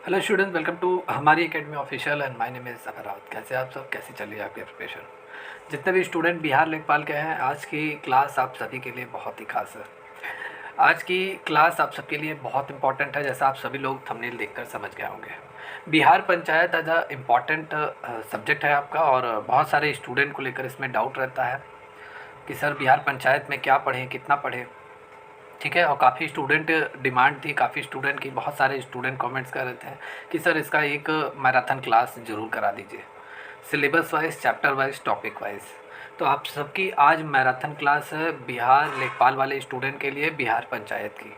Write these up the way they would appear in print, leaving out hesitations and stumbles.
Hello student, welcome to हमारी academy official and my name is Zafar Rawat. कैसे आप सब, कैसी चल रही है आपकी प्रिपरेशन? जितने भी स्टूडेंट बिहार लेखपाल के हैं, आज की क्लास आप सभी के लिए बहुत ही खास है। आज की क्लास आप सबके लिए बहुत इंपॉर्टेंट है, जैसा आप सभी लोग थंबनेल देखकर समझ गए होंगे। Bihar panchayat as a important subject है आपका, और बहुत सारे स्टूडेंट को लेकर इसमें डाउट रहता है कि सर बिहार पंचायत में क्या पढ़ें, कितना पढ़ें। ठीक है, और काफ़ी स्टूडेंट डिमांड थी, काफ़ी स्टूडेंट की, बहुत सारे स्टूडेंट कमेंट्स कर रहे थे कि सर इसका एक मैराथन क्लास ज़रूर करा दीजिए, syllabus wise, chapter wise, topic wise. तो आप सबकी आज मैराथन क्लास है बिहार लेखपाल वाले स्टूडेंट के लिए, बिहार पंचायत की।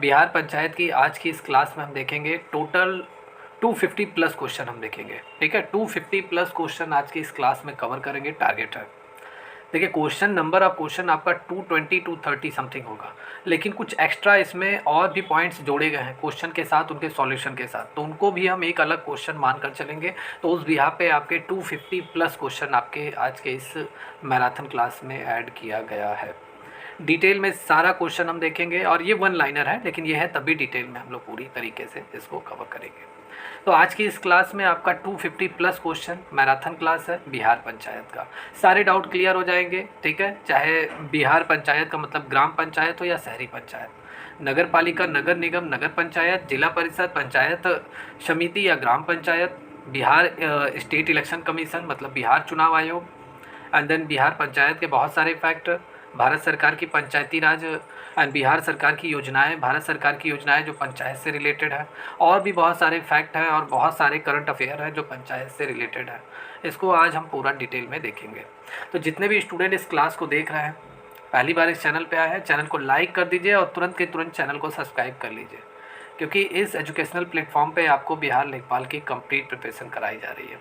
बिहार पंचायत की आज की इस क्लास में हम देखेंगे टोटल 250 प्लस क्वेश्चन हम देखेंगे। ठीक है, 250 प्लस क्वेश्चन आज की इस क्लास में कवर करेंगे, टारगेट है। देखिए, क्वेश्चन नंबर ऑफ क्वेश्चन आपका 220 230 समथिंग होगा, लेकिन कुछ एक्स्ट्रा इसमें और भी पॉइंट्स जोड़े गए हैं क्वेश्चन के साथ, उनके सॉल्यूशन के साथ, तो उनको भी हम एक अलग क्वेश्चन मानकर चलेंगे। तो उस बिहार पे आपके 250 प्लस क्वेश्चन आपके आज के इस मैराथन क्लास में ऐड किया गया है। डिटेल में सारा क्वेश्चन हम देखेंगे, और ये वन लाइनर है, लेकिन ये है तभी डिटेल में हम लोग पूरी तरीके से इसको कवर करेंगे। तो आज की इस क्लास में आपका 250 प्लस क्वेश्चन मैराथन क्लास है बिहार पंचायत का। सारे डाउट क्लियर हो जाएंगे। ठीक है, चाहे बिहार पंचायत का मतलब ग्राम पंचायत हो या शहरी पंचायत, नगर पालिका, नगर निगम, नगर पंचायत, जिला परिषद, पंचायत समिति या Gram Panchayat, Bihar state election commission मतलब बिहार चुनाव आयोग, एंड देन बिहार पंचायत के बहुत सारे फैक्ट, भारत सरकार की पंचायती राज एंड बिहार सरकार की योजनाएं, भारत सरकार की योजनाएं जो पंचायत से रिलेटेड है, और भी बहुत सारे फैक्ट हैं और बहुत सारे करंट अफेयर हैं जो पंचायत से रिलेटेड है। इसको आज हम पूरा डिटेल में देखेंगे। तो जितने भी स्टूडेंट इस क्लास को देख रहे हैं, पहली बार इस चैनल पे आए हैं, चैनल को लाइक कर दीजिए और तुरंत के तुरंत चैनल को सब्सक्राइब कर लीजिए, क्योंकि इस एजुकेशनल प्लेटफॉर्म पे आपको बिहार लेखपाल की कंप्लीट प्रिपरेशन कराई जा रही है।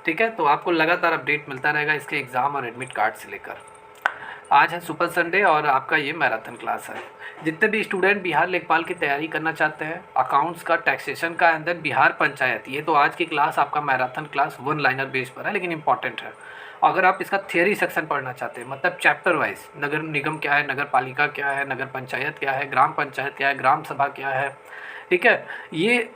ठीक है, तो आपको लगातार अपडेट मिलता रहेगा इसके एग्ज़ाम और एडमिट कार्ड से लेकर। आज है सुपर संडे और आपका ये मैराथन क्लास है। जितने भी स्टूडेंट बिहार लेखपाल की तैयारी करना चाहते हैं, अकाउंट्स का, टैक्सेशन का, एंड देन बिहार पंचायत, ये तो आज की क्लास आपका marathon class one liner base पर है, लेकिन इंपॉर्टेंट है। अगर आप इसका थियरी सेक्शन पढ़ना चाहते हैं, मतलब चैप्टर वाइज, नगर निगम क्या है, नगर पालिका क्या है, नगर पंचायत क्या है, ग्राम पंचायत क्या है, ग्राम सभा क्या है, ठीक है, ये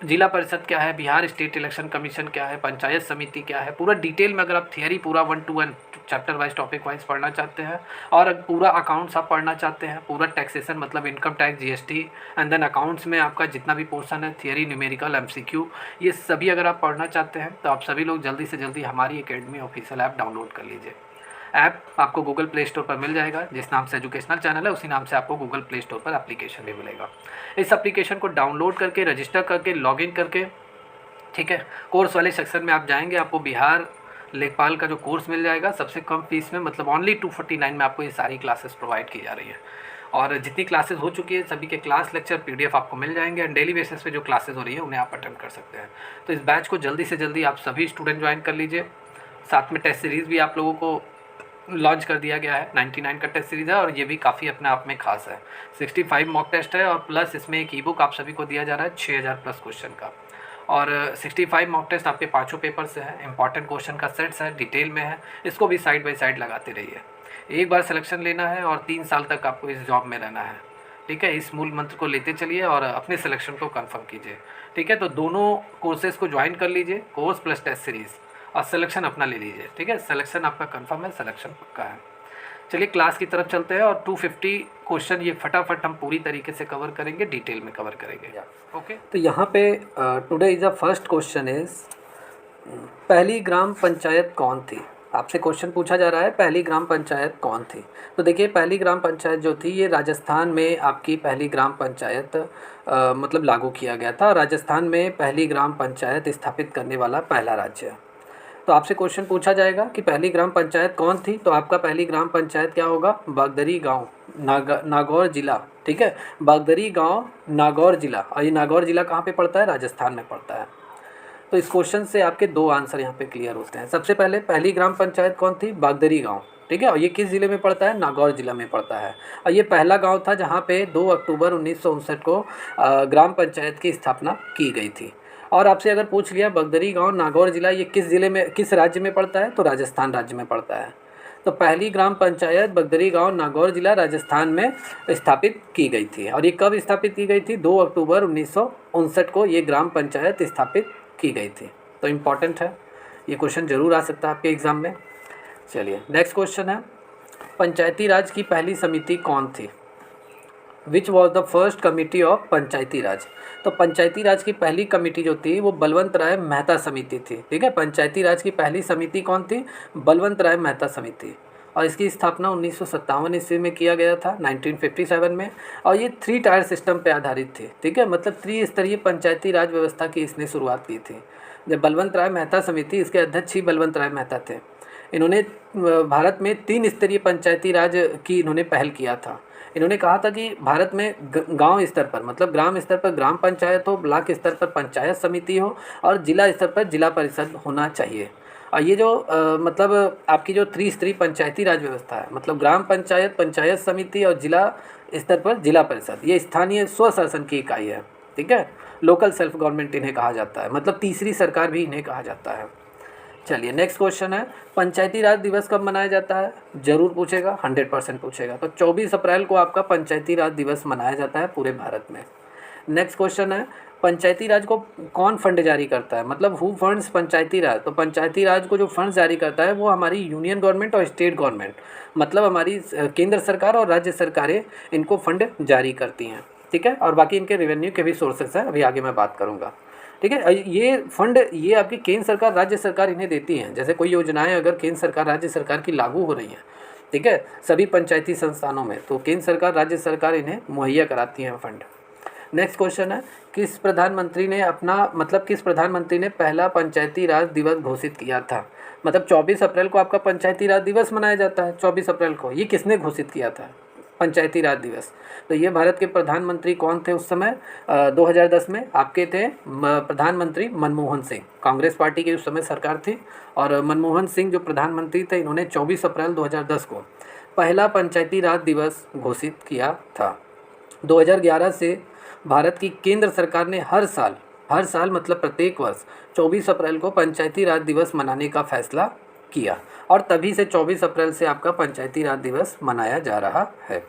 जिला परिषद क्या है, बिहार स्टेट इलेक्शन कमीशन क्या है, पंचायत समिति क्या है, पूरा डिटेल में अगर आप थियरी पूरा 1 to 1 chapter wise, topic wise पढ़ना चाहते हैं, और पूरा अकाउंट्स आप पढ़ना चाहते हैं, पूरा टैक्सेशन मतलब income tax, GST, and then accounts में आपका जितना भी पोर्शन है, थियरी, न्यूमेरिकल, एमसीक्यू, ये सभी अगर आप पढ़ना चाहते हैं, तो आप सभी लोग जल्दी से जल्दी हमारी एकेडमी ऑफिशियल ऐप डाउनलोड कर लीजिए। ऐप आपको गूगल प्ले स्टोर पर मिल जाएगा, जिस नाम से एजुकेशनल चैनल है उसी नाम से आपको गूगल प्ले स्टोर पर एप्लीकेशन भी मिलेगा। इस एप्लीकेशन को डाउनलोड करके, रजिस्टर करके, लॉगिन करके, ठीक है, कोर्स वाले सेक्शन में आप जाएंगे, आपको बिहार लेखपाल का जो कोर्स मिल जाएगा सबसे कम फीस में, मतलब ओनली 249 में आपको ये सारी क्लासेस प्रोवाइड की जा रही है। और जितनी क्लासेस हो चुकी है सभी के क्लास लेक्चर पीडीएफ आपको मिल जाएंगे, एंड डेली बेसिस पे जो क्लासेस हो रही है उन्हें आप अटेंड कर सकते हैं। तो इस बैच को जल्दी से जल्दी आप सभी स्टूडेंट ज्वाइन कर लीजिए। साथ में टेस्ट सीरीज़ भी आप लोगों को लॉन्च कर दिया गया है, 99 का टेस्ट सीरीज़ है, और ये भी काफ़ी अपने आप में खास है। 65 मॉक टेस्ट है, और प्लस इसमें एक ई बुक आप सभी को दिया जा रहा है 6000 प्लस क्वेश्चन का। और 65 मॉक टेस्ट आपके पाँचों पेपर से है, इंपॉर्टेंट क्वेश्चन का सेट्स है, डिटेल में है, इसको भी साइड बाई साइड लगाते रहिए। एक बार सिलेक्शन लेना है और 3 साल तक आपको इस जॉब में रहना है। ठीक है, इस मूल मंत्र को लेते चलिए और अपने सिलेक्शन को कंफर्म कीजिए। ठीक है, तो दोनों कोर्सेज़ को ज्वाइन कर लीजिए, कोर्स प्लस टेस्ट सीरीज़, और सिलेक्शन अपना ले लीजिए। ठीक है, सिलेक्शन आपका कंफर्म है, सिलेक्शन पक्का है। चलिए क्लास की तरफ चलते हैं, और 250 क्वेश्चन ये फटाफट हम पूरी तरीके से कवर करेंगे, डिटेल में कवर करेंगे। ओके, तो यहाँ पे today is the first question is, पहली ग्राम पंचायत कौन थी? आपसे क्वेश्चन पूछा जा रहा है, पहली ग्राम पंचायत कौन थी? तो देखिए, पहली ग्राम पंचायत जो थी ये राजस्थान में आपकी पहली ग्राम पंचायत मतलब लागू किया गया था। राजस्थान में पहली ग्राम पंचायत स्थापित करने वाला पहला राज्य है। तो आपसे क्वेश्चन पूछा जाएगा कि पहली ग्राम पंचायत कौन थी, तो आपका पहली ग्राम पंचायत क्या होगा? बागदरी गांव, नागौर जिला। ठीक है, बागदरी गांव, नागौर जिला। और ये नागौर जिला कहाँ पे पड़ता है? राजस्थान में पड़ता है। तो इस क्वेश्चन से आपके दो आंसर यहाँ पे क्लियर होते हैं। सबसे पहले पहली ग्राम पंचायत कौन थी? बागदरी गाँव। ठीक है, और ये किस ज़िले में पड़ता है? नागौर जिला में पड़ता है। और ये पहला गांव था जहाँ पे 2 अक्टूबर 1959 को ग्राम पंचायत की स्थापना की गई थी। और आपसे अगर पूछ लिया बगदरी गांव, नागौर जिला, ये किस ज़िले में, किस राज्य में पड़ता है? तो राजस्थान राज्य में पड़ता है। तो पहली ग्राम पंचायत बगदरी गांव, नागौर जिला, राजस्थान में स्थापित की गई थी। और ये कब स्थापित की गई थी? 2 अक्टूबर 1959 को ये ग्राम पंचायत स्थापित की गई थी। तो इम्पॉर्टेंट है, ये क्वेश्चन जरूर आ सकता है आपके एग्ज़ाम में। चलिए नेक्स्ट क्वेश्चन है, पंचायती राज की पहली समिति कौन थी? Which was the first committee of Panchayati Raj? तो पंचायती राज की पहली कमेटी जो थी वो बलवंत राय मेहता समिति थी। ठीक है, पंचायती राज की पहली समिति कौन थी? बलवंत राय मेहता समिति। और इसकी स्थापना 1957 ईस्वी में किया गया था, 1957 में। और ये 3 टायर सिस्टम पे आधारित थी। ठीक है, मतलब त्रिस्तरीय पंचायती राज व्यवस्था की इसने शुरुआत की थी। जब बलवंत राय मेहता समिति, इसके अध्यक्ष ही बलवंत राय मेहता थे। इन्होंने भारत में 3 स्तरीय पंचायती राज की इन्होंने पहल किया था। इन्होंने कहा था कि भारत में गांव स्तर पर, मतलब ग्राम स्तर पर ग्राम पंचायत हो, ब्लॉक स्तर पर पंचायत समिति हो और जिला स्तर पर जिला परिषद होना चाहिए। और ये जो मतलब आपकी जो त्रिस्तरीय पंचायती राज व्यवस्था है, मतलब ग्राम पंचायत, पंचायत समिति और जिला स्तर पर जिला परिषद, ये स्थानीय स्वशासन की इकाई है। ठीक है, लोकल सेल्फ गवर्नमेंट इन्हें कहा जाता है, मतलब तीसरी सरकार भी इन्हें कहा जाता है। चलिए नेक्स्ट क्वेश्चन है, पंचायती राज दिवस कब मनाया जाता है? जरूर पूछेगा, 100% पूछेगा। तो 24 अप्रैल को आपका पंचायती राज दिवस मनाया जाता है पूरे भारत में। नेक्स्ट क्वेश्चन है, पंचायती राज को कौन फंड जारी करता है? मतलब हु फंड्स पंचायती राज? तो पंचायती राज को जो फंड जारी करता है वो हमारी यूनियन गवर्नमेंट और स्टेट गवर्नमेंट, मतलब हमारी केंद्र सरकार और राज्य सरकारें इनको फंड जारी करती हैं। ठीक है, और बाकी इनके रेवेन्यू के भी सोर्सेस हैं, अभी आगे मैं बात करूँगा। ठीक है, ये फंड ये आपकी केंद्र सरकार राज्य सरकार इन्हें देती हैं। जैसे कोई योजनाएं अगर केंद्र सरकार राज्य सरकार की लागू हो रही हैं, ठीक है, सभी पंचायती संस्थानों में, तो केंद्र सरकार राज्य सरकार इन्हें मुहैया कराती हैं फंड। नेक्स्ट क्वेश्चन है, किस प्रधानमंत्री ने पहला पंचायती राज दिवस घोषित किया था? मतलब 24 अप्रैल को आपका पंचायती राज दिवस मनाया जाता है, 24 अप्रैल को। ये किसने घोषित किया था पंचायती राज दिवस? तो ये भारत के प्रधानमंत्री कौन थे उस समय? 2010 में आपके थे प्रधानमंत्री मनमोहन सिंह। कांग्रेस पार्टी की उस समय सरकार थी और मनमोहन सिंह जो प्रधानमंत्री थे, इन्होंने 24 अप्रैल 2010 को पहला पंचायती राज दिवस घोषित किया था। 2011 से भारत की केंद्र सरकार ने हर साल मतलब प्रत्येक वर्ष 24 अप्रैल को पंचायती राज दिवस मनाने का फैसला किया और तभी से 24 अप्रैल से आपका पंचायती राज दिवस मनाया जा रहा है।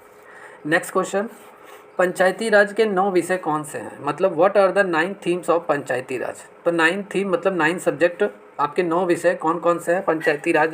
नेक्स्ट क्वेश्चन, पंचायती राज के 9 विषय कौन से हैं? मतलब what are the 9 themes of Panchayati Raj? तो 9 थीम मतलब 9 सब्जेक्ट, आपके 9 विषय कौन कौन से हैं पंचायती राज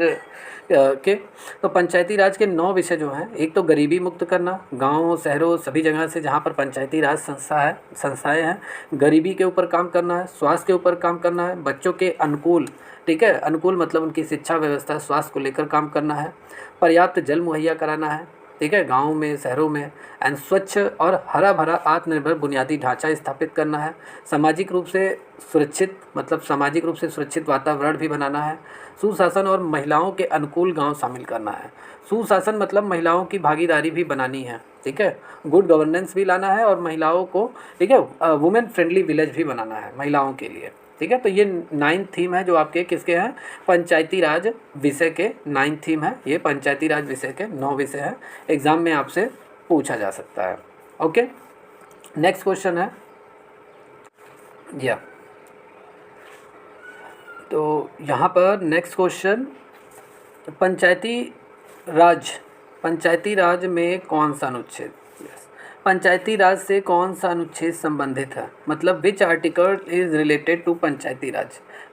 के? तो पंचायती राज के 9 विषय जो हैं, एक तो गरीबी मुक्त करना, गाँव शहरों सभी जगह से जहाँ पर पंचायती राज संस्थाएँ हैं, गरीबी के ऊपर काम करना है, स्वास्थ्य के ऊपर काम करना है, बच्चों के अनुकूल, ठीक है, अनुकूल मतलब उनकी शिक्षा व्यवस्था, स्वास्थ्य को लेकर काम करना है, पर्याप्त जल मुहैया कराना है, ठीक है, गाँव में शहरों में, एंड स्वच्छ और हरा भरा आत्मनिर्भर बुनियादी ढांचा स्थापित करना है, सामाजिक रूप से सुरक्षित वातावरण भी बनाना है, सुशासन और महिलाओं के अनुकूल गांव शामिल करना है। सुशासन मतलब महिलाओं की भागीदारी भी बनानी है, ठीक है, गुड गवर्नेंस भी लाना है और महिलाओं को, ठीक है, वुमेन फ्रेंडली विलेज भी बनाना है महिलाओं के लिए। ठीक है, तो ये 9 थीम है जो आपके किसके हैं? पंचायती राज विषय के 9 थीम है। ये पंचायती राज विषय के 9 विषय हैं, एग्जाम में आपसे पूछा जा सकता है। ओके, नेक्स्ट क्वेश्चन है तो यहाँ पर नेक्स्ट क्वेश्चन, पंचायती राज में कौन सा अनुच्छेद, पंचायती राज से कौन सा अनुच्छेद संबंधित है? मतलब which article is related to पंचायती राज?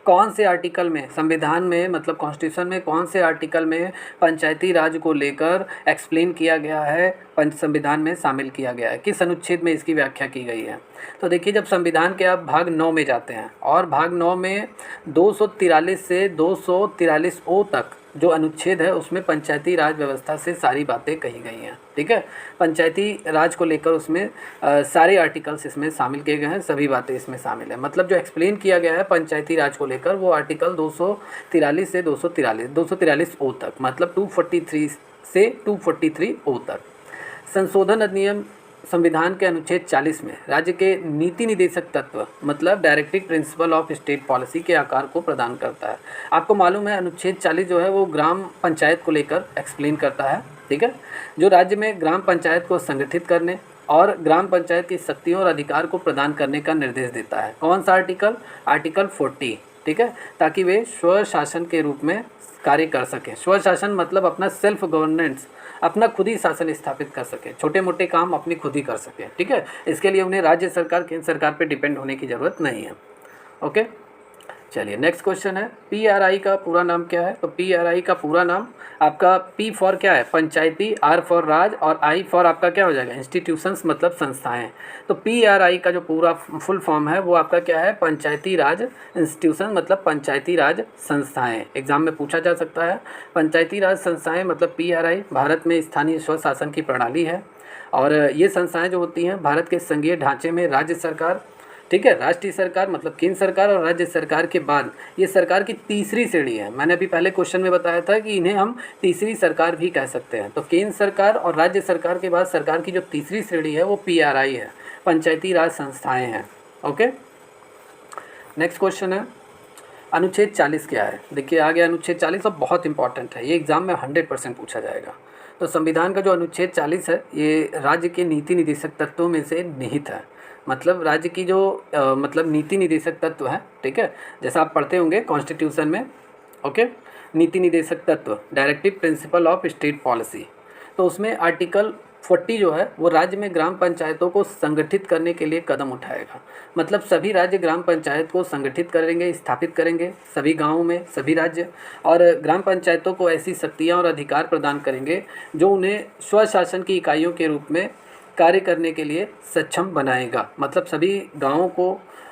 कौन से आर्टिकल में संविधान में, मतलब कॉन्स्टिट्यूशन में कौन से आर्टिकल में पंचायती राज को लेकर एक्सप्लेन किया गया है, संविधान में शामिल किया गया है, किस अनुच्छेद में इसकी व्याख्या की गई है? तो देखिए, जब संविधान के आप भाग 9 में जाते हैं और भाग 9 में 243 से 243 ओ तक जो अनुच्छेद है उसमें पंचायती राज व्यवस्था से सारी बातें कही गई हैं। ठीक है, पंचायती राज को लेकर उसमें सारे आर्टिकल्स इसमें शामिल किए गए हैं, सभी बातें इसमें शामिल है। मतलब जो एक्सप्लेन किया गया है पंचायती राज को लेकर वो आर्टिकल 243 से 243 ओ तक, मतलब 243 से 243 ओ तक। संशोधन अधिनियम संविधान के अनुच्छेद 40 में राज्य के नीति निदेशक तत्व, मतलब directive principle of state policy के आकार को प्रदान करता है। आपको मालूम है अनुच्छेद 40 जो है वो ग्राम पंचायत को लेकर एक्सप्लेन करता है। ठीक है, जो राज्य में ग्राम पंचायत को संगठित करने और ग्राम पंचायत की शक्तियों और अधिकार को प्रदान करने का निर्देश देता है। कौन सा आर्टिकल? आर्टिकल 40, ठीक है, ताकि वे स्वशासन के रूप में कार्य कर सकें। स्वशासन मतलब अपना सेल्फ गवर्नेंस, अपना खुद ही शासन स्थापित कर सकें, छोटे मोटे काम अपनी खुद ही कर सकें। ठीक है, इसके लिए उन्हें राज्य सरकार, केंद्र सरकार पे डिपेंड होने की ज़रूरत नहीं है। ओके, चलिए नेक्स्ट क्वेश्चन है, पीआरआई का पूरा नाम क्या है? तो पीआरआई का पूरा नाम आपका, पी फॉर क्या है? पंचायती, आर फॉर राज, और आई फॉर आपका क्या हो जाएगा? इंस्टीट्यूशंस मतलब संस्थाएं। तो पीआरआई का जो पूरा फुल फॉर्म है वो आपका क्या है? पंचायती राज इंस्टीट्यूशन मतलब पंचायती राज संस्थाएं। एग्जाम में पूछा जा सकता है। पंचायती राज संस्थाएं मतलब पीआरआई भारत में स्थानीय स्वशासन की प्रणाली है, और ये संस्थाएं जो होती हैं भारत के संघीय ढांचे में राज्य सरकार, ठीक है, राष्ट्रीय सरकार मतलब केंद्र सरकार, और राज्य सरकार के बाद ये सरकार की तीसरी श्रेणी है। मैंने अभी पहले क्वेश्चन में बताया था कि इन्हें हम तीसरी सरकार भी कह सकते हैं। तो केंद्र सरकार और राज्य सरकार के बाद सरकार की जो तीसरी श्रेणी है वो पीआरआई है, पंचायती राज संस्थाएं हैं। ओके, नेक्स्ट क्वेश्चन है, अनुच्छेद 40 क्या है? देखिए आगे अनुच्छेद 40 तो बहुत इंपॉर्टेंट है, ये एग्जाम में 100% पूछा जाएगा। तो संविधान का जो अनुच्छेद 40 है ये राज्य के नीति निदेशक तत्वों में से निहित है, मतलब राज्य की जो मतलब नीति निदेशक तत्व है। ठीक है, जैसा आप पढ़ते होंगे कॉन्स्टिट्यूशन में। ओके, नीति निदेशक तत्व, directive principle of state policy, तो उसमें आर्टिकल 40 जो है वो राज्य में ग्राम पंचायतों को संगठित करने के लिए कदम उठाएगा। मतलब सभी राज्य ग्राम पंचायत को संगठित करेंगे, स्थापित करेंगे सभी गाँवों में, सभी राज्य, और ग्राम पंचायतों को ऐसी शक्तियाँ और अधिकार प्रदान करेंगे जो उन्हें स्वशासन की इकाइयों के रूप में कार्य करने के लिए सक्षम बनाएगा। मतलब सभी गाँवों को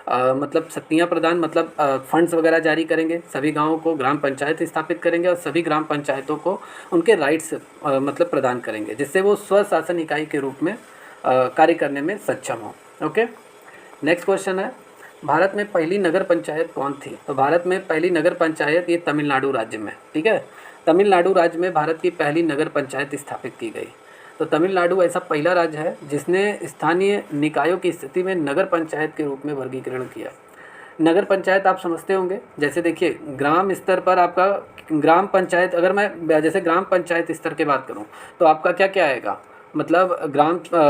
मतलब शक्तियाँ प्रदान, मतलब फंड्स वगैरह जारी करेंगे, सभी गाँवों को ग्राम पंचायत स्थापित करेंगे, और सभी ग्राम पंचायतों को उनके राइट्स मतलब प्रदान करेंगे, जिससे वो स्वशासन इकाई के रूप में कार्य करने में सक्षम हो। ओके, नेक्स्ट क्वेश्चन है, भारत में पहली नगर पंचायत कौन थी? तो भारत में पहली नगर पंचायत ये तमिलनाडु राज्य में, ठीक है, तमिलनाडु राज्य में भारत की पहली नगर पंचायत स्थापित की गई। तो तमिलनाडु ऐसा पहला राज्य है जिसने स्थानीय निकायों की स्थिति में नगर पंचायत के रूप में वर्गीकरण किया। नगर पंचायत आप समझते होंगे, जैसे देखिए ग्राम स्तर पर आपका ग्राम पंचायत, अगर मैं जैसे ग्राम पंचायत स्तर की बात करूं तो आपका क्या क्या आएगा? मतलब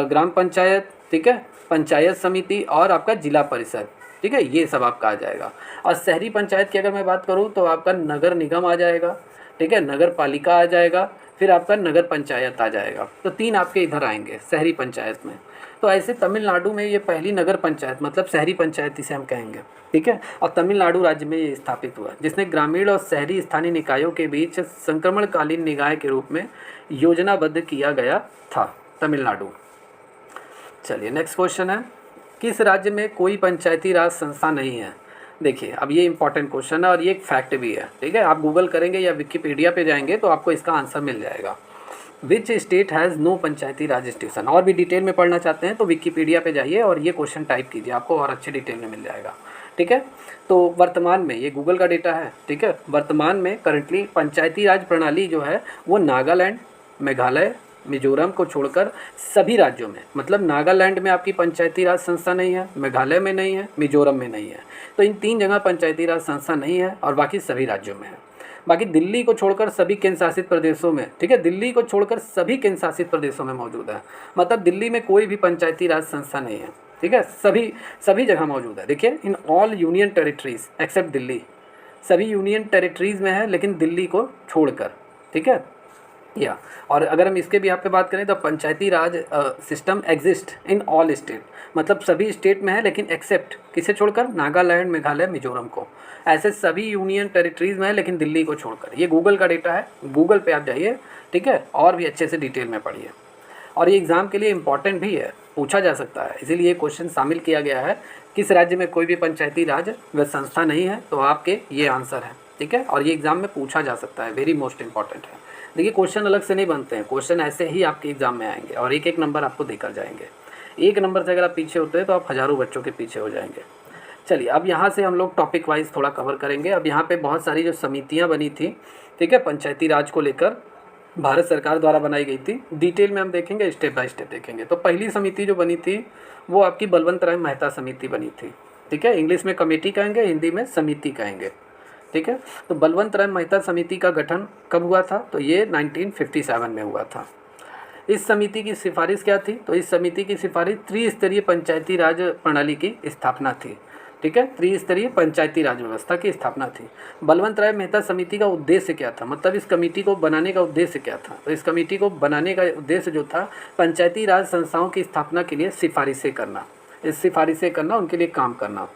ग्राम पंचायत, ठीक है, पंचायत समिति और आपका जिला परिषद, ठीक है, ये सब आपका आ जाएगा। और शहरी पंचायत की अगर मैं बात करूँ तो आपका नगर निगम आ जाएगा, ठीक है, नगर पालिका आ जाएगा, फिर आपका नगर पंचायत आ जाएगा। तो तीन आपके इधर आएंगे शहरी पंचायत में। तो ऐसे तमिलनाडु में ये पहली नगर पंचायत मतलब शहरी पंचायत इसे हम कहेंगे, ठीक है, और तमिलनाडु राज्य में ये स्थापित हुआ, जिसने ग्रामीण और शहरी स्थानीय निकायों के बीच संक्रमणकालीन निकाय के रूप में योजनाबद्ध किया गया था, तमिलनाडु। चलिए नेक्स्ट क्वेश्चन है, किस राज्य में कोई पंचायती राज संस्था नहीं है? देखिए अब ये इंपॉर्टेंट क्वेश्चन है और ये एक फैक्ट भी है, ठीक है, आप गूगल करेंगे या विकिपीडिया पे जाएंगे तो आपको इसका आंसर मिल जाएगा। Which state has no panchayati Raj institution? और भी डिटेल में पढ़ना चाहते हैं तो विकिपीडिया पे जाइए और ये क्वेश्चन टाइप कीजिए, आपको और अच्छे डिटेल में मिल जाएगा, ठीक है। तो वर्तमान में ये गूगल का डेटा है, ठीक है, वर्तमान में करंटली पंचायती राज प्रणाली जो है वो नागालैंड, मेघालय, मिजोरम को छोड़कर सभी राज्यों में, मतलब नागालैंड में आपकी पंचायती राज संस्था नहीं है, मेघालय में नहीं है, मिजोरम में नहीं है, तो इन तीन जगह पंचायती राज संस्था नहीं है और बाकी सभी राज्यों में है। बाकी दिल्ली को छोड़कर सभी केंद्र शासित प्रदेशों में, ठीक है, दिल्ली को छोड़कर सभी केंद्र शासित प्रदेशों में मौजूद है, मतलब दिल्ली में कोई भी पंचायती राज संस्था नहीं है, ठीक है, सभी जगह मौजूद है। देखिए in all union territories except Delhi, सभी यूनियन टेरिटरीज में है लेकिन दिल्ली को छोड़कर, ठीक है। या और अगर हम इसके भी यहाँ पे बात करें तो Panchayati Raj system exist in all state, मतलब सभी स्टेट में है लेकिन एक्सेप्ट किसे छोड़कर? नागालैंड, मेघालय, मिजोरम को। ऐसे सभी यूनियन टेरिटरीज में है लेकिन दिल्ली को छोड़कर। ये गूगल का डेटा है, गूगल पे आप जाइए, ठीक है, और भी अच्छे से डिटेल में पढ़िए। और ये एग्ज़ाम के लिए इम्पॉर्टेंट भी है, पूछा जा सकता है, इसीलिए क्वेश्चन शामिल किया गया है। किस राज्य में कोई भी पंचायती राज व संस्था नहीं है? तो आपके ये आंसर है, ठीक है, और ये एग्ज़ाम में पूछा जा सकता है, वेरी मोस्ट इंपॉर्टेंट है। देखिए क्वेश्चन अलग से नहीं बनते हैं, क्वेश्चन ऐसे ही आपके एग्जाम में आएंगे और एक एक नंबर आपको देकर जाएंगे। एक नंबर से अगर आप पीछे होते हैं तो आप हज़ारों बच्चों के पीछे हो जाएंगे। चलिए अब यहाँ से हम लोग टॉपिक वाइज थोड़ा कवर करेंगे। अब यहाँ पे बहुत सारी जो समितियाँ बनी थी, ठीक है, पंचायती राज को लेकर भारत सरकार द्वारा बनाई गई थी, डिटेल में हम देखेंगे, स्टेप बाय स्टेप देखेंगे। तो पहली समिति जो बनी थी वो आपकी बलवंत राय मेहता समिति बनी थी, ठीक है, इंग्लिश में कमेटी कहेंगे, हिंदी में समिति कहेंगे, ठीक है। तो बलवंत राय मेहता समिति का गठन कब हुआ था? तो ये 1957 में हुआ था। इस समिति की सिफारिश क्या थी? तो इस समिति की सिफारिश त्रिस्तरीय पंचायती राज प्रणाली की स्थापना थी। ठीक है, त्रिस्तरीय पंचायती राज व्यवस्था की स्थापना थी। बलवंत राय मेहता समिति का उद्देश्य क्या था, मतलब इस कमेटी को बनाने का उद्देश्य क्या था? तो इस कमेटी को बनाने का उद्देश्य जो था, पंचायती राज संस्थाओं की स्थापना के लिए सिफारिशें करना, उनके लिए काम करना।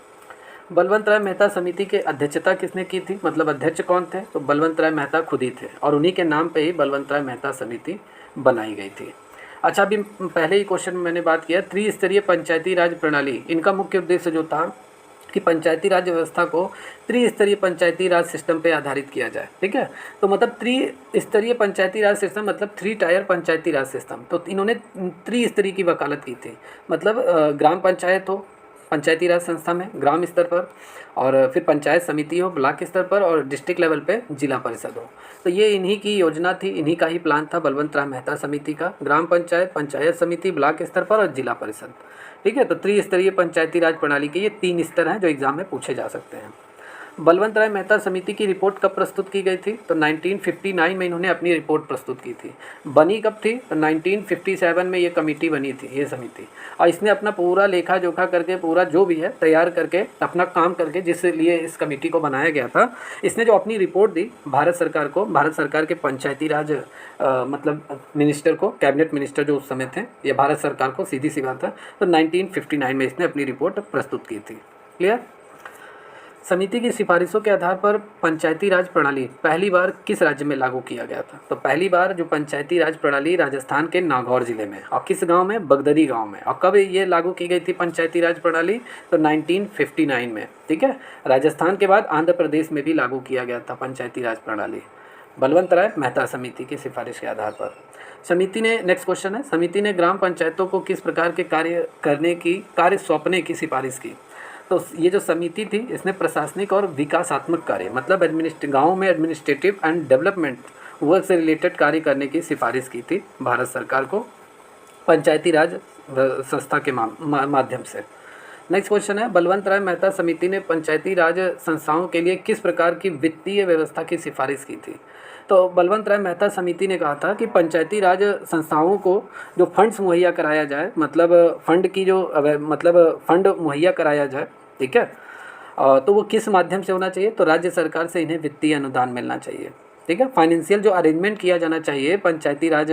बलवंत राय मेहता समिति के अध्यक्षता किसने की थी, मतलब अध्यक्ष कौन थे? तो बलवंत राय मेहता खुद ही थे, और उन्हीं के नाम पे ही बलवंत राय मेहता समिति बनाई गई थी। अच्छा, अभी पहले ही क्वेश्चन में मैंने बात किया त्रिस्तरीय पंचायती राज प्रणाली, इनका मुख्य उद्देश्य जो था कि पंचायती राज व्यवस्था को त्रिस्तरीय पंचायती राज सिस्टम पे आधारित किया जाए। ठीक है, तो मतलब त्रिस्तरीय पंचायती राज सिस्टम मतलब 3 टायर पंचायती राज सिस्टम। तो इन्होंने त्रिस्तरीय की वकालत की थी, मतलब ग्राम पंचायत हो पंचायती राज संस्था में ग्राम स्तर पर, और फिर पंचायत समिति हो ब्लॉक स्तर पर, और डिस्ट्रिक्ट लेवल पे जिला परिषद हो। तो ये इन्हीं की योजना थी, इन्हीं का ही प्लान था बलवंत राय मेहता समिति का, ग्राम पंचायत, पंचायत समिति, ब्लॉक स्तर पर और जिला परिषद। ठीक है, तो त्रिस्तरीय पंचायती राज प्रणाली के ये 3 स्तर हैं जो एग्जाम में पूछे जा सकते हैं। बलवंत राय मेहता समिति की रिपोर्ट कब प्रस्तुत की गई थी? तो 1959 में इन्होंने अपनी रिपोर्ट प्रस्तुत की थी। बनी कब थी? तो 1957 में ये कमेटी बनी थी, ये समिति, और इसने अपना पूरा लेखा जोखा करके, पूरा जो भी है तैयार करके, अपना काम करके, जिस लिए इस कमेटी को बनाया गया था, इसने जो अपनी रिपोर्ट दी भारत सरकार को, भारत सरकार के पंचायती राज मतलब मिनिस्टर को, कैबिनेट मिनिस्टर जो उस समय थे, ये भारत सरकार को सीधी सी बात है, तो 1959 में इसने अपनी रिपोर्ट प्रस्तुत की थी। क्लियर? समिति की सिफारिशों के आधार पर पंचायती राज प्रणाली पहली बार किस राज्य में लागू किया गया था? तो पहली बार जो पंचायती राज प्रणाली राजस्थान के नागौर जिले में, और किस गांव में? बगदरी गांव में। और कब ये लागू की गई थी पंचायती राज प्रणाली? तो 1959 में। ठीक है, राजस्थान के बाद आंध्र प्रदेश में भी लागू किया गया था पंचायती राज प्रणाली, बलवंत राय मेहता समिति की सिफारिश के आधार पर। समिति ने, नेक्स्ट क्वेश्चन है, समिति ने ग्राम पंचायतों को किस प्रकार के कार्य सौंपने की सिफारिश की? तो ये जो समिति थी, इसने प्रशासनिक और विकासात्मक कार्य, मतलब गाँव में एडमिनिस्ट्रेटिव एंड डेवलपमेंट वर्क से रिलेटेड कार्य करने की सिफारिश की थी भारत सरकार को पंचायती राज संस्था के माध्यम से। नेक्स्ट क्वेश्चन है, बलवंत राय मेहता समिति ने पंचायती राज संस्थाओं के लिए किस प्रकार की वित्तीय व्यवस्था की सिफारिश की थी? तो बलवंत राय मेहता समिति ने कहा था कि पंचायती राज संस्थाओं को जो फंड्स मुहैया कराया जाए, मतलब फंड मुहैया कराया जाए, ठीक है, तो वो किस माध्यम से होना चाहिए? तो राज्य सरकार से इन्हें वित्तीय अनुदान मिलना चाहिए। ठीक है, फाइनेंशियल जो अरेंजमेंट किया जाना चाहिए पंचायती राज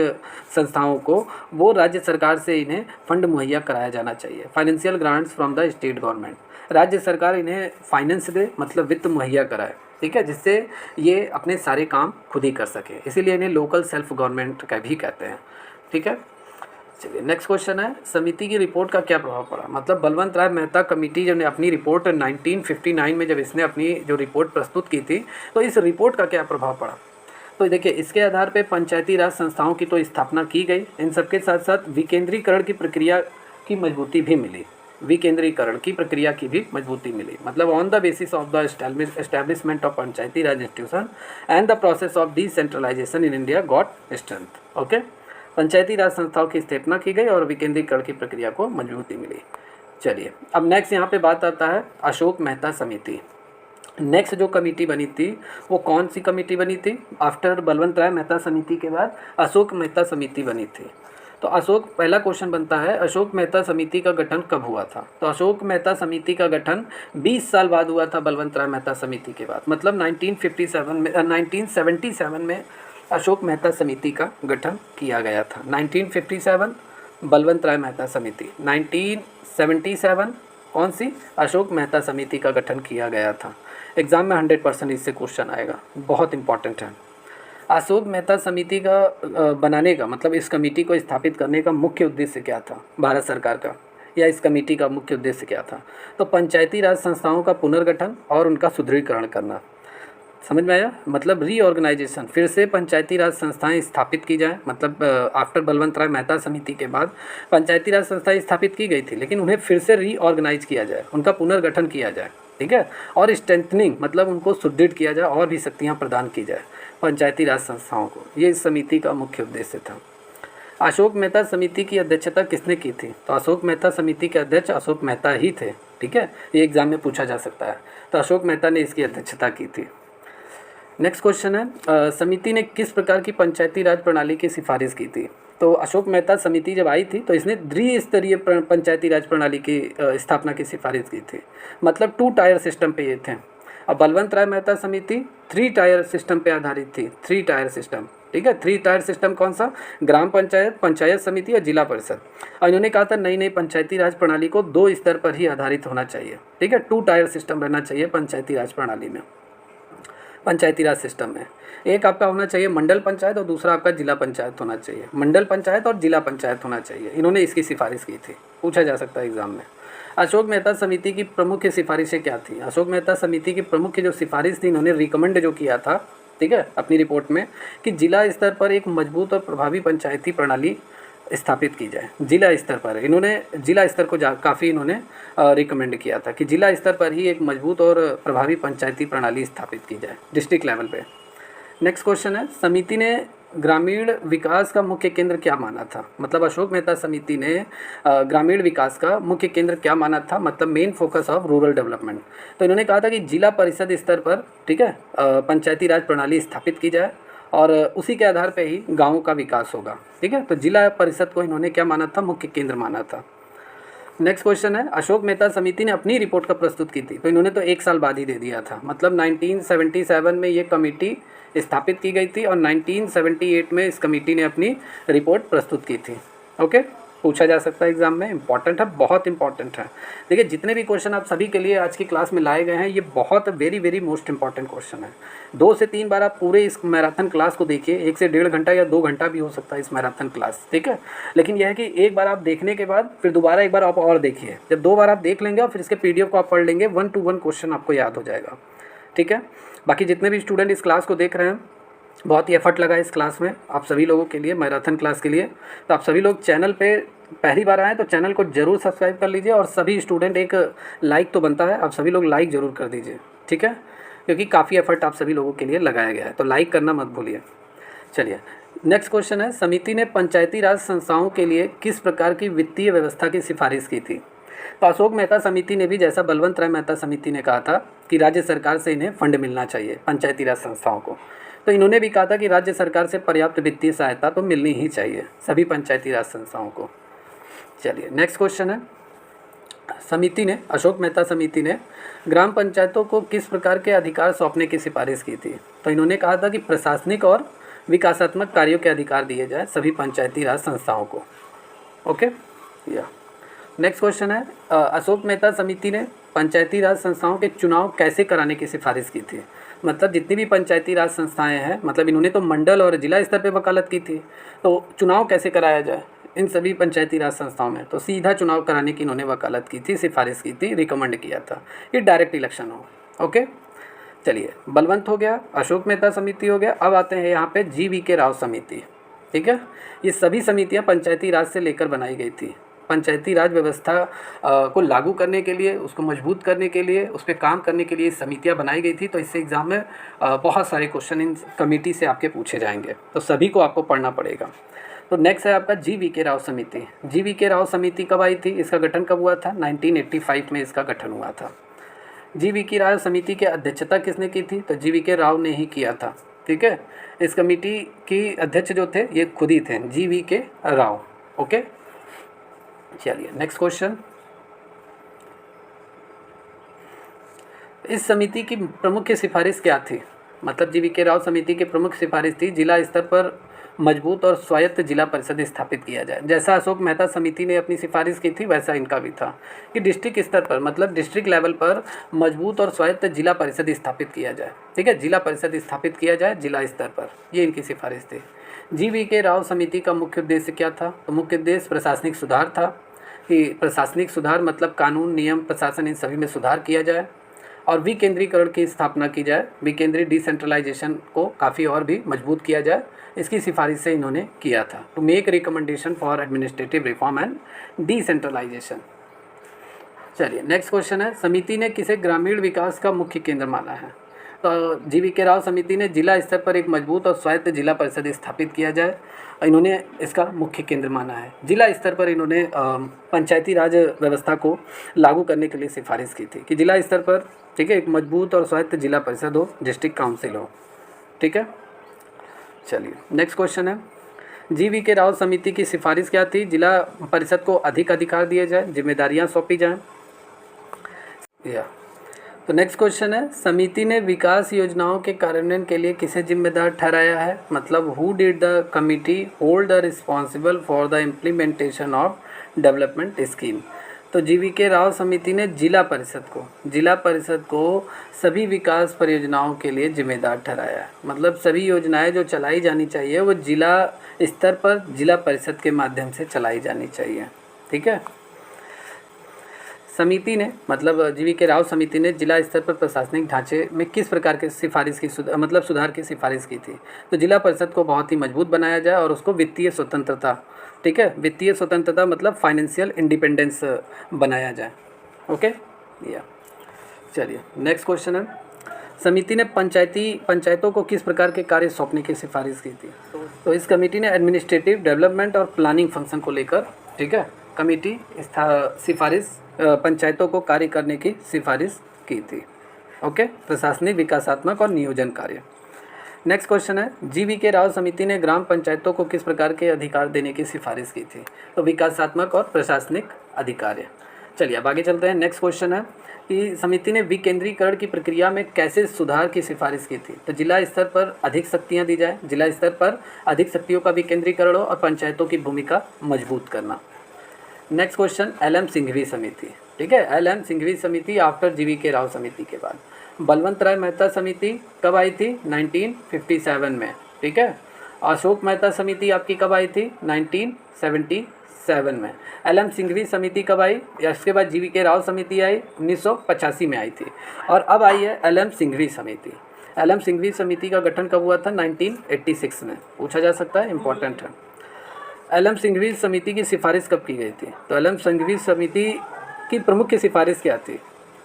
संस्थाओं को, वो राज्य सरकार से इन्हें फंड मुहैया कराया जाना चाहिए, financial grants from the state government. राज्य सरकार इन्हें फाइनेंस दे, मतलब वित्त मुहैया कराए, ठीक है, जिससे ये अपने सारे काम खुद ही कर सके, इसीलिए इन्हें लोकल सेल्फ गवर्नमेंट का भी कहते हैं। ठीक है, चलिए नेक्स्ट क्वेश्चन है, समिति की रिपोर्ट का क्या प्रभाव पड़ा? मतलब बलवंत राय मेहता कमेटी जब ने अपनी रिपोर्ट 1959 में जब इसने अपनी जो रिपोर्ट प्रस्तुत की थी, तो इस रिपोर्ट का क्या प्रभाव पड़ा? तो देखिए, इसके आधार पे पंचायती राज संस्थाओं की तो स्थापना की गई, इन सबके साथ साथ विकेंद्रीकरण की प्रक्रिया की मजबूती भी मिली, विकेंद्रीकरण की प्रक्रिया की भी मजबूती मिली, मतलब on the basis of the establishment of Panchayati Raj institution and the process of decentralisation in India got strength. Okay, Panchayati Raj संस्थाओं की स्थापना की गई और विकेंद्रीकरण की प्रक्रिया को मजबूती मिली। चलिए, अब नेक्स्ट यहाँ पे बात आता है अशोक मेहता समिति। नेक्स्ट जो कमेटी बनी थी वो कौन सी कमेटी बनी थी? आफ्टर बलवंत राय मेहता समिति के बाद अशोक मेहता समिति बनी थी। तो पहला क्वेश्चन बनता है, अशोक मेहता समिति का गठन कब हुआ था? तो अशोक मेहता समिति का गठन 20 साल बाद हुआ था बलवंत राय मेहता समिति के बाद, मतलब 1977 में अशोक मेहता समिति का गठन किया गया था। 1957 बलवंत राय मेहता समिति, 1977 कौन सी? अशोक मेहता समिति का गठन किया गया था। एग्जाम में 100% इससे क्वेश्चन आएगा, बहुत इंपॉर्टेंट है। अशोक मेहता समिति का बनाने का, मतलब इस कमेटी को स्थापित करने का मुख्य उद्देश्य क्या था भारत सरकार का, या इस कमेटी का मुख्य उद्देश्य क्या था? तो पंचायती राज संस्थाओं का पुनर्गठन और उनका सुदृढ़ीकरण करना। समझ में आया? मतलब रीऑर्गेनाइजेशन, फिर से पंचायती राज संस्थाएं स्थापित की जाए, मतलब आफ्टर बलवंत राय मेहता समिति के बाद पंचायती राज संस्थाएं स्थापित की गई थी, लेकिन उन्हें फिर से रीऑर्गेनाइज किया जाए, उनका पुनर्गठन किया जाए, ठीक है, और स्ट्रेंथनिंग, मतलब उनको सुदृढ़ किया जाए और भी शक्तियाँ प्रदान की जाए पंचायती राज संस्थाओं को। ये इस समिति का मुख्य उद्देश्य था। अशोक मेहता समिति की अध्यक्षता किसने की थी? तो अशोक मेहता समिति के अध्यक्ष अशोक मेहता ही थे, ठीक है, ये एग्जाम में पूछा जा सकता है। तो अशोक मेहता ने इसकी अध्यक्षता की थी। नेक्स्ट क्वेश्चन है, समिति ने किस प्रकार की पंचायती राज प्रणाली की सिफारिश की थी? तो अशोक मेहता समिति जब आई थी तो इसने द्विस्तरीय पंचायती राज प्रणाली की स्थापना की सिफारिश की थी, मतलब 2 टायर सिस्टम पे ये थे। अब बलवंत राय मेहता समिति 3 टायर सिस्टम पे आधारित थी, 3 टायर सिस्टम, ठीक है। 3 टायर सिस्टम कौन सा? ग्राम पंचायत, पंचायत समिति और जिला परिषद। और इन्होंने कहा था नई नई पंचायती राज प्रणाली को 2 स्तर पर ही आधारित होना चाहिए, ठीक है। 2 टायर सिस्टम रहना चाहिए पंचायती राज प्रणाली में, पंचायती राज सिस्टम में। एक आपका होना चाहिए मंडल पंचायत और दूसरा आपका जिला पंचायत होना चाहिए, मंडल पंचायत और जिला पंचायत होना चाहिए। इन्होंने इसकी सिफारिश की थी, पूछा जा सकता है एग्जाम में। अशोक मेहता समिति की प्रमुख सिफारिशें क्या थी? अशोक मेहता समिति की प्रमुख जो सिफारिश थी, इन्होंने रिकमेंड जो किया था, ठीक है, अपनी रिपोर्ट में, कि जिला स्तर पर एक मजबूत और प्रभावी पंचायती प्रणाली स्थापित की जाए। जिला स्तर पर इन्होंने जिला स्तर को काफ़ी इन्होंने रिकमेंड किया था कि जिला स्तर पर ही एक मजबूत और प्रभावी पंचायती प्रणाली स्थापित की जाए, डिस्ट्रिक्ट लेवल पे। नेक्स्ट क्वेश्चन है, समिति ने ग्रामीण विकास का मुख्य केंद्र क्या माना था? मतलब अशोक मेहता समिति ने ग्रामीण विकास का मुख्य केंद्र क्या माना था, मतलब main focus of rural development. तो इन्होंने कहा था कि जिला परिषद स्तर पर, ठीक है, पंचायती राज प्रणाली स्थापित की जाए और उसी के आधार पर ही गाँवों का विकास होगा, ठीक है। तो जिला परिषद को इन्होंने क्या माना था? मुख्य केंद्र माना था। नेक्स्ट क्वेश्चन है, अशोक मेहता समिति ने अपनी रिपोर्ट कब प्रस्तुत की थी? तो इन्होंने तो 1 साल बाद ही दे दिया था, मतलब 1977 में ये कमेटी स्थापित की गई थी और 1978 में इस कमेटी ने अपनी रिपोर्ट प्रस्तुत की थी। ओके, पूछा जा सकता है एग्जाम में, इंपॉर्टेंट है, बहुत इंपॉर्टेंट है। देखिए जितने भी क्वेश्चन आप सभी के लिए आज की क्लास में लाए गए हैं, ये बहुत वेरी मोस्ट इंपॉर्टेंट क्वेश्चन है। 2 से 3 बार आप पूरे इस मैराथन क्लास को देखिए, 1 से 1.5 घंटा या 2 घंटा भी हो सकता है इस मैराथन क्लास, ठीक है। लेकिन यह है कि एक बार आप देखने के बाद फिर दोबारा एक बार आप और देखिए। जब 2 बार आप देख लेंगे और फिर इसके PDF को आप पढ़ लेंगे, 1 to 1 क्वेश्चन आपको याद हो जाएगा, ठीक है। बाकी जितने भी स्टूडेंट इस क्लास को देख रहे हैं, बहुत ही एफर्ट लगा इस क्लास में आप सभी लोगों के लिए, मैराथन क्लास के लिए। तो आप सभी लोग चैनल पे पहली बार आए तो चैनल को ज़रूर सब्सक्राइब कर लीजिए और सभी स्टूडेंट, एक लाइक तो बनता है, आप सभी लोग लाइक ज़रूर कर दीजिए, ठीक है, क्योंकि काफ़ी एफर्ट आप सभी लोगों के लिए लगाया गया है, तो लाइक करना मत भूलिए। चलिए नेक्स्ट क्वेश्चन है, समिति ने पंचायती राज संस्थाओं के लिए किस प्रकार की वित्तीय व्यवस्था की सिफारिश की थी? तो अशोक मेहता समिति ने भी, जैसा बलवंत राय मेहता समिति ने कहा था कि राज्य सरकार से इन्हें फंड मिलना चाहिए पंचायती राज संस्थाओं को, तो इन्होंने भी कहा था कि राज्य सरकार से पर्याप्त वित्तीय सहायता तो मिलनी ही चाहिए सभी पंचायती राज संस्थाओं को। चलिए नेक्स्ट क्वेश्चन है, समिति ने, अशोक मेहता समिति ने ग्राम पंचायतों को किस प्रकार के अधिकार सौंपने की सिफारिश की थी? तो इन्होंने कहा था कि प्रशासनिक और विकासात्मक कार्यों के अधिकार दिए जाए सभी पंचायती राज संस्थाओं को। ओके, या नेक्स्ट क्वेश्चन है, अशोक मेहता समिति ने पंचायती राज संस्थाओं के चुनाव कैसे कराने की सिफारिश की थी? मतलब जितनी भी पंचायती राज संस्थाएं हैं, मतलब इन्होंने तो मंडल और जिला स्तर पे वकालत की थी, तो चुनाव कैसे कराया जाए इन सभी पंचायती राज संस्थाओं में? तो सीधा चुनाव कराने की इन्होंने वकालत की थी, सिफारिश की थी, रिकमेंड किया था, ये डायरेक्ट इलेक्शन हो। ओके, चलिए बलवंत हो गया, अशोक मेहता समिति हो गया। अब आते हैं यहाँ पे GVK राव समिति, ठीक है। ये सभी समितियाँ पंचायती राज से लेकर बनाई गई थी, पंचायती राज व्यवस्था को लागू करने के लिए, उसको मजबूत करने के लिए, उस पर काम करने के लिए समितियाँ बनाई गई थी। तो इससे एग्ज़ाम में बहुत सारे क्वेश्चन इन कमेटी से आपके पूछे जाएंगे, तो सभी को आपको पढ़ना पड़ेगा। तो नेक्स्ट है आपका GVK राव समिति। GVK राव समिति कब आई थी? इसका गठन कब हुआ था? 1985 में इसका गठन हुआ था। GVK राव समिति की अध्यक्षता किसने की थी? तो GVK राव ने ही किया था, ठीक है। इस कमेटी की अध्यक्ष जो थे ये खुद ही थे, GVK राव। ओके, चलिए नेक्स्ट क्वेश्चन, इस समिति की प्रमुख सिफारिश क्या थी? मतलब GVK राव समिति की प्रमुख सिफारिश थी जिला स्तर पर मजबूत और स्वायत्त जिला परिषद स्थापित किया जाए। जैसा अशोक मेहता समिति ने अपनी सिफारिश की थी वैसा इनका भी था कि डिस्ट्रिक्ट स्तर पर, मतलब डिस्ट्रिक्ट लेवल पर मजबूत और स्वायत्त जिला परिषद स्थापित किया जाए, ठीक है, जिला परिषद स्थापित किया जाए जिला स्तर पर, ये इनकी सिफारिश थी। GVK राव समिति का मुख्य उद्देश्य क्या था? तो मुख्य उद्देश्य प्रशासनिक सुधार था, कि प्रशासनिक सुधार मतलब कानून, नियम, प्रशासन, इन सभी में सुधार किया जाए और विकेंद्रीकरण की स्थापना की जाए, विकेंद्रीय डिसेंट्रलाइजेशन को काफ़ी और भी मजबूत किया जाए, इसकी सिफारिश से इन्होंने किया था। To make recommendation for administrative reform and decentralization. चलिए नेक्स्ट क्वेश्चन है, समिति ने किसे ग्रामीण विकास का मुख्य केंद्र माना है? तो GVK राव समिति ने जिला स्तर पर एक मजबूत और स्वायत्त जिला परिषद स्थापित किया जाए, इन्होंने इसका मुख्य केंद्र माना है। जिला स्तर पर इन्होंने पंचायती राज व्यवस्था को लागू करने के लिए सिफारिश की थी कि जिला स्तर पर, ठीक है, एक मजबूत और स्वायत्त जिला परिषद हो, डिस्ट्रिक्ट काउंसिल हो, ठीक है। चलिए नेक्स्ट क्वेश्चन है, जीवी के राव समिति की सिफारिश क्या थी? जिला परिषद को अधिक अधिकार दिए जाए, जिम्मेदारियां सौंपी जाएं। या तो नेक्स्ट क्वेश्चन है, समिति ने विकास योजनाओं के कार्यान्वयन के लिए किसे जिम्मेदार ठहराया है? मतलब who did the committee hold the responsible for the implementation of development scheme? तो जीवीके राव समिति ने जिला परिषद को सभी विकास परियोजनाओं के लिए जिम्मेदार ठहराया है। मतलब सभी योजनाएं जो चलाई जानी चाहिए वो जिला स्तर पर जिला परिषद के माध्यम से चलाई जानी चाहिए। ठीक है। समिति ने मतलब जीवीके राव समिति ने जिला स्तर पर प्रशासनिक ढांचे में किस प्रकार के सुधार की सिफारिश की थी? तो जिला परिषद को बहुत ही मजबूत बनाया जाए और उसको वित्तीय स्वतंत्रता, ठीक है, वित्तीय स्वतंत्रता मतलब फाइनेंशियल इंडिपेंडेंस बनाया जाए। ओके या चलिए नेक्स्ट क्वेश्चन है, समिति ने पंचायतों को किस प्रकार के कार्य सौंपने की सिफारिश की थी? तो इस कमेटी ने एडमिनिस्ट्रेटिव डेवलपमेंट और प्लानिंग फंक्शन को लेकर, ठीक है, कमेटी सिफारिश पंचायतों को कार्य करने की सिफारिश की थी। ओके, प्रशासनिक, विकासात्मक और नियोजन कार्य। नेक्स्ट क्वेश्चन है, जीवीके राव समिति ने ग्राम पंचायतों को किस प्रकार के अधिकार देने की सिफारिश की थी? तो विकासात्मक और प्रशासनिक अधिकार। चलिए अब आगे चलते हैं। नेक्स्ट क्वेश्चन है कि समिति ने विकेंद्रीकरण की प्रक्रिया में कैसे सुधार की सिफारिश की थी? तो जिला स्तर पर अधिक शक्तियाँ दी जाए, जिला स्तर पर अधिक शक्तियों का विकेंद्रीकरण हो और पंचायतों की भूमिका मजबूत करना। Next question, LM. सिंघवी समिति, ठीक है, एल.एम. सिंघवी समिति आफ्टर जीवीके राव समिति के बाद। बलवंत राय मेहता समिति कब आई थी? 1957 में, ठीक है। अशोक मेहता समिति आपकी कब आई थी? 1977 में। एल.एम. सिंघवी समिति कब आई? इसके बाद जीवीके राव समिति आई, 1985 में आई थी। और अब आई है एल.एम. सिंघवी समिति। एल.एम. सिंघवी समिति का गठन कब हुआ था? 1986 में, पूछा जा सकता है, इंपॉर्टेंट है। एल.एम. सिंघवी समिति की सिफारिश कब की गई थी? तो एल.एम. सिंघवी समिति की प्रमुख सिफारिश क्या थी?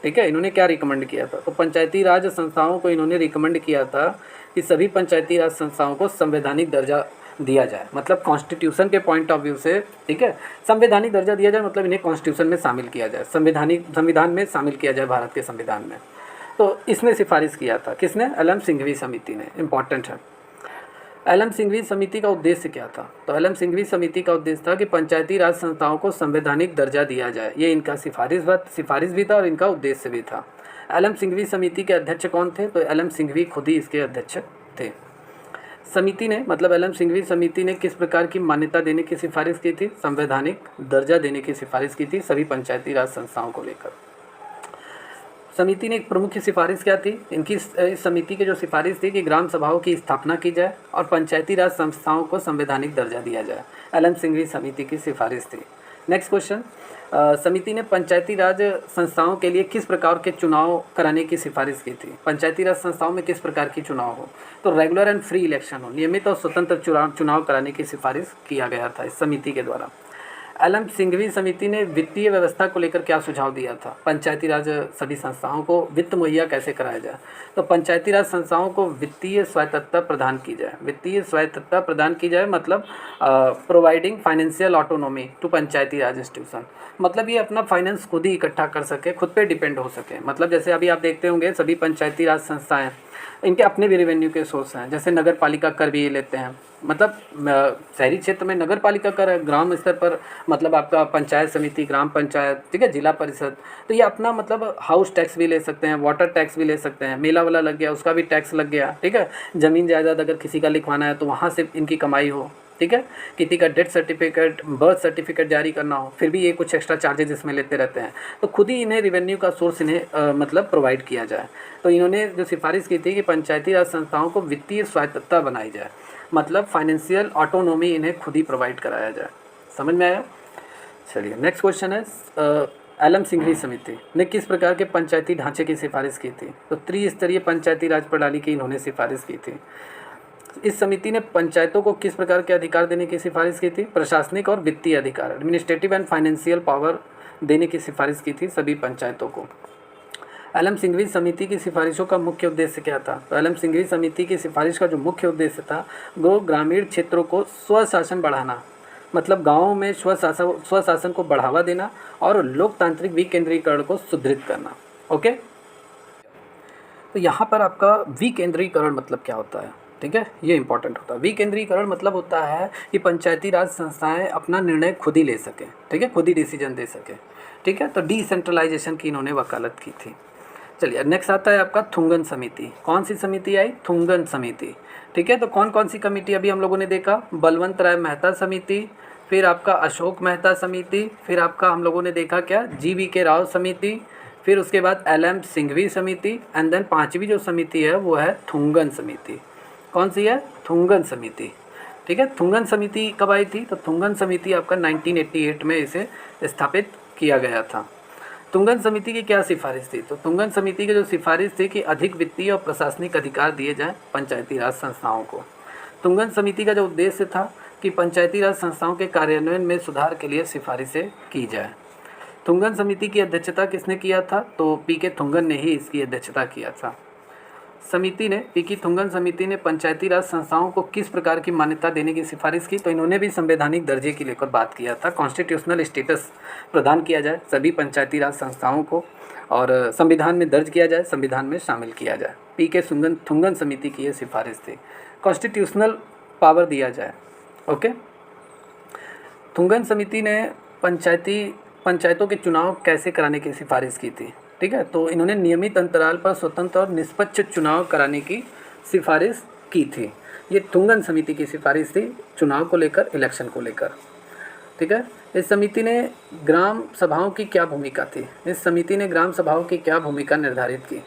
ठीक है, इन्होंने क्या रिकमेंड किया था? तो पंचायती राज संस्थाओं को इन्होंने रिकमेंड किया था कि सभी पंचायती राज संस्थाओं को संवैधानिक दर्जा दिया जाए, मतलब कॉन्स्टिट्यूशन के पॉइंट ऑफ व्यू से, ठीक है, संवैधानिक दर्जा दिया जाए, मतलब इन्हें कॉन्स्टिट्यूशन में शामिल किया जाए, संविधान में शामिल किया जाए, भारत के संविधान में। तो इसने सिफारिश किया था, किसने? एल.एम. सिंघवी समिति ने, इंपॉर्टेंट है। एल.एम. सिंघवी समिति का उद्देश्य क्या था? तो एल.एम. सिंघवी समिति का उद्देश्य था कि पंचायती राज संस्थाओं को संवैधानिक दर्जा दिया जाए। ये इनका सिफारिश भी था और इनका उद्देश्य भी था। एल.एम. सिंघवी समिति के अध्यक्ष कौन थे? तो एल.एम. सिंघवी खुद ही इसके अध्यक्ष थे। समिति ने मतलब एल.एम. सिंघवी समिति ने किस प्रकार की मान्यता देने की सिफारिश की थी? संवैधानिक दर्जा देने की सिफारिश की थी सभी पंचायती राज संस्थाओं को लेकर। समिति ने एक प्रमुख सिफारिश क्या थी? इस समिति की जो सिफारिश थी कि ग्राम सभाओं की स्थापना की जाए और पंचायती राज संस्थाओं को संवैधानिक दर्जा दिया जाए। एल.एम. सिंघवी समिति की सिफारिश थी। नेक्स्ट क्वेश्चन, समिति ने पंचायती राज संस्थाओं के लिए किस प्रकार के चुनाव कराने की सिफारिश की थी? पंचायती राज संस्थाओं में किस प्रकार की चुनाव हो? तो रेगुलर एंड फ्री इलेक्शन हो, नियमित और स्वतंत्र चुनाव कराने की सिफारिश किया गया था इस समिति के द्वारा। एल.एम. सिंघवी समिति ने वित्तीय व्यवस्था को लेकर क्या सुझाव दिया था? पंचायती राज सभी संस्थाओं को वित्त मुहैया कैसे कराया जाए? तो पंचायती राज संस्थाओं को वित्तीय स्वायत्तता प्रदान की जाए। वित्तीय स्वायत्तता प्रदान की जाए मतलब providing financial autonomy to Panchayati Raj institution, मतलब ये अपना फाइनेंस खुद ही इकट्ठा कर सके, खुद पे डिपेंड हो सके। मतलब जैसे अभी आप देखते होंगे सभी पंचायती राज संस्थाएँ, इनके अपने भी रेवेन्यू के सोर्स हैं, जैसे नगर पालिका कर भी ये लेते हैं। मतलब शहरी क्षेत्र में नगर पालिका कर है, ग्राम स्तर पर मतलब आपका पंचायत समिति, ग्राम पंचायत, ठीक है, जिला परिषद, तो ये अपना मतलब हाउस टैक्स भी ले सकते हैं, वाटर टैक्स भी ले सकते हैं, मेला वाला लग गया उसका भी टैक्स लग गया, ठीक है, ज़मीन जायदाद अगर किसी का लिखवाना है तो वहाँ से इनकी कमाई हो, ठीक है, किसी का डेथ सर्टिफिकेट, बर्थ सर्टिफिकेट जारी करना हो, फिर भी ये कुछ एक्स्ट्रा चार्जेज इसमें लेते रहते हैं। तो खुद ही इन्हें रेवेन्यू का सोर्स इन्हें मतलब प्रोवाइड किया जाए। तो इन्होंने जो सिफारिश की थी कि पंचायती राज संस्थाओं को वित्तीय स्वायत्तता बनाई जाए, मतलब फाइनेंशियल ऑटोनॉमी इन्हें खुद ही प्रोवाइड कराया जाए। समझ में आया? चलिए नेक्स्ट क्वेश्चन है, एल.एम. सिंघवी समिति ने किस प्रकार के पंचायती ढांचे की सिफारिश की थी? तो त्रिस्तरीय पंचायती राज प्रणाली की इन्होंने सिफारिश की थी। इस समिति ने पंचायतों को किस प्रकार के अधिकार देने की सिफारिश की थी? प्रशासनिक और वित्तीय अधिकार, एडमिनिस्ट्रेटिव एंड फाइनेंशियल पावर देने की सिफारिश की थी सभी पंचायतों को। एल.एम. सिंघवी समिति की सिफारिशों का मुख्य उद्देश्य क्या था? तो एल.एम. सिंघवी समिति की सिफारिश का जो मुख्य उद्देश्य था वो ग्रामीण क्षेत्रों को स्वशासन बढ़ाना, मतलब गाँवों में स्वशासन को बढ़ावा देना और लोकतांत्रिक विकेंद्रीकरण को सुदृढ़ करना। ओके, तो यहाँ पर आपका विकेंद्रीकरण मतलब क्या होता है? ठीक है, ये इंपॉर्टेंट होता है। विकेंद्रीकरण मतलब होता है कि पंचायती राज संस्थाएं अपना निर्णय खुद ही ले सकें, ठीक है, खुद ही डिसीजन दे सकें, ठीक है। तो डिसेंट्रलाइजेशन की इन्होंने वकालत की थी। चलिए नेक्स्ट आता है आपका थुंगन समिति। कौन सी समिति आई? थुंगन समिति, ठीक है। तो कौन कौन सी कमेटी अभी हम लोगों ने देखा? बलवंत राय मेहता समिति, फिर आपका अशोक मेहता समिति, फिर आपका हम लोगों ने देखा क्या, GV.K. राव समिति, फिर उसके बाद LM सिंघवी समिति, एंड देन पांचवी जो समिति है वो है थुंगन समिति। कौन सी है? थुंगन समिति, ठीक है। थुंगन समिति कब आई थी? तो थुंगन समिति आपका 1988 में इसे स्थापित किया गया था। तुंगन समिति की क्या सिफारिश थी? तो तुंगन समिति की जो सिफारिश थी कि अधिक वित्तीय और प्रशासनिक अधिकार दिए जाएं पंचायती राज संस्थाओं को। तुंगन समिति का जो उद्देश्य था कि पंचायती राज संस्थाओं के कार्यान्वयन में सुधार के लिए सिफारिशें की जाए। तुंगन समिति की अध्यक्षता किसने किया था? तो PK थुंगन ने ही इसकी अध्यक्षता किया था। समिति ने, PK थुंगन समिति ने पंचायती राज संस्थाओं को किस प्रकार की मान्यता देने की सिफारिश की? तो इन्होंने भी संवैधानिक दर्जे की लेकर बात किया था। कॉन्स्टिट्यूशनल स्टेटस प्रदान किया जाए सभी पंचायती राज संस्थाओं को और संविधान में दर्ज किया जाए, संविधान में शामिल किया जाए। PK थुंगन समिति की ये सिफारिश थी। कॉन्स्टिट्यूशनल पावर दिया जाए, ओके। थुंगन समिति ने पंचायतों के चुनाव कैसे कराने की सिफारिश की थी? ठीक है, तो इन्होंने नियमित अंतराल पर स्वतंत्र और निष्पक्ष चुनाव कराने की सिफारिश की थी। ये थुंगन समिति की सिफारिश थी चुनाव को लेकर, इलेक्शन को लेकर, ठीक है। इस समिति ने ग्राम सभाओं की क्या भूमिका थी? इस समिति ने ग्राम सभाओं की क्या भूमिका निर्धारित की?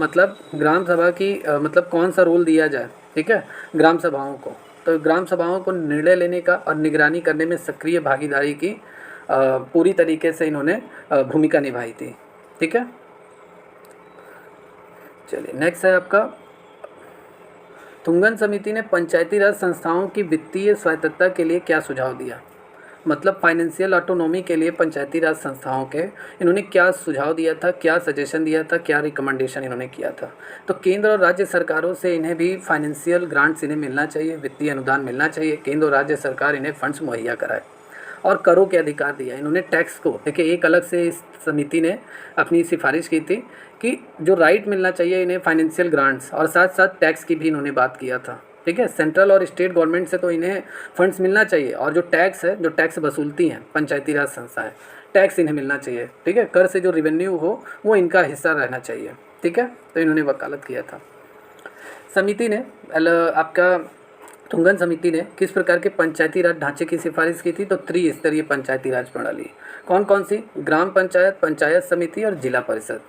मतलब ग्राम सभा की मतलब कौन सा रोल दिया जाए, ठीक है, ग्राम सभाओं को। तो ग्राम सभाओं को निर्णय लेने का और निगरानी करने में सक्रिय भागीदारी की पूरी तरीके से इन्होंने भूमिका निभाई थी, ठीक है। चलिए नेक्स्ट है आपका, थुंगन समिति ने पंचायती राज संस्थाओं की वित्तीय स्वायत्तता के लिए क्या सुझाव दिया? मतलब फाइनेंशियल ऑटोनॉमी के लिए पंचायती राज संस्थाओं के इन्होंने क्या सुझाव दिया था, क्या सजेशन दिया था, क्या रिकमेंडेशन इन्होंने किया था? तो केंद्र और राज्य सरकारों से इन्हें भी फाइनेंशियल ग्रांट्स इन्हें मिलना चाहिए, वित्तीय अनुदान मिलना चाहिए, केंद्र और राज्य सरकार इन्हें फंड्स मुहैया कराए। और करों के अधिकार दिया इन्होंने, टैक्स को देखिए, एक अलग से इस समिति ने अपनी सिफारिश की थी कि जो राइट मिलना चाहिए इन्हें फाइनेंशियल ग्रांट्स, और साथ साथ टैक्स की भी इन्होंने बात किया था, ठीक है। सेंट्रल और स्टेट गवर्नमेंट से तो इन्हें फंड्स मिलना चाहिए, और जो टैक्स है, जो टैक्स वसूलती हैं पंचायती राज संस्थाएं, टैक्स इन्हें मिलना चाहिए, ठीक है। कर से जो रेवेन्यू हो वो इनका हिस्सा रहना चाहिए, ठीक है। तो इन्होंने वकालत किया था। समिति ने आपका थुंगन समिति ने किस प्रकार के पंचायती राज ढांचे की सिफारिश की थी? तो त्रिस्तरीय पंचायती राज प्रणाली। कौन कौन सी? ग्राम पंचायत, पंचायत समिति और जिला परिषद।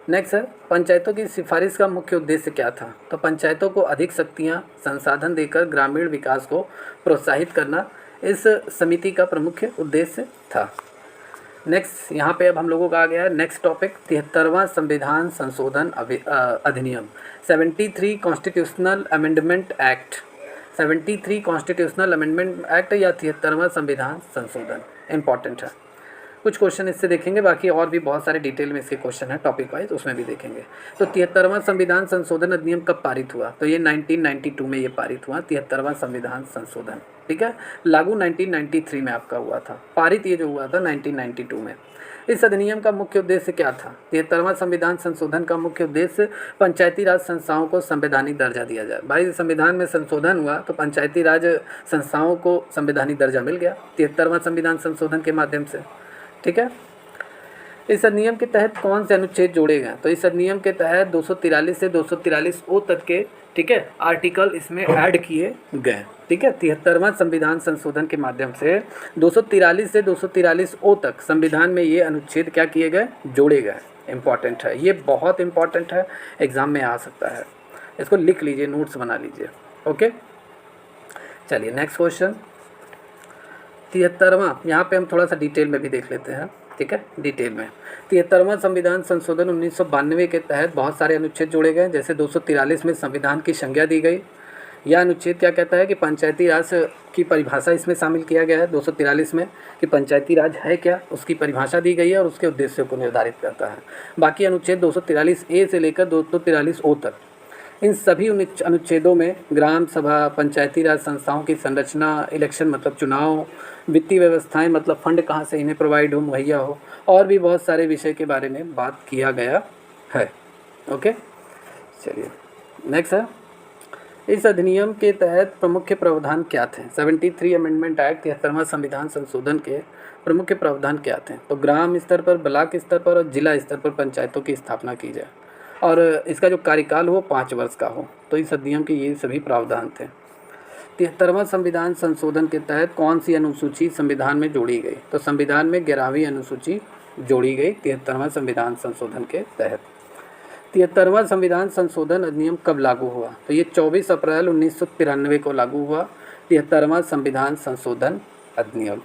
नेक्स्ट है, पंचायतों की सिफारिश का मुख्य उद्देश्य क्या था? तो पंचायतों को अधिक शक्तियां, संसाधन देकर ग्रामीण विकास को प्रोत्साहित करना इस समिति का प्रमुख उद्देश्य था। नेक्स्ट यहाँ पे अब हम लोगों का आ गया है नेक्स्ट टॉपिक, 73वां संविधान संशोधन अधिनियम, 73 constitutional amendment act. 73 constitutional amendment act या 73वां संविधान संशोधन इंपॉर्टेंट है। कुछ क्वेश्चन इससे देखेंगे, बाकी और भी बहुत सारे डिटेल में इसके क्वेश्चन है टॉपिक वाइज, उसमें भी देखेंगे। तो 73वां संविधान संशोधन अधिनियम कब पारित हुआ? तो ये 1992 में ये पारित हुआ, 73वां संविधान संशोधन, ठीक है। लागू 1993 में आपका हुआ था, पारित ये जो हुआ था 1992 में। इस अधिनियम का मुख्य उद्देश्य क्या था? 73वां संविधान संशोधन का मुख्य उद्देश्य पंचायती राज संस्थाओं को संवैधानिक दर्जा दिया जाए। भाई संविधान में संशोधन हुआ तो पंचायती राज संस्थाओं को संवैधानिक दर्जा मिल गया 73वां संविधान संशोधन के माध्यम से, ठीक है। इस अधिनियम के तहत कौन से अनुच्छेद जोड़े गए? तो इस अधिनियम के तहत 243 से 243 तक के, ठीक है, आर्टिकल इसमें ऐड किए गए, ठीक है। 73वां संविधान संशोधन के माध्यम से 243 से 243 तक संविधान में ये अनुच्छेद क्या किए गए? जोड़े गए। इम्पॉर्टेंट है, ये बहुत इम्पॉर्टेंट है, एग्जाम में आ सकता है, इसको लिख लीजिए, नोट्स बना लीजिए, ओके। चलिए नेक्स्ट क्वेश्चन, 73वां, यहाँ पे हम थोड़ा सा डिटेल में भी देख लेते हैं, ठीक है, डिटेल में। 73वां संविधान संशोधन 1992 के तहत बहुत सारे अनुच्छेद जोड़े गए। जैसे 243 में संविधान की संज्ञा दी गई। यह अनुच्छेद क्या कहता है कि पंचायती राज की परिभाषा इसमें शामिल किया गया है 243 में, कि पंचायती राज है क्या, उसकी परिभाषा दी गई है और उसके उद्देश्यों को निर्धारित करता है। बाकी अनुच्छेद 243A से लेकर 243O तक, इन सभी अनुच्छेदों में ग्राम सभा, पंचायती राज संस्थाओं की संरचना, इलेक्शन मतलब चुनाव, वित्तीय व्यवस्थाएं मतलब फंड कहाँ से इन्हें प्रोवाइड हो, मुहैया हो, और भी बहुत सारे विषय के बारे में बात किया गया है, ओके। चलिए नेक्स्ट है, इस अधिनियम के तहत प्रमुख प्रावधान क्या थे? 73 अमेंडमेंट एक्ट 73वां संविधान संशोधन के प्रमुख प्रावधान क्या थे? तो ग्राम स्तर पर, ब्लॉक स्तर पर और जिला स्तर पर पंचायतों की स्थापना की जाए और इसका जो कार्यकाल हो 5 वर्ष का हो। तो इस अधिनियम के ये सभी प्रावधान थे। 73वां संविधान संशोधन के तहत कौन सी अनुसूची संविधान में जोड़ी गई? तो संविधान में 11वीं अनुसूची जोड़ी गई 73वां संविधान संशोधन के तहत। 73वां संविधान संशोधन अधिनियम कब लागू हुआ? तो ये 24 अप्रैल 1993 को लागू हुआ 73वां संविधान संशोधन अधिनियम।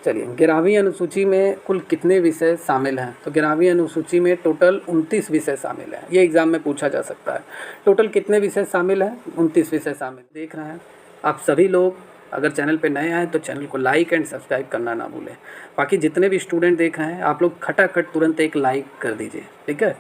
चलिए, 11वीं अनुसूची में कुल कितने विषय शामिल हैं? तो 11वीं अनुसूची में टोटल 29 विषय शामिल हैं। ये एग्ज़ाम में पूछा जा सकता है। टोटल कितने विषय शामिल हैं? 29 विषय शामिल। देख रहे हैं आप सभी लोग, अगर चैनल पे नए आए तो चैनल को लाइक एंड सब्सक्राइब करना ना भूलें। बाकी जितने भी स्टूडेंट देख रहे हैं आप लोग खटाखट तुरंत एक लाइक कर दीजिए, ठीक है?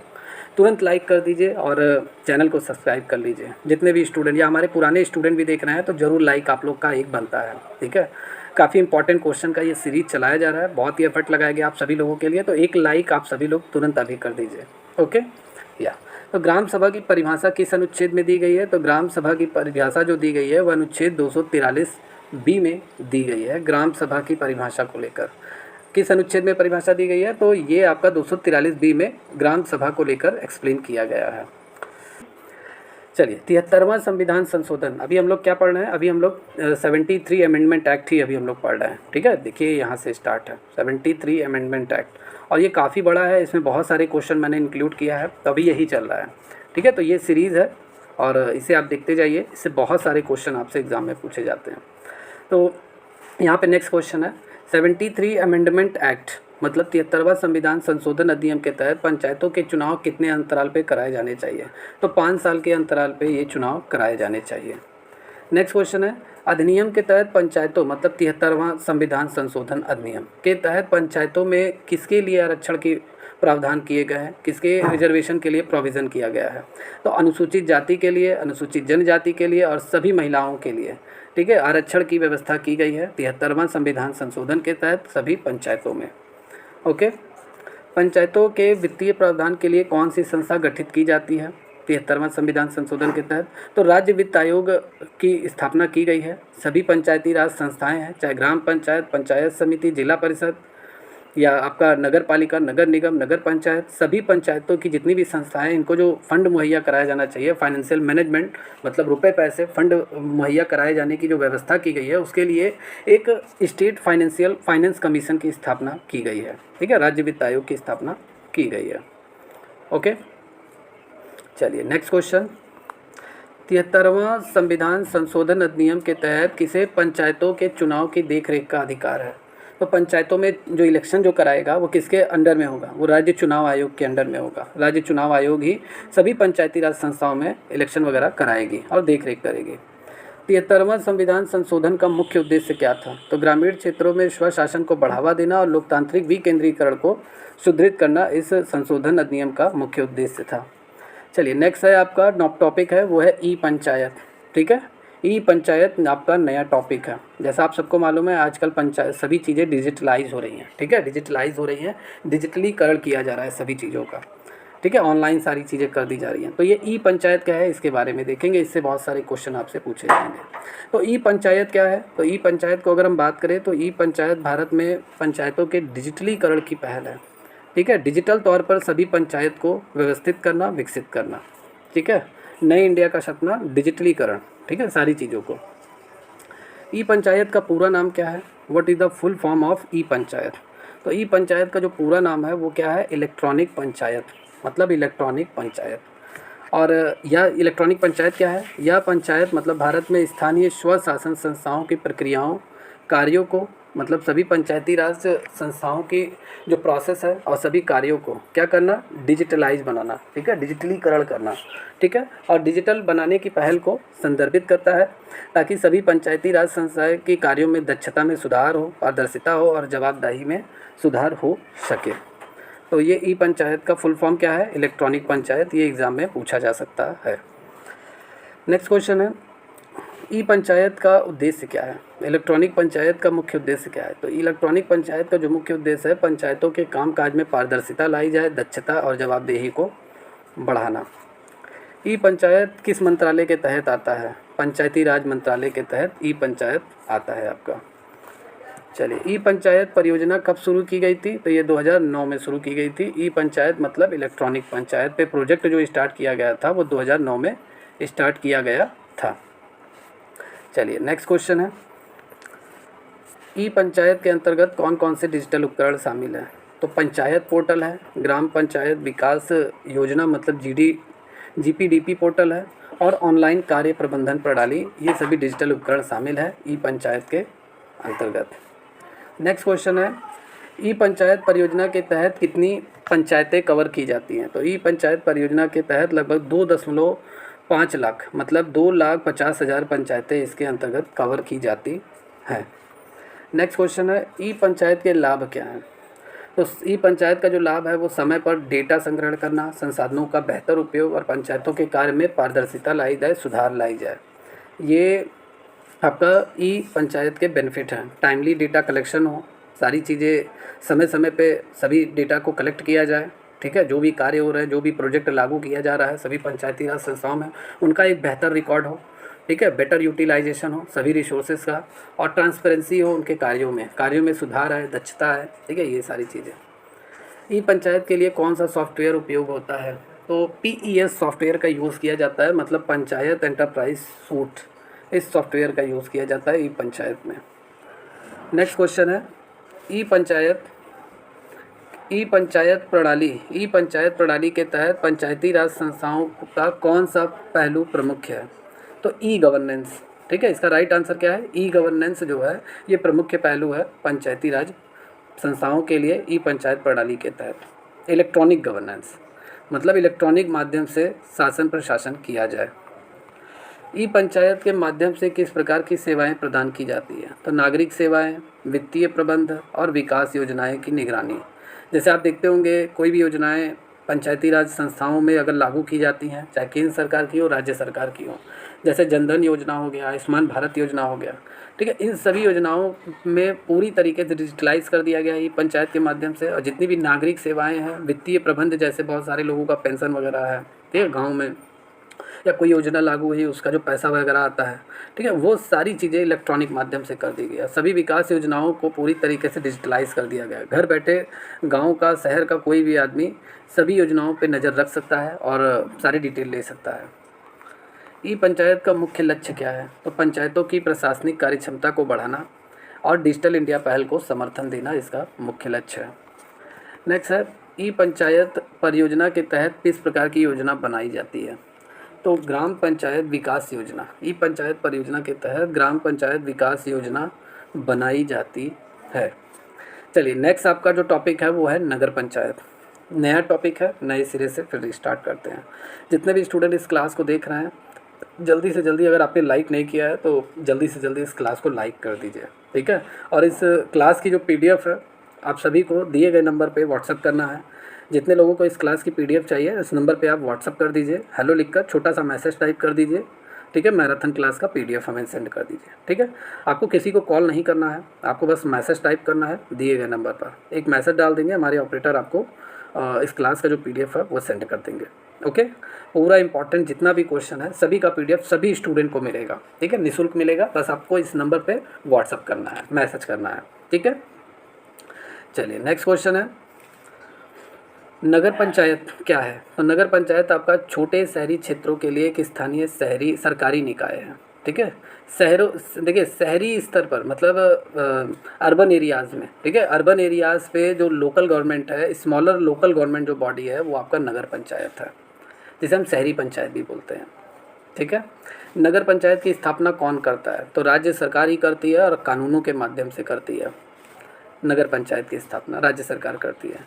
तुरंत लाइक कर दीजिए और चैनल को सब्सक्राइब कर लीजिए। जितने भी स्टूडेंट या हमारे पुराने स्टूडेंट भी देख रहे हैं तो ज़रूर लाइक आप लोग का एक बनता है, ठीक है? काफ़ी इंपॉर्टेंट क्वेश्चन का ये सीरीज चलाया जा रहा है, बहुत ही एफर्ट लगाया गया आप सभी लोगों के लिए, तो एक लाइक आप सभी लोग तुरंत अभी कर दीजिए। ओके या तो ग्राम सभा की परिभाषा किस अनुच्छेद में दी गई है? तो ग्राम सभा की परिभाषा जो दी गई है वह अनुच्छेद 243B में दी गई है। ग्राम सभा की परिभाषा को लेकर किस अनुच्छेद में परिभाषा दी गई है? तो ये आपका 243B में ग्राम सभा को लेकर एक्सप्लेन किया गया है। चलिए, 73वां संविधान संशोधन, अभी हम लोग क्या पढ़ रहे हैं? अभी हम लोग 73 अमेंडमेंट एक्ट ही अभी हम लोग पढ़ रहे हैं, ठीक है? देखिए यहाँ से स्टार्ट है 73 अमेंडमेंट एक्ट और ये काफ़ी बड़ा है, इसमें बहुत सारे क्वेश्चन मैंने इंक्लूड किया है, तो अभी यही चल रहा है, ठीक है? तो ये सीरीज़ है और इसे आप देखते जाइए, इससे बहुत सारे क्वेश्चन आपसे एग्ज़ाम में पूछे जाते हैं। तो यहाँ पे नेक्स्ट क्वेश्चन है 73 अमेंडमेंट एक्ट मतलब 73वां संविधान संशोधन अधिनियम के तहत पंचायतों के चुनाव कितने अंतराल पे कराए जाने चाहिए? तो 5 साल के अंतराल पे ये चुनाव कराए जाने चाहिए। नेक्स्ट क्वेश्चन है अधिनियम के तहत पंचायतों मतलब 73वां संविधान संशोधन अधिनियम के तहत पंचायतों में किसके लिए आरक्षण की प्रावधान किए गए हैं? किसके रिजर्वेशन के लिए प्रोविज़न किया गया है? तो अनुसूचित जाति के लिए, अनुसूचित जनजाति के लिए और सभी महिलाओं के लिए, ठीक है, आरक्षण की व्यवस्था की गई है 73वां संविधान संशोधन के तहत सभी पंचायतों में। ओके, पंचायतों के वित्तीय प्रावधान के लिए कौन सी संस्था गठित की जाती है 73वां संविधान संशोधन के तहत? तो राज्य वित्त आयोग की स्थापना की गई है। सभी पंचायती राज संस्थाएं हैं, चाहे ग्राम पंचायत, पंचायत समिति, जिला परिषद या आपका नगर पालिका, नगर निगम, नगर पंचायत, सभी पंचायतों की जितनी भी संस्थाएं, इनको जो फंड मुहैया कराया जाना चाहिए, फाइनेंशियल मैनेजमेंट मतलब रुपए पैसे फंड मुहैया कराए जाने की जो व्यवस्था की गई है, उसके लिए एक स्टेट फाइनेंस कमीशन की स्थापना की गई है, ठीक है? राज्य वित्त आयोग की स्थापना की गई है। ओके, चलिए नेक्स्ट क्वेश्चन, 73वां संविधान संशोधन अधिनियम के तहत किसे पंचायतों के चुनाव की देखरेख का अधिकार है? तो पंचायतों में जो इलेक्शन जो कराएगा वो किसके अंडर में होगा? वो राज्य चुनाव आयोग के अंडर में होगा। राज्य चुनाव आयोग ही सभी पंचायती राज संस्थाओं में इलेक्शन वगैरह कराएगी और देखरेख करेगी। 73वां संविधान संशोधन का मुख्य उद्देश्य क्या था? तो ग्रामीण क्षेत्रों में स्वशासन को बढ़ावा देना और लोकतांत्रिक विकेंद्रीकरण को सुदृढ़ करना इस संशोधन अधिनियम का मुख्य उद्देश्य था। चलिए नेक्स्ट है आपका टॉपिक है वो है ई पंचायत, ठीक है? ई पंचायत आपका नया टॉपिक है। जैसा आप सबको मालूम है आजकल पंचायत सभी चीज़ें डिजिटलाइज हो रही हैं, ठीक है? डिजिटलाइज हो रही हैं, डिजिटलीकरण किया जा रहा है सभी चीज़ों का, ठीक है? ऑनलाइन सारी चीज़ें कर दी जा रही हैं। तो ये ई पंचायत क्या है इसके बारे में देखेंगे, इससे बहुत सारे क्वेश्चन आपसे पूछे जाएंगे। तो ई पंचायत क्या है? तो ई पंचायत को अगर हम बात करें तो ई पंचायत भारत में पंचायतों के डिजिटलीकरण की पहल है, ठीक है? डिजिटल तौर पर सभी पंचायत को व्यवस्थित करना, विकसित करना, ठीक है? नए इंडिया का सपना डिजिटलीकरण, ठीक है? सारी चीज़ों को। ई पंचायत का पूरा नाम क्या है? What is the full form of e Panchayat? तो ई पंचायत का जो पूरा नाम है वो क्या है? इलेक्ट्रॉनिक पंचायत, मतलब इलेक्ट्रॉनिक पंचायत। और यह इलेक्ट्रॉनिक पंचायत क्या है? यह पंचायत मतलब भारत में स्थानीय स्वशासन संस्थाओं की प्रक्रियाओं, कार्यों को मतलब सभी पंचायती राज संस्थाओं की जो प्रोसेस है और सभी कार्यों को क्या करना? डिजिटलाइज बनाना, ठीक है? डिजिटलीकरण करना, ठीक है? और डिजिटल बनाने की पहल को संदर्भित करता है ताकि सभी पंचायती राज संस्थाएं की कार्यों में दक्षता में सुधार हो, पारदर्शिता हो और जवाबदेही में सुधार हो सके। तो ये ई पंचायत का फुल फॉर्म क्या है? इलेक्ट्रॉनिक पंचायत। ये एग्ज़ाम में पूछा जा सकता है। नेक्स्ट क्वेश्चन है ई पंचायत का उद्देश्य क्या है? इलेक्ट्रॉनिक पंचायत का मुख्य उद्देश्य क्या है? तो इलेक्ट्रॉनिक पंचायत का जो मुख्य उद्देश्य है पंचायतों के कामकाज में पारदर्शिता लाई जाए, दक्षता और जवाबदेही को बढ़ाना। ई पंचायत किस मंत्रालय के तहत आता है? पंचायती राज मंत्रालय के तहत ई पंचायत आता है आपका। चलिए, ई पंचायत परियोजना कब शुरू की गई थी? तो ये 2009 में शुरू की गई थी। ई पंचायत मतलब इलेक्ट्रॉनिक पंचायत पे प्रोजेक्ट जो स्टार्ट किया गया था वो 2009 में स्टार्ट किया गया था। चलिए, नेक्स्ट क्वेश्चन है, ई पंचायत के अंतर्गत कौन कौन से डिजिटल उपकरण शामिल हैं? तो पंचायत पोर्टल है, ग्राम पंचायत विकास योजना मतलब GPDP पोर्टल है, और ऑनलाइन कार्य प्रबंधन प्रणाली, ये सभी डिजिटल उपकरण शामिल है ई पंचायत के अंतर्गत। नेक्स्ट क्वेश्चन है, ई पंचायत परियोजना के तहत कितनी पंचायतें कवर की जाती हैं? तो ई पंचायत परियोजना के तहत लगभग 2.5 लाख मतलब 2,50,000 पंचायतें इसके अंतर्गत कवर की जाती हैं। नेक्स्ट क्वेश्चन है, ई पंचायत के लाभ क्या हैं? तो ई पंचायत का जो लाभ है वो समय पर डेटा संग्रहण करना, संसाधनों का बेहतर उपयोग और पंचायतों के कार्य में पारदर्शिता लाई जाए, सुधार लाई जाए। ये आपका ई पंचायत के बेनिफिट हैं। टाइमली डेटा कलेक्शन हो, सारी चीज़ें समय समय पे सभी डेटा को कलेक्ट किया जाए, ठीक है। जो भी कार्य हो रहे हैं, जो भी प्रोजेक्ट लागू किया जा रहा है सभी पंचायती राज संस्थाओं में, उनका एक बेहतर रिकॉर्ड हो, ठीक है। बेटर यूटिलाइजेशन हो सभी रिसोर्सेज का, और ट्रांसपेरेंसी हो उनके कार्यों में सुधार है, दक्षता है, ठीक है। ये सारी चीज़ें। ई पंचायत के लिए कौन सा सॉफ्टवेयर उपयोग होता है? तो PES सॉफ्टवेयर का यूज़ किया जाता है, मतलब पंचायत एंटरप्राइज सूट, इस सॉफ्टवेयर का यूज़ किया जाता है ई पंचायत में। नेक्स्ट क्वेश्चन है, ई पंचायत प्रणाली के तहत पंचायती राज संस्थाओं का कौन सा पहलू प्रमुख है? तो ई गवर्नेंस, ठीक है। इसका राइट आंसर क्या है? ई गवर्नेंस जो है ये प्रमुख पहलू है पंचायती राज संस्थाओं के लिए ई पंचायत प्रणाली के तहत। इलेक्ट्रॉनिक गवर्नेंस मतलब इलेक्ट्रॉनिक माध्यम से शासन प्रशासन किया जाए। ई पंचायत के माध्यम से किस प्रकार की सेवाएं प्रदान की जाती है? तो नागरिक सेवाएं, वित्तीय प्रबंध और विकास योजनाएं की निगरानी। जैसे आप देखते होंगे कोई भी योजनाएं पंचायती राज संस्थाओं में अगर लागू की जाती हैं, चाहे केंद्र सरकार की हो, राज्य सरकार की हो, जैसे जनधन योजना हो गया, आयुष्मान भारत योजना हो गया, ठीक है। इन सभी योजनाओं में पूरी तरीके से डिजिटलाइज कर दिया गया है ई पंचायत के माध्यम से। और जितनी भी नागरिक सेवाएं हैं, वित्तीय प्रबंध, जैसे बहुत सारे लोगों का पेंशन वगैरह है, ठीक है, गाँव में, या कोई योजना लागू हुई उसका जो पैसा वगैरह आता है, ठीक है, वो सारी चीज़ें इलेक्ट्रॉनिक माध्यम से कर दी गई है। सभी विकास योजनाओं को पूरी तरीके से डिजिटलाइज कर दिया गया है। घर बैठे गांव का, शहर का कोई भी आदमी सभी योजनाओं पे नज़र रख सकता है और सारी डिटेल ले सकता है। ई पंचायत का मुख्य लक्ष्य क्या है? तो पंचायतों की प्रशासनिक कार्यक्षमता को बढ़ाना और डिजिटल इंडिया पहल को समर्थन देना इसका मुख्य लक्ष्य है। नेक्स्ट है, ई पंचायत परियोजना के तहत किस प्रकार की योजना बनाई जाती है? तो ग्राम पंचायत विकास योजना, ई पंचायत परियोजना के तहत ग्राम पंचायत विकास योजना बनाई जाती है। चलिए, नेक्स्ट आपका जो टॉपिक है वो है नगर पंचायत। नया टॉपिक है, नए सिरे से फिर स्टार्ट करते हैं। जितने भी स्टूडेंट इस क्लास को देख रहे हैं, जल्दी से जल्दी, अगर आपने लाइक नहीं किया है तो जल्दी से जल्दी इस क्लास को लाइक कर दीजिए, ठीक है। और इस क्लास की जो PDF है आप सभी को दिए गए नंबर पे व्हाट्सअप करना है। जितने लोगों को इस क्लास की PDF चाहिए इस नंबर पे आप व्हाट्सअप कर दीजिए, हेलो लिखकर छोटा सा मैसेज टाइप कर दीजिए, ठीक है। मैराथन क्लास का PDF हमें सेंड कर दीजिए, ठीक है। आपको किसी को कॉल नहीं करना है, आपको बस मैसेज टाइप करना है, दिए गए नंबर पर एक मैसेज डाल देंगे, हमारे ऑपरेटर आपको इस क्लास का जो PDF है वो सेंड कर देंगे, ओके। पूरा इंपॉर्टेंट जितना भी क्वेश्चन है सभी का PDF सभी स्टूडेंट को मिलेगा, ठीक है, निःशुल्क मिलेगा। बस आपको इस नंबर पे व्हाट्सअप करना है, मैसेज करना है, ठीक है। चलिए, नेक्स्ट क्वेश्चन है, नगर पंचायत क्या है? तो नगर पंचायत आपका छोटे शहरी क्षेत्रों के लिए एक स्थानीय शहरी सरकारी निकाय है, ठीक है। शहरों, देखिए शहरी स्तर पर मतलब अर्बन एरियाज़ में, ठीक है, अर्बन एरियाज़ पे जो लोकल गवर्नमेंट है, स्मॉलर लोकल गवर्नमेंट जो बॉडी है वो आपका नगर पंचायत है, जिसे हम शहरी पंचायत भी बोलते हैं, ठीक है। नगर पंचायत की स्थापना कौन करता है? तो राज्य सरकार ही करती है और कानूनों के माध्यम से करती है। नगर पंचायत की स्थापना राज्य सरकार करती है।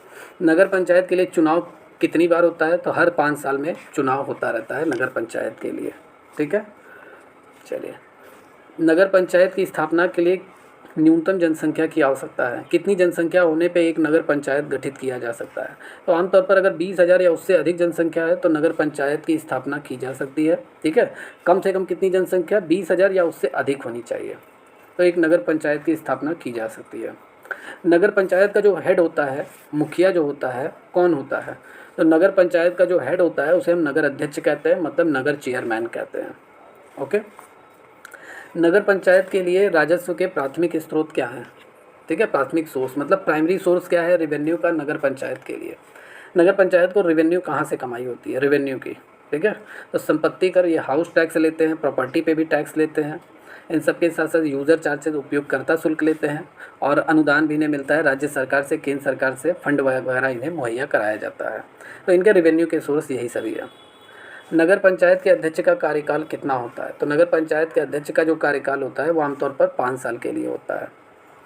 नगर पंचायत के लिए चुनाव कितनी बार होता है? तो हर 5 साल में चुनाव होता रहता है नगर पंचायत के लिए, ठीक है। चलिए, नगर पंचायत की स्थापना के लिए न्यूनतम जनसंख्या की आवश्यकता है। कितनी जनसंख्या होने पे एक नगर पंचायत गठित किया जा सकता है? तो आमतौर पर अगर 20,000 या उससे अधिक जनसंख्या है तो नगर पंचायत की स्थापना की जा सकती है, ठीक है। कम से कम कितनी जनसंख्या? 20,000 या उससे अधिक होनी चाहिए, तो एक नगर पंचायत की स्थापना की जा सकती है। नगर पंचायत का जो हेड होता है, मुखिया जो होता है, कौन होता है? तो नगर पंचायत का जो हेड होता है उसे हम नगर अध्यक्ष कहते हैं, मतलब नगर चेयरमैन कहते हैं। ओके। नगर पंचायत के लिए राजस्व के प्राथमिक स्रोत क्या हैं? ठीक है, प्राथमिक सोर्स मतलब प्राइमरी सोर्स क्या है रेवेन्यू का नगर पंचायत के लिए? नगर पंचायत को रेवेन्यू कहाँ से कमाई होती है? रेवेन्यू की। ठीक है, तो संपत्ति कर, ये हाउस टैक्स लेते हैं, प्रॉपर्टी पे भी टैक्स लेते हैं, इन सब के साथ साथ यूज़र चार्जेज उपयोगकर्ता शुल्क लेते हैं, और अनुदान भी इन्हें मिलता है राज्य सरकार से, केंद्र सरकार से फंड वगैरह इन्हें मुहैया कराया जाता है। तो इनके रेवेन्यू के सोर्स यही सभी है। नगर पंचायत के अध्यक्ष का कार्यकाल कितना होता है? तो नगर पंचायत के अध्यक्ष का जो कार्यकाल होता है वो आमतौर पर 5 साल के लिए होता है।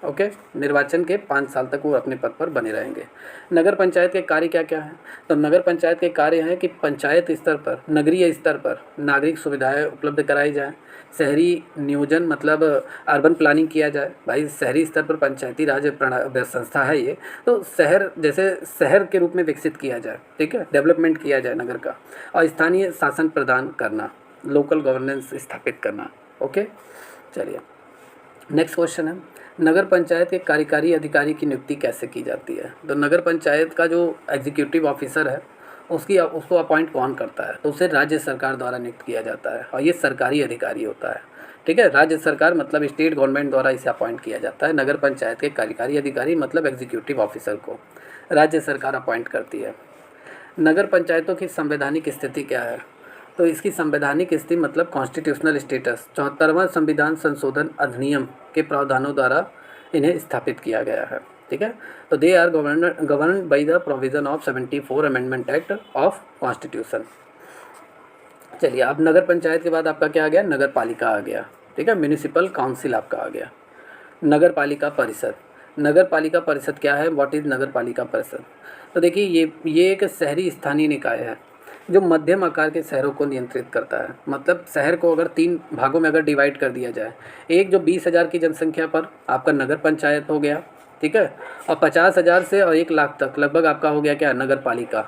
ओके, निर्वाचन के 5 साल तक वो अपने पद पर बने रहेंगे। नगर पंचायत के कार्य क्या क्या हैं? तो नगर पंचायत के कार्य हैं कि पंचायत स्तर पर, नगरीय स्तर पर नागरिक सुविधाएं उपलब्ध कराई जाएँ, शहरी नियोजन मतलब अर्बन प्लानिंग किया जाए। भाई शहरी स्तर पर पंचायती राज संस्था है ये, तो शहर जैसे शहर के रूप में विकसित किया जाए, ठीक है, डेवलपमेंट किया जाए नगर का, और स्थानीय शासन प्रदान करना, लोकल गवर्नेंस स्थापित करना। ओके, चलिए नेक्स्ट क्वेश्चन है, नगर पंचायत के कार्यकारी अधिकारी की नियुक्ति कैसे की जाती है? तो नगर पंचायत का जो एग्जीक्यूटिव ऑफिसर है उसको अपॉइंट कौन करता है? तो उसे राज्य सरकार द्वारा नियुक्त किया जाता है, और ये सरकारी अधिकारी होता है। ठीक है, राज्य सरकार मतलब स्टेट गवर्नमेंट द्वारा इसे अपॉइंट किया जाता है। नगर पंचायत के कार्यकारी अधिकारी मतलब एग्जीक्यूटिव ऑफिसर को राज्य सरकार अपॉइंट करती है। नगर पंचायतों की संवैधानिक स्थिति क्या है? तो इसकी संवैधानिक स्थिति मतलब कॉन्स्टिट्यूशनल स्टेटस 74वां संविधान संशोधन अधिनियम के प्रावधानों द्वारा इन्हें स्थापित किया गया है। ठीक है, तो they are govern by the provision of 74 amendment act of constitution. चलिए, अब नगर पंचायत के बाद आपका क्या आ गया? नगर पालिका आ गया। ठीक है, म्यूनिसिपल काउंसिल आपका आ गया। नगर पालिका परिषद, नगर पालिका परिषद क्या है? व्हाट इज़ नगर पालिका परिषद? तो देखिए ये एक शहरी स्थानीय निकाय है जो मध्यम आकार के शहरों को नियंत्रित करता है। मतलब शहर को अगर 3 भागों में अगर डिवाइड कर दिया जाए, एक जो 20,000 की जनसंख्या पर आपका नगर पंचायत हो गया, ठीक है, और 50,000 से और 1 लाख तक लगभग आपका हो गया क्या? नगर पालिका।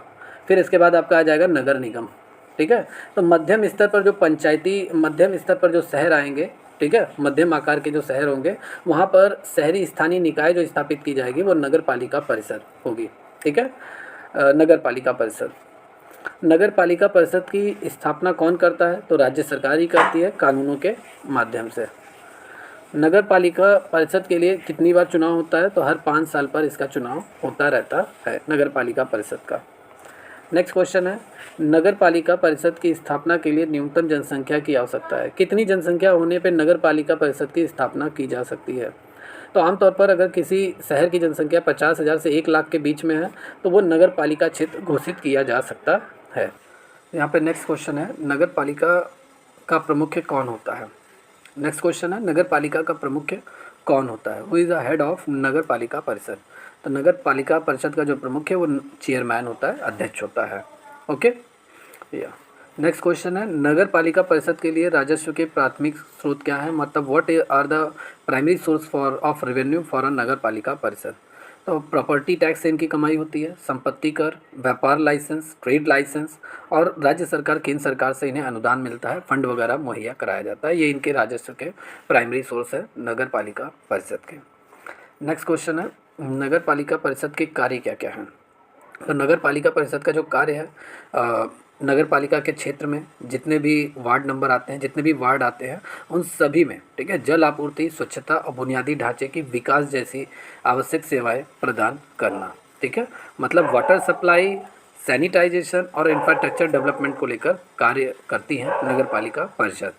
फिर इसके बाद आपका आ जाएगा नगर निगम। ठीक है, तो मध्यम स्तर पर जो मध्यम स्तर पर जो शहर आएंगे, ठीक है, मध्यम आकार के जो शहर होंगे, वहाँ पर शहरी स्थानीय निकाय जो स्थापित की जाएगी वो नगर पालिका परिषद होगी। ठीक है, नगर पालिका परिषद। नगर पालिका परिषद की स्थापना कौन करता है? तो राज्य सरकार ही करती है कानूनों के माध्यम से। नगर पालिका परिषद के लिए कितनी बार चुनाव होता है? तो हर 5 साल पर इसका चुनाव होता रहता है नगर पालिका परिषद का। नेक्स्ट क्वेश्चन है, नगर पालिका परिषद की स्थापना के लिए न्यूनतम जनसंख्या की आवश्यकता है। कितनी जनसंख्या होने पर नगर पालिका परिषद की स्थापना की जा सकती है? तो आमतौर पर अगर किसी शहर की जनसंख्या 50,000 से 1 लाख के बीच में है तो वो नगर पालिका क्षेत्र घोषित किया जा सकता है। यहाँ पे नेक्स्ट क्वेश्चन है, नगर पालिका का प्रमुख कौन होता है? नेक्स्ट क्वेश्चन है, नगर पालिका का प्रमुख कौन होता है? Who is the head of Nagar पालिका परिषद? तो नगर पालिका परिषद का जो प्रमुख है वो चेयरमैन होता है, अध्यक्ष होता है। ओके, या नेक्स्ट क्वेश्चन है, नगर पालिका परिषद के लिए राजस्व के प्राथमिक स्रोत क्या है? मतलब what are the primary source for of revenue for a nagar पालिका परिषद? तो प्रॉपर्टी टैक्स से इनकी कमाई होती है, संपत्ति कर, व्यापार लाइसेंस, ट्रेड लाइसेंस, और राज्य सरकार केंद्र सरकार से इन्हें अनुदान मिलता है, फंड वगैरह मुहैया कराया जाता है। ये इनके राजस्व के प्राइमरी सोर्स है नगर पालिका परिषद के। नेक्स्ट क्वेश्चन है, नगर पालिका परिषद के कार्य क्या क्या हैं? तो नगर पालिका परिषद का जो कार्य है, नगर पालिका के क्षेत्र में जितने भी वार्ड नंबर आते हैं, जितने भी वार्ड आते हैं, उन सभी में, ठीक है, जल आपूर्ति, स्वच्छता और बुनियादी ढांचे की विकास जैसी आवश्यक सेवाएं प्रदान करना। ठीक है, मतलब वाटर सप्लाई, सैनिटाइजेशन और इंफ्रास्ट्रक्चर डेवलपमेंट को लेकर कार्य करती है नगर पालिका परिषद।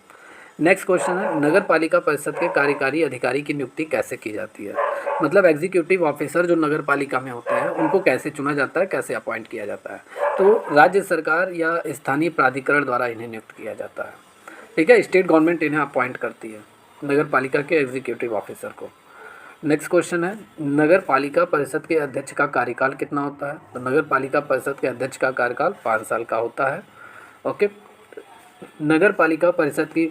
नेक्स्ट क्वेश्चन है, नगर पालिका परिषद के कार्यकारी अधिकारी की नियुक्ति कैसे की जाती है? मतलब एग्जीक्यूटिव ऑफिसर जो नगर पालिका में होते हैं उनको कैसे चुना जाता है, कैसे अपॉइंट किया जाता है? तो राज्य सरकार या स्थानीय प्राधिकरण द्वारा इन्हें नियुक्त किया जाता है। ठीक है, स्टेट गवर्नमेंट इन्हें अपॉइंट करती है नगर पालिका के एग्जीक्यूटिव ऑफिसर को। नेक्स्ट क्वेश्चन है, नगर पालिका परिषद के अध्यक्ष का कार्यकाल कितना होता है? तो नगर पालिका परिषद के अध्यक्ष का कार्यकाल 5 साल का होता है। ओके, नगर पालिका परिषद की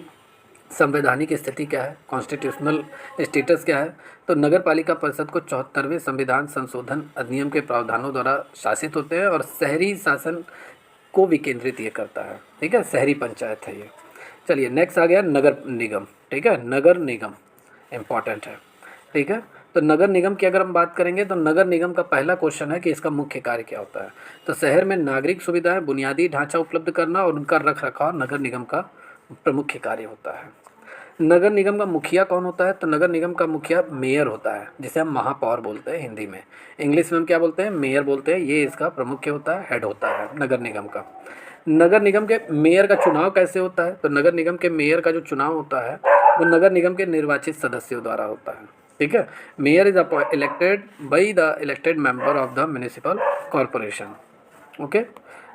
संवैधानिक स्थिति क्या है? कॉन्स्टिट्यूशनल स्टेटस क्या है? तो नगर पालिका परिषद को 74वें संविधान संशोधन अधिनियम के प्रावधानों द्वारा शासित होते हैं और शहरी शासन को विकेंद्रित ये करता है। ठीक है, शहरी पंचायत है ये। चलिए नेक्स्ट आ गया नगर निगम। ठीक है, नगर निगम इम्पॉर्टेंट है। ठीक है, तो नगर निगम की अगर हम बात करेंगे तो नगर निगम का पहला क्वेश्चन है कि इसका मुख्य कार्य क्या होता है। तो शहर में नागरिक सुविधाएं, बुनियादी ढांचा उपलब्ध करना और उनका रख रखाव नगर निगम का प्रमुख कार्य होता है। नगर निगम का मुखिया कौन होता है? तो नगर निगम का मुखिया मेयर होता है, जिसे हम महापौर बोलते हैं हिंदी में। इंग्लिश में हम क्या बोलते हैं? मेयर बोलते हैं। ये इसका प्रमुख होता है, हेड होता है नगर निगम का। नगर निगम के मेयर का चुनाव कैसे होता है? तो नगर निगम के मेयर का जो चुनाव होता है वो नगर निगम के निर्वाचित सदस्यों द्वारा होता है। ठीक है, mayor is elected by the elected member of the municipal corporation. Okay,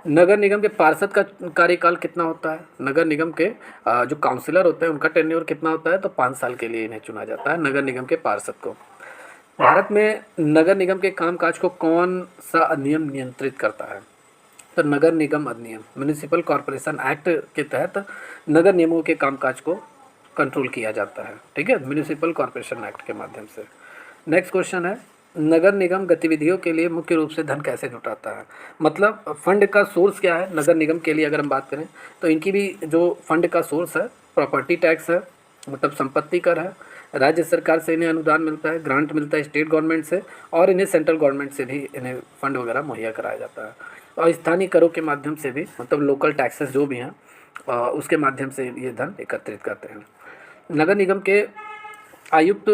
नगर निगम के पार्षद का कार्यकाल कितना होता है? नगर निगम के जो काउंसिलर होते हैं उनका टेन्योर कितना होता है? तो 5 साल के लिए इन्हें चुना जाता है, नगर निगम के पार्षद को। भारत में नगर निगम के कामकाज को कौन सा अधिनियम नियंत्रित करता है? तो नगर निगम अधिनियम, म्यूनिसिपल कॉरपोरेशन एक्ट के तहत नगर निगमों के कामकाज को कंट्रोल किया जाता है। ठीक है, म्यूनिसिपल कॉरपोरेशन एक्ट के माध्यम से। नेक्स्ट क्वेश्चन है, नगर निगम गतिविधियों के लिए मुख्य रूप से धन कैसे जुटाता है? मतलब फंड का सोर्स क्या है नगर निगम के लिए? अगर हम बात करें तो इनकी भी जो फंड का सोर्स है, प्रॉपर्टी टैक्स है, मतलब संपत्ति कर है, राज्य सरकार से इन्हें अनुदान मिलता है, ग्रांट मिलता है स्टेट गवर्नमेंट से, और इन्हें सेंट्रल गवर्नमेंट से भी इन्हें फंड वगैरह मुहैया कराया जाता है, और स्थानीय करों के माध्यम से भी, मतलब लोकल टैक्सेस जो भी हैं उसके माध्यम से ये धन एकत्रित करते हैं। नगर निगम के आयुक्त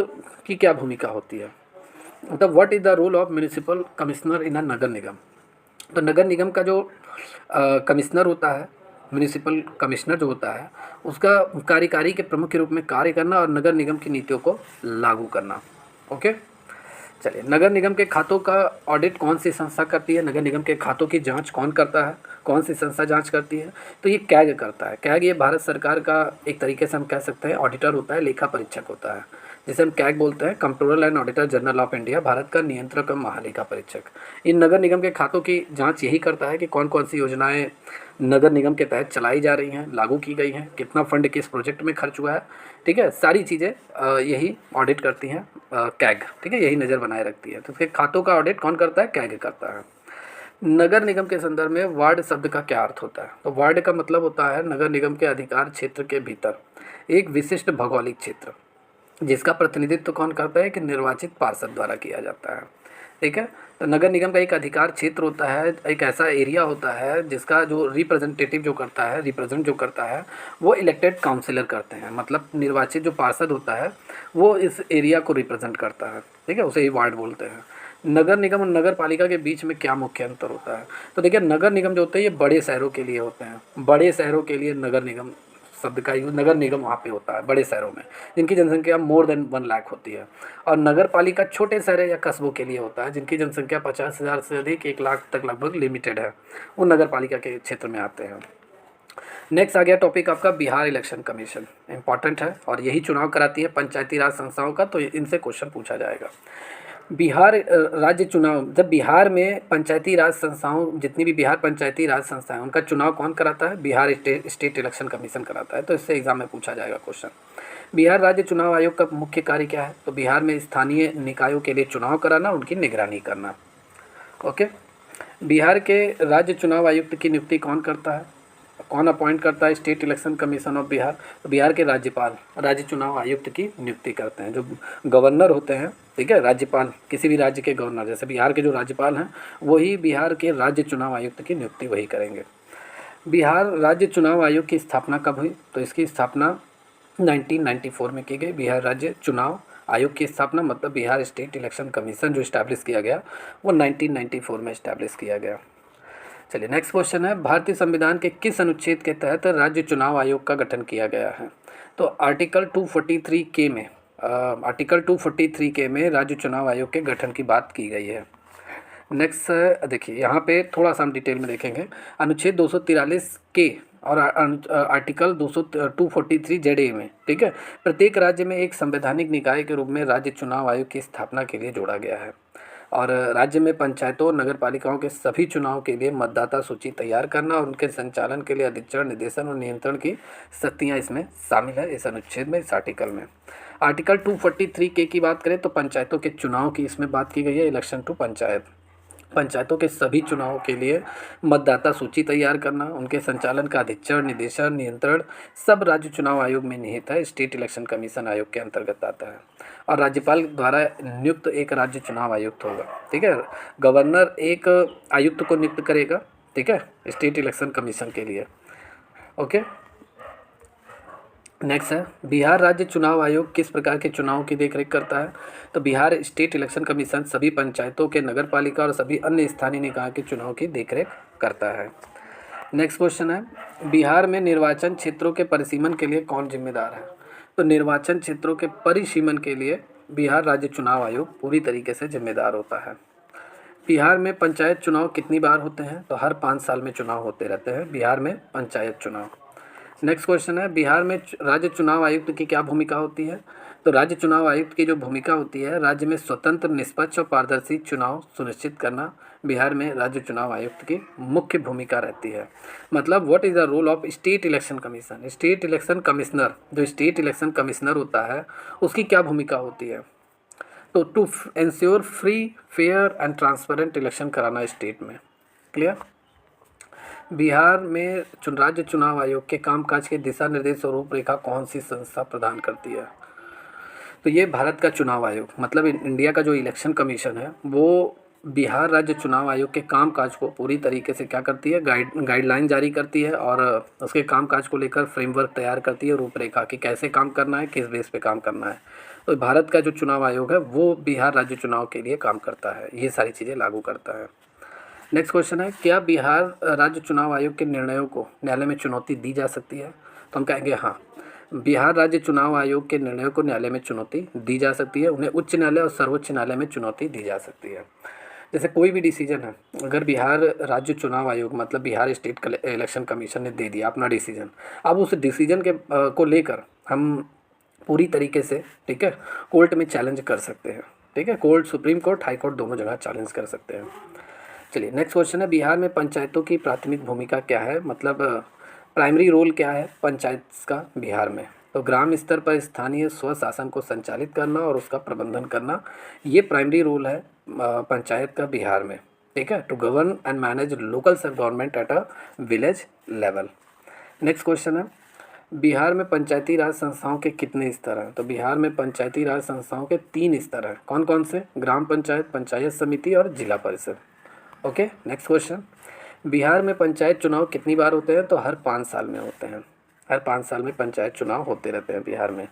की क्या भूमिका होती है? मतलब what is the role of municipal commissioner in a nagar nigam? तो नगर निगम का जो कमिश्नर होता है, म्यूनिसिपल कमिश्नर जो होता है, उसका कार्यकारी के प्रमुख रूप में कार्य करना और नगर निगम की नीतियों को लागू करना। ओके, चलिए, नगर निगम के खातों का ऑडिट कौन सी संस्था करती है? नगर निगम के खातों की जांच कौन करता है? कौन सी संस्था जांच करती है? तो ये कैग करता है। कैग ये भारत सरकार का एक तरीके से हम कह सकते हैं ऑडिटर होता है, लेखा परीक्षक होता है, जिसे हम कैग बोलते हैं, controller and auditor general of India, Bharat का नियंत्रक और महालेखा परीक्षक। इन नगर निगम के खातों की जांच यही करता है कि कौन कौन सी योजनाएं नगर निगम के तहत चलाई जा रही हैं, लागू की गई हैं, कितना फंड किस प्रोजेक्ट में खर्च हुआ है। ठीक है, सारी चीज़ें यही ऑडिट करती हैं कैग। ठीक है, यही नज़र बनाए रखती है। तो उसके खातों का ऑडिट कौन करता है? कैग करता है। नगर निगम के संदर्भ में वार्ड शब्द का क्या अर्थ होता है? तो वार्ड का मतलब होता है नगर निगम के अधिकार क्षेत्र के भीतर एक विशिष्ट भौगोलिक क्षेत्र, जिसका प्रतिनिधित्व कौन करता है? कि निर्वाचित पार्षद द्वारा किया जाता है। ठीक है, तो नगर निगम का एक अधिकार क्षेत्र होता है, एक ऐसा एरिया होता है जिसका जो रिप्रेजेंटेटिव जो करता है, रिप्रेजेंट जो करता है, वो इलेक्टेड काउंसिलर करते हैं। मतलब निर्वाचित जो पार्षद होता है वो इस एरिया को रिप्रेजेंट करता है। ठीक है, उसे ही वार्ड बोलते हैं। नगर निगम और नगर पालिका के बीच में क्या मुख्य अंतर होता है? तो देखिए, नगर निगम जो होते हैं ये बड़े शहरों के लिए होते हैं। बड़े शहरों के लिए नगर निगम शब्द का यूज, नगर निगम वहाँ पे होता है बड़े शहरों में, जिनकी जनसंख्या मोर देन 1 लाख होती है। और नगर पालिका छोटे शहर या कस्बों के लिए होता है, जिनकी जनसंख्या 50,000 से अधिक 1 लाख तक लगभग लिमिटेड है, वो नगर पालिका के क्षेत्र में आते हैं। नेक्स्ट आ गया टॉपिक आपका बिहार इलेक्शन कमीशन। इंपॉर्टेंट है और यही चुनाव कराती है पंचायती राज संस्थाओं का, तो इनसे क्वेश्चन पूछा जाएगा। बिहार राज्य चुनाव, जब बिहार में पंचायती राज संस्थाओं, जितनी भी बिहार पंचायती राज संस्थाएं, उनका चुनाव कौन कराता है? बिहार स्टेट इलेक्शन कमीशन कराता है। तो इससे एग्जाम में पूछा जाएगा क्वेश्चन। बिहार राज्य चुनाव आयोग का मुख्य कार्य क्या है? तो बिहार में स्थानीय निकायों के लिए चुनाव कराना, उनकी निगरानी करना। ओके, बिहार के राज्य चुनाव आयुक्त की नियुक्ति कौन करता है? कौन अपॉइंट करता है? State election commission of Bihar. तो बिहार के राज्यपाल राज्य चुनाव आयुक्त की नियुक्ति करते हैं, जो गवर्नर होते हैं। ठीक है, राज्यपाल, किसी भी राज्य के गवर्नर, जैसे बिहार के जो राज्यपाल हैं वही बिहार के राज्य चुनाव आयुक्त की नियुक्ति वही करेंगे। बिहार राज्य चुनाव आयोग की स्थापना कब हुई? तो इसकी स्थापना 1994 में की गई। बिहार राज्य चुनाव आयोग की स्थापना, मतलब बिहार स्टेट इलेक्शन कमीशन जो इस्टेब्लिश किया गया वो 1994 में इस्टेब्लिश किया गया। चलिए, नेक्स्ट क्वेश्चन है, भारतीय संविधान के किस अनुच्छेद के तहत राज्य चुनाव आयोग का गठन किया गया है? तो आर्टिकल 243 के में, आर्टिकल 243 के में राज्य चुनाव आयोग के गठन की बात की गई है। नेक्स्ट देखिए, यहाँ पे थोड़ा सा हम डिटेल में देखेंगे। अनुच्छेद 243 के और आर्टिकल 243 जेडए में, ठीक है, प्रत्येक राज्य में एक संवैधानिक निकाय के रूप में राज्य चुनाव आयोग की स्थापना के लिए जोड़ा गया है। और राज्य में पंचायतों और नगर पालिकाओं के सभी चुनाव के लिए मतदाता सूची तैयार करना और उनके संचालन के लिए अधिचरण, निर्देशन और नियंत्रण की शक्तियाँ इसमें शामिल है, इस अनुच्छेद में, इस आर्टिकल में। आर्टिकल 243 के की बात करें तो पंचायतों के चुनाव की इसमें बात की गई है, इलेक्शन टू पंचायत। पंचायतों के सभी चुनावों के लिए मतदाता सूची तैयार करना, उनके संचालन का अधिक्षण, निर्देशन, नियंत्रण सब राज्य चुनाव आयोग में निहित है, स्टेट इलेक्शन कमीशन आयोग के अंतर्गत आता है। और राज्यपाल द्वारा नियुक्त एक राज्य चुनाव आयुक्त होगा, ठीक है। गवर्नर एक आयुक्त को नियुक्त करेगा, ठीक है, स्टेट इलेक्शन कमीशन के लिए। ओके, नेक्स्ट है बिहार राज्य चुनाव आयोग किस प्रकार के चुनावों की देखरेख करता है। तो बिहार स्टेट इलेक्शन कमीशन सभी पंचायतों के, नगर पालिका और सभी अन्य स्थानीय निकाय के चुनाव की देखरेख करता है। नेक्स्ट क्वेश्चन है बिहार में निर्वाचन क्षेत्रों के परिसीमन के लिए कौन जिम्मेदार है। तो निर्वाचन क्षेत्रों के परिसीमन के लिए बिहार राज्य चुनाव आयोग पूरी तरीके से जिम्मेदार होता है। बिहार में पंचायत चुनाव कितनी बार होते हैं। तो हर 5 साल में चुनाव होते रहते हैं बिहार में पंचायत चुनाव। नेक्स्ट क्वेश्चन है बिहार में राज्य चुनाव आयुक्त की क्या भूमिका होती है। तो राज्य चुनाव आयुक्त की जो भूमिका होती है, राज्य में स्वतंत्र, निष्पक्ष और पारदर्शी चुनाव सुनिश्चित करना बिहार में राज्य चुनाव आयुक्त की मुख्य भूमिका रहती है। मतलब what is the role of state election commission. State election commissioner, जो स्टेट इलेक्शन कमिश्नर होता है, उसकी क्या भूमिका होती है। तो to ensure free, fair and transparent election कराना स्टेट में। क्लियर। बिहार में राज्य चुनाव आयोग के कामकाज के दिशा निर्देश और रूपरेखा कौन सी संस्था प्रदान करती है। तो ये भारत का चुनाव आयोग, मतलब इंडिया का जो इलेक्शन कमीशन है, वो बिहार राज्य चुनाव आयोग के कामकाज को पूरी तरीके से क्या करती है, गाइडलाइन जारी करती है और उसके कामकाज को लेकर फ्रेमवर्क तैयार करती है, रूपरेखा कि कैसे काम करना है, किस बेस पे काम करना है। तो भारत का जो चुनाव आयोग है वो बिहार राज्य चुनाव के लिए काम करता है, ये सारी चीज़ें लागू करता है। नेक्स्ट क्वेश्चन है क्या बिहार राज्य चुनाव आयोग के निर्णयों को न्यायालय में चुनौती दी जा सकती है। तो हम कहेंगे हाँ, बिहार राज्य चुनाव आयोग के निर्णयों को न्यायालय में चुनौती दी जा सकती है, उन्हें उच्च न्यायालय और सर्वोच्च न्यायालय में चुनौती दी जा सकती है। जैसे कोई भी डिसीजन है, अगर बिहार राज्य चुनाव आयोग मतलब बिहार स्टेट इलेक्शन कमीशन ने दे दिया अपना डिसीजन, अब उस डिसीजन के को लेकर हम पूरी तरीके से, ठीक है, कोर्ट में चैलेंज कर सकते हैं, ठीक है, court, supreme court, high court दोनों जगह चैलेंज कर सकते हैं। चलिए नेक्स्ट क्वेश्चन है बिहार में पंचायतों की प्राथमिक भूमिका क्या है, मतलब प्राइमरी रोल क्या है पंचायत का बिहार में। तो ग्राम स्तर पर स्थानीय स्वशासन को संचालित करना और उसका प्रबंधन करना, ये प्राइमरी रोल है पंचायत का बिहार में, ठीक है, to govern and manage local self government at a village level. Next question है बिहार में पंचायती राज संस्थाओं के कितने स्तर हैं। तो बिहार में पंचायती राज संस्थाओं के 3 स्तर हैं। कौन कौन से, ग्राम पंचायत, पंचायत समिति और जिला परिषद। ओके, नेक्स्ट क्वेश्चन बिहार में पंचायत चुनाव कितनी बार होते हैं। तो हर 5 साल में होते हैं, हर 5 साल में पंचायत चुनाव होते रहते हैं बिहार में।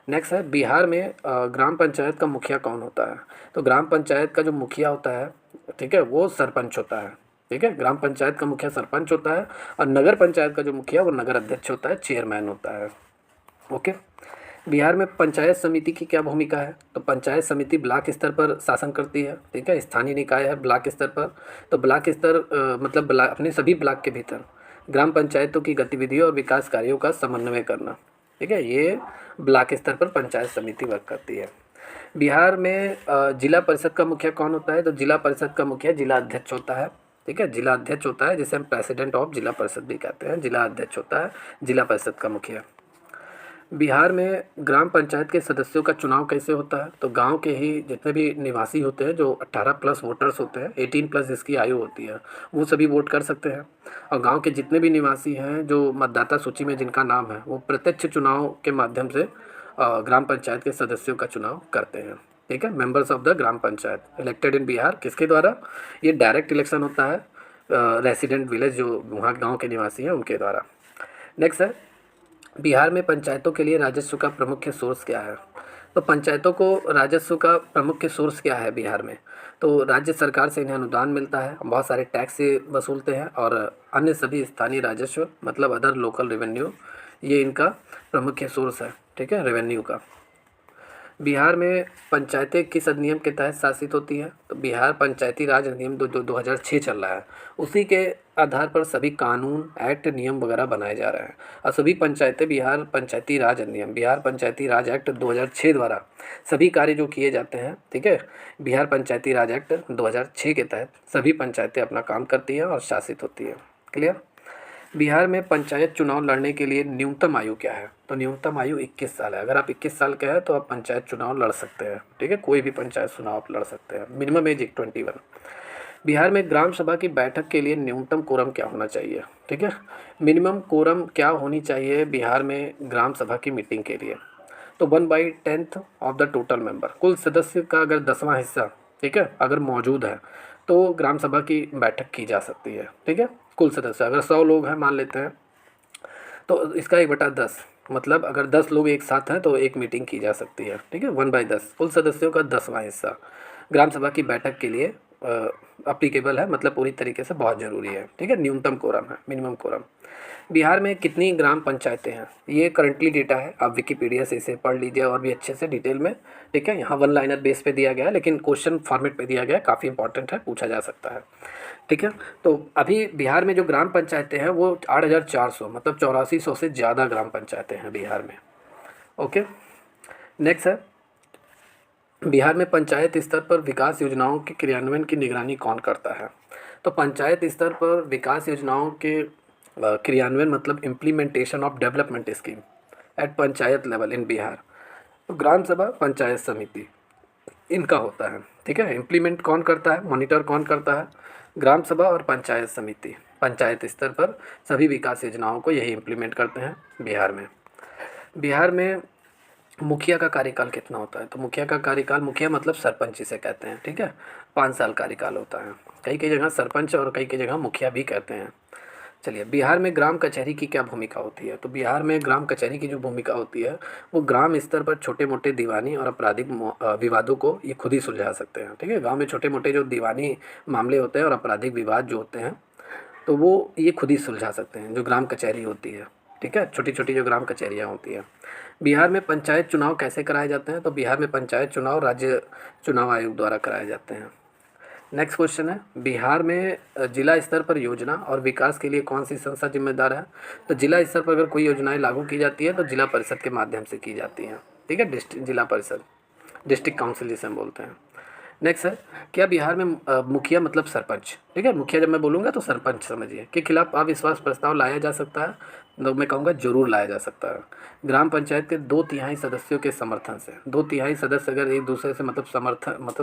नेक्स्ट है बिहार में ग्राम पंचायत का मुखिया कौन होता है। तो ग्राम पंचायत का जो मुखिया होता है, ठीक है, वो सरपंच होता है, ठीक है, ग्राम पंचायत का मुखिया सरपंच होता है और नगर पंचायत का जो मुखिया वो नगर अध्यक्ष होता है, चेयरमैन होता है। ओके, बिहार में पंचायत समिति की क्या भूमिका है। तो पंचायत समिति ब्लॉक स्तर पर शासन करती है, ठीक है, स्थानीय निकाय है ब्लॉक स्तर पर। तो ब्लॉक स्तर मतलब अपने सभी ब्लॉक के भीतर ग्राम पंचायतों की गतिविधियों और विकास कार्यों का समन्वय करना, ठीक है, ये ब्लॉक स्तर पर पंचायत समिति वर्क करती है। बिहार में जिला परिषद का मुखिया कौन होता है। तो जिला परिषद का मुखिया जिला अध्यक्ष होता है, ठीक है, जिला अध्यक्ष होता है, जिसे हम प्रेसिडेंट ऑफ जिला परिषद भी कहते हैं। जिला अध्यक्ष होता है जिला परिषद का मुखिया। बिहार में ग्राम पंचायत के सदस्यों का चुनाव कैसे होता है। तो गांव के ही जितने भी निवासी होते हैं, जो 18+ वोटर्स होते हैं, 18+ जिसकी आयु होती है, वो सभी वोट कर सकते हैं। और गांव के जितने भी निवासी हैं जो मतदाता सूची में जिनका नाम है, वो प्रत्यक्ष चुनाव के माध्यम से ग्राम पंचायत के सदस्यों का चुनाव करते हैं, ठीक है। Members of the gram panchayat elected in Bihar, किसके द्वारा, ये डायरेक्ट इलेक्शन होता है रेसिडेंट विलेज, जो वहाँ गाँव के निवासी हैं उनके द्वारा। नेक्स्ट है बिहार में पंचायतों के लिए राजस्व का प्रमुख सोर्स क्या है। तो पंचायतों को राजस्व का प्रमुख सोर्स क्या है बिहार में। तो राज्य सरकार से इन्हें अनुदान मिलता है, बहुत सारे टैक्स से वसूलते हैं और अन्य सभी स्थानीय राजस्व मतलब अदर लोकल रेवेन्यू, ये इनका प्रमुख सोर्स है, ठीक है, रेवेन्यू का। बिहार में पंचायतें किस अधिनियम के तहत शासित होती हैं। तो बिहार पंचायती राज अधिनियम 2006 चल रहा है, उसी के आधार पर सभी कानून, एक्ट, नियम वगैरह बनाए जा रहे हैं और सभी पंचायतें बिहार पंचायती राज अधिनियम, बिहार पंचायती राज एक्ट 2006 द्वारा सभी कार्य जो किए जाते हैं, ठीक है, बिहार पंचायती राज एक्ट 2006 के तहत सभी पंचायतें अपना काम करती हैं और शासित होती है। क्लियर। बिहार में पंचायत चुनाव लड़ने के लिए न्यूनतम आयु क्या है। तो न्यूनतम आयु 21 साल है। अगर आप 21 साल के हैं तो आप पंचायत चुनाव लड़ सकते हैं, ठीक है, कोई भी पंचायत चुनाव आप लड़ सकते हैं। Minimum age 21। बिहार में ग्राम सभा की बैठक के लिए न्यूनतम कोरम क्या होना चाहिए? ठीक है, मिनिमम कोरम क्या होनी चाहिए बिहार में ग्राम सभा की मीटिंग के लिए? तो 1/10 ऑफ द टोटल मेंबर, कुल सदस्य का अगर 10वां हिस्सा, ठीक है, अगर मौजूद है तो ग्राम सभा की बैठक की जा सकती है। ठीक है, कुल सदस्य अगर 100 लोग हैं मान लेते हैं, तो इसका 1/10, मतलब अगर 10 लोग एक साथ हैं तो एक मीटिंग की जा सकती है। ठीक है, 1/10 कुल सदस्यों का 10वां हिस्सा ग्राम सभा की बैठक के लिए अप्लीकेबल है, मतलब पूरी तरीके से बहुत ज़रूरी है। ठीक है, न्यूनतम कोरम है, मिनिमम कोरम। बिहार में कितनी ग्राम पंचायतें हैं? ये करंटली डेटा है, आप विकिपीडिया से इसे पढ़ लीजिए और भी अच्छे से डिटेल में। ठीक है, यहाँ वन लाइनर बेस पे दिया गया है, लेकिन क्वेश्चन फॉर्मेट पे दिया गया है, काफ़ी इंपॉर्टेंट है, पूछा जा सकता है। ठीक है, तो अभी बिहार में जो ग्राम पंचायतें हैं वो 8,400, मतलब 8400 से ज़्यादा ग्राम पंचायतें हैं बिहार में। ओके, नेक्स्ट है, बिहार में पंचायत स्तर पर विकास योजनाओं के क्रियान्वयन की निगरानी कौन करता है? तो पंचायत स्तर पर विकास योजनाओं के क्रियान्वयन मतलब implementation of development scheme at panchayat level in Bihar, तो ग्राम सभा, पंचायत समिति, इनका होता है। ठीक है, इम्प्लीमेंट कौन करता है, मॉनिटर कौन करता है? ग्राम सभा और पंचायत समिति, पंचायत स्तर पर सभी विकास योजनाओं को यही इम्प्लीमेंट करते हैं बिहार में। बिहार में मुखिया का कार्यकाल कितना होता है? तो मुखिया का कार्यकाल, मुखिया मतलब सरपंच इसे कहते हैं। ठीक है, 5 साल कार्यकाल होता है, कई कई जगह सरपंच और कई कई जगह मुखिया भी कहते हैं। चलिए, बिहार में ग्राम कचहरी की क्या भूमिका होती है? तो बिहार में ग्राम कचहरी की जो भूमिका होती है वो ग्राम स्तर पर छोटे मोटे दीवानी और आपराधिक विवादों को ये खुद ही सुलझा सकते हैं। ठीक है, गांव में छोटे मोटे जो दीवानी मामले होते हैं और आपराधिक विवाद जो होते हैं तो वो ये खुद ही सुलझा सकते हैं, जो ग्राम कचहरी होती है। ठीक है, छोटी छोटी जो ग्राम कचहरियाँ होती हैं। बिहार में पंचायत चुनाव कैसे कराए जाते हैं? तो बिहार में पंचायत चुनाव राज्य चुनाव आयोग द्वारा कराए जाते हैं। नेक्स्ट क्वेश्चन है, बिहार में जिला स्तर पर योजना और विकास के लिए कौन सी संस्था जिम्मेदार है? तो जिला स्तर पर अगर कोई योजनाएं लागू की जाती है तो जिला परिषद के माध्यम से की जाती हैं। ठीक है, जिला परिषद, डिस्ट्रिक्ट काउंसिल जिसे हम बोलते हैं। नेक्स्ट है, क्या बिहार में मुखिया मतलब सरपंच, ठीक है, मुखिया जब मैं बोलूँगा तो सरपंच समझिए, के खिलाफ अविश्वास प्रस्ताव लाया जा सकता है? तो मैं कहूँगा जरूर लाया जा सकता है। ग्राम पंचायत के 2/3 सदस्यों के समर्थन से, 2/3 सदस्य अगर एक दूसरे से मतलब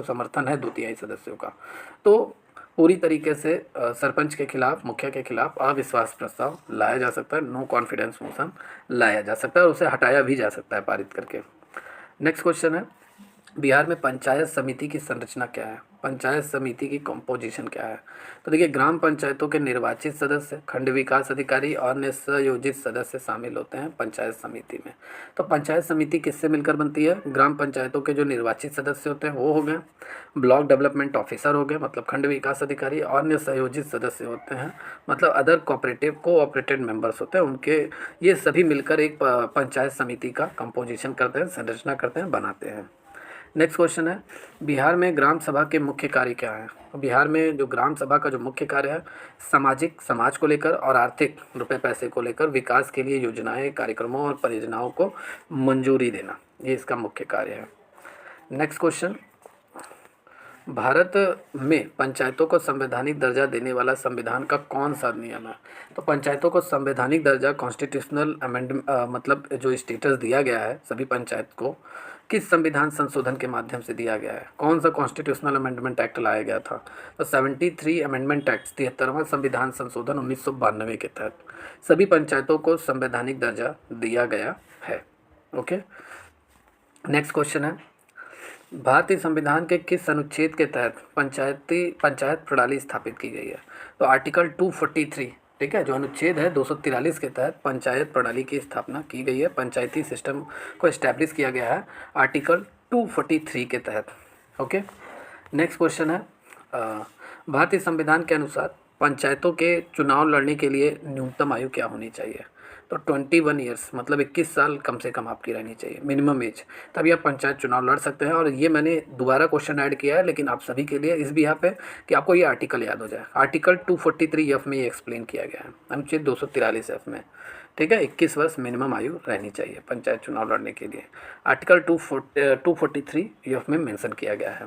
समर्थन है 2/3 सदस्यों का, तो पूरी तरीके से सरपंच के खिलाफ, मुखिया के खिलाफ अविश्वास प्रस्ताव लाया जा सकता है, नो कॉन्फिडेंस मोशन लाया जा सकता है और उसे हटाया भी जा सकता है पारित करके। नेक्स्ट क्वेश्चन है, बिहार में पंचायत समिति की संरचना क्या है? पंचायत समिति की कंपोजिशन क्या है? तो देखिए, ग्राम पंचायतों के निर्वाचित सदस्य, खंड विकास अधिकारी और अन्य संयोजित सदस्य शामिल होते हैं पंचायत समिति में। तो पंचायत समिति किससे मिलकर बनती है? ग्राम पंचायतों के जो निर्वाचित सदस्य होते हैं वो हो गए, ब्लॉक डेवलपमेंट ऑफिसर हो गए मतलब खंड विकास अधिकारी, और अन्य संयोजित सदस्य होते हैं मतलब अदर कोऑपरेटेड मेंबर्स होते हैं, उनके ये सभी मिलकर एक पंचायत समिति का कंपोजिशन करते हैं, संरचना करते हैं, बनाते हैं। नेक्स्ट क्वेश्चन है, बिहार में ग्राम सभा के मुख्य कार्य क्या है? तो बिहार में जो ग्राम सभा का जो मुख्य कार्य है, समाज को लेकर और आर्थिक रुपए पैसे को लेकर विकास के लिए योजनाएं, कार्यक्रमों और परियोजनाओं को मंजूरी देना, ये इसका मुख्य कार्य है। नेक्स्ट क्वेश्चन, भारत में पंचायतों को संवैधानिक दर्जा देने वाला संविधान का कौन सा नियम है? तो पंचायतों को संवैधानिक दर्जा, कॉन्स्टिट्यूशनल अमेंडमेंट मतलब जो स्टेटस दिया गया है सभी पंचायत को, किस संविधान संशोधन के माध्यम से दिया गया है? कौन सा कॉन्स्टिट्यूशनल अमेंडमेंट एक्ट लाया गया था? तो 73 अमेंडमेंट एक्ट, 73वां संविधान संशोधन 1992 के तहत सभी पंचायतों को संवैधानिक दर्जा दिया गया है। ओके, नेक्स्ट क्वेश्चन है, भारतीय संविधान के किस अनुच्छेद के तहत पंचायत प्रणाली स्थापित की गई है? तो आर्टिकल 243, ठीक है, जो अनुच्छेद है 243 के तहत पंचायत प्रणाली की स्थापना की गई है, पंचायती सिस्टम को इस्टेब्लिश किया गया है आर्टिकल 243 के तहत। ओके, नेक्स्ट क्वेश्चन है, भारतीय संविधान के अनुसार पंचायतों के चुनाव लड़ने के लिए न्यूनतम आयु क्या होनी चाहिए? तो 21 ईयर्स मतलब 21 साल कम से कम आपकी रहनी चाहिए, मिनिमम एज, तभी आप पंचायत चुनाव लड़ सकते हैं। और ये मैंने दोबारा क्वेश्चन ऐड किया है लेकिन आप सभी के लिए इस भी यहाँ पे कि आपको ये आर्टिकल याद हो जाए। आर्टिकल 243F में ये एक्सप्लेन किया गया है, अनुच्छेद 243F में। ठीक है, 21 वर्ष मिनिमम आयु रहनी चाहिए पंचायत चुनाव लड़ने के लिए, आर्टिकल 243F में मेंशन किया गया है।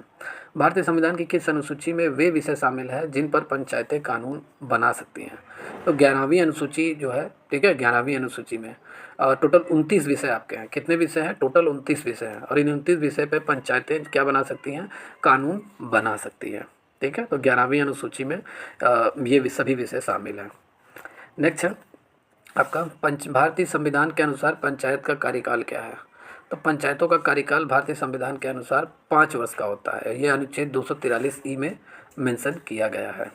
भारतीय संविधान की किस अनुसूची में वे विषय शामिल है जिन पर पंचायतें कानून बना सकती हैं? तो 11वीं अनुसूची जो है, ठीक है, 11वीं अनुसूची में टोटल 29 विषय आपके हैं। कितने विषय हैं? टोटल 29 विषय हैं और इन 29 विषय पे पंचायतें क्या बना सकती हैं? कानून बना सकती हैं। ठीक है, तो 11वीं अनुसूची में ये सभी विषय शामिल हैं। नेक्स्ट है आपका भारतीय संविधान के अनुसार पंचायत का कार्यकाल क्या है? तो पंचायतों का कार्यकाल भारतीय संविधान के अनुसार 5 वर्ष का होता है। ये अनुच्छेद 243 में मेंशन किया गया है।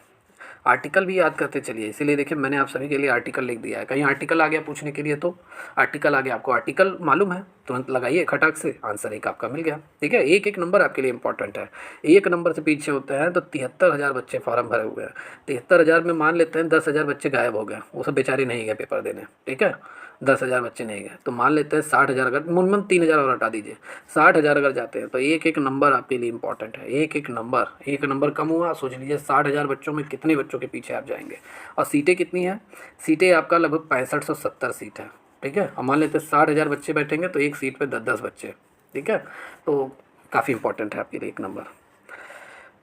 आर्टिकल भी याद करते चलिए, इसीलिए देखिए मैंने आप सभी के लिए आर्टिकल लिख दिया है। कहीं आर्टिकल आ गया पूछने के लिए तो आर्टिकल आ गया, आपको आर्टिकल मालूम है, तुरंत लगाइए खटाक से, आंसर एक आपका मिल गया। ठीक है, एक एक नंबर आपके लिए इंपॉर्टेंट है। एक नंबर से पीछे होते हैं तो 73,000 बच्चे फॉर्म भरे हुए हैं। 73,000 में मान लेते हैं 10,000 बच्चे गायब हो गए, वो सब बेचारे नहीं गए पेपर देने। ठीक है, 10,000 बच्चे नहीं गए तो मान लेते हैं 60,000, अगर मिनिमम 3,000 और हटा दीजिए, 60,000 अगर जाते हैं तो एक एक नंबर आपके लिए इंपॉर्टेंट है। एक एक नंबर कम हुआ, सोच लीजिए 60,000 बच्चों में कितने बच्चों के पीछे आप जाएंगे। और सीटें कितनी हैं? सीटें आपका लगभग 6570 सीट है। ठीक है, और मान लेते हैं 60,000 बच्चे बैठेंगे तो एक सीट पर 10-10 बच्चे। ठीक है, तो काफ़ी इंपॉर्टेंट है आपके लिए एक नंबर।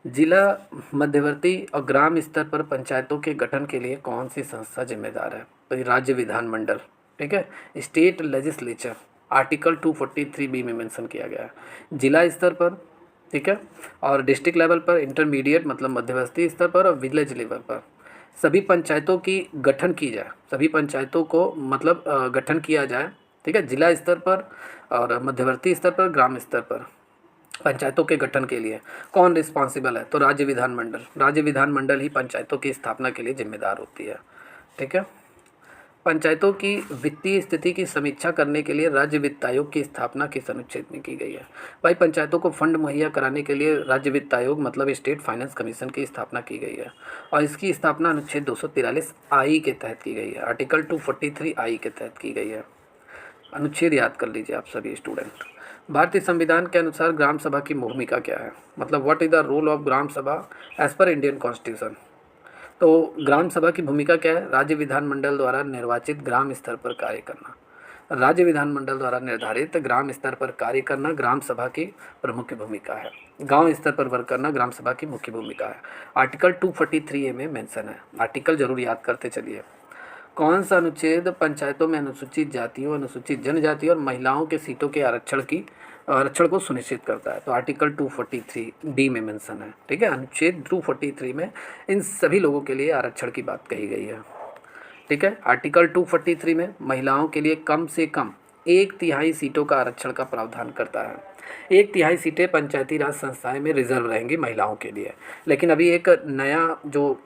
जिला मध्यवर्ती और ग्राम स्तर पर पंचायतों के गठन के लिए कौन सी संस्था जिम्मेदार है? तो ये राज्य विधानमंडल। ठीक है, स्टेट लेजिस्लेचर आर्टिकल 243 में मेंशन किया गया है। जिला स्तर पर, ठीक है, और डिस्ट्रिक्ट लेवल पर, इंटरमीडिएट मतलब मध्यवर्ती स्तर पर, और विलेज लेवल पर सभी पंचायतों की गठन की जाए, सभी पंचायतों को मतलब गठन किया जाए। ठीक है, जिला स्तर पर और मध्यवर्ती स्तर पर, ग्राम स्तर पर पंचायतों के गठन के लिए कौन रिस्पॉन्सिबल है? तो राज्य विधानमंडल। राज्य विधानमंडल ही पंचायतों की स्थापना के लिए जिम्मेदार होती है। ठीक है, पंचायतों की वित्तीय स्थिति की समीक्षा करने के लिए राज्य वित्त आयोग की स्थापना किस अनुच्छेद में की गई है? भाई पंचायतों को फंड मुहैया कराने के लिए राज्य वित्त आयोग मतलब स्टेट फाइनेंस कमीशन की स्थापना की गई है, और इसकी स्थापना अनुच्छेद 243 आई के तहत की गई है, आर्टिकल 243 आई के तहत की गई है। अनुच्छेद याद कर लीजिए आप सभी स्टूडेंट। भारतीय संविधान के अनुसार ग्राम सभा की भूमिका क्या है? मतलब what is the role of gram sabha as पर इंडियन कॉन्स्टिट्यूशन? तो ग्राम सभा की भूमिका क्या है? राज्य विधानमंडल द्वारा निर्वाचित ग्राम स्तर पर कार्य करना। राज्य विधानमंडल द्वारा निर्धारित ग्राम स्तर पर कार्य करना ग्राम सभा की प्रमुख भूमिका है। गांव स्तर पर वर्क करना ग्राम सभा की मुख्य भूमिका है। आर्टिकल 243 में मेंशन है, आर्टिकल जरूर याद करते चलिए। कौन सा अनुच्छेद पंचायतों में अनुसूचित जातियों, अनुसूचित जनजातियों और महिलाओं के सीटों के आरक्षण को सुनिश्चित करता है? तो आर्टिकल 243 डी में मेंशन है। ठीक है, अनुच्छेद 243 में इन सभी लोगों के लिए आरक्षण की बात कही गई है। ठीक है, आर्टिकल 243 में महिलाओं के लिए कम से कम 1/3 सीटों का आरक्षण का प्रावधान करता है। 1/3 सीटें पंचायती राज संस्थाएं में रिजर्व रहेंगी महिलाओं के लिए। लेकिन अभी एक नया जो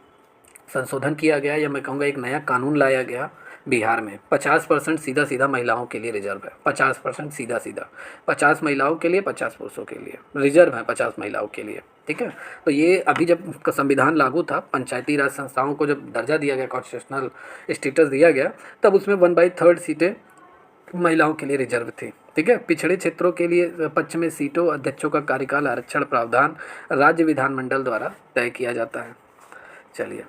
संशोधन किया गया, या मैं कहूँगा एक नया कानून लाया गया बिहार में, 50% सीधा सीधा महिलाओं के लिए रिजर्व है। 50% सीधा सीधा, 50 महिलाओं के लिए, 50 पुरुषों के लिए रिजर्व है, 50 महिलाओं के लिए। ठीक है, तो ये अभी जब संविधान लागू था, पंचायती राज संस्थाओं को जब दर्जा दिया गया, कॉन्स्टिट्यूशनल स्टेटस दिया गया, तब उसमें 1/3 सीटें महिलाओं के लिए रिजर्व थी। ठीक है, पिछड़े क्षेत्रों के लिए पक्ष में सीटों, अध्यक्षों का कार्यकाल, आरक्षण प्रावधान राज्य विधानमंडल द्वारा तय किया जाता है। चलिए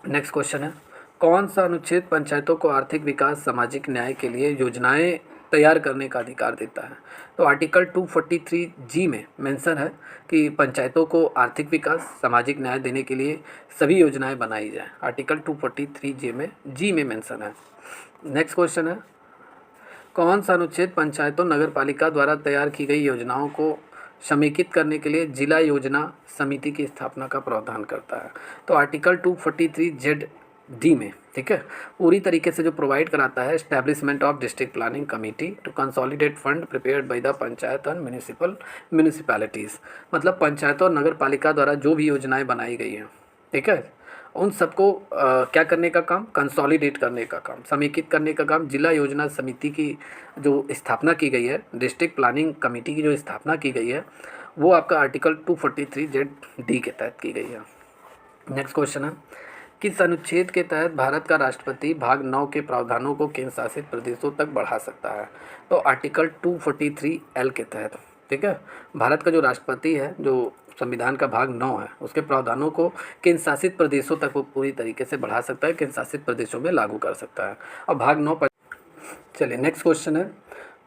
नेक्स्ट क्वेश्चन है, कौन सा अनुच्छेद पंचायतों को आर्थिक विकास, सामाजिक न्याय के लिए योजनाएं तैयार करने का अधिकार देता है? तो आर्टिकल 243 जी में मेंशन है कि पंचायतों को आर्थिक विकास, सामाजिक न्याय देने के लिए सभी योजनाएं बनाई जाएं। आर्टिकल 243 जी में मेंशन है। नेक्स्ट क्वेश्चन है, कौन सा अनुच्छेद पंचायतों, नगर पालिका द्वारा तैयार की गई योजनाओं को समेकित करने के लिए जिला योजना समिति की स्थापना का प्रावधान करता है? तो आर्टिकल 243 जेड डी में, ठीक है, पूरी तरीके से जो प्रोवाइड कराता है, establishment of district planning committee to consolidate fund prepared by the panchayat and municipalities. मतलब पंचायतों और नगर पालिका द्वारा जो भी योजनाएं बनाई गई हैं, ठीक है, उन सबको क्या करने का काम? कंसोलिडेट करने का काम, समेकित करने का काम जिला योजना समिति की जो स्थापना की गई है, डिस्ट्रिक्ट प्लानिंग कमेटी की जो स्थापना की गई है, वो आपका आर्टिकल 243 जेड डी के तहत की गई है। नेक्स्ट क्वेश्चन है, किस अनुच्छेद के तहत भारत का राष्ट्रपति भाग 9 के प्रावधानों को केंद्र शासित प्रदेशों तक बढ़ा सकता है? तो आर्टिकल 243 एल के तहत। ठीक है, भारत का जो राष्ट्रपति है, जो संविधान का भाग 9 है, उसके प्रावधानों को केंद्र शासित प्रदेशों तक वो पूरी तरीके से बढ़ा सकता है, केंद्र शासित प्रदेशों में लागू कर सकता है। और भाग 9 पर चलिए नेक्स्ट क्वेश्चन है,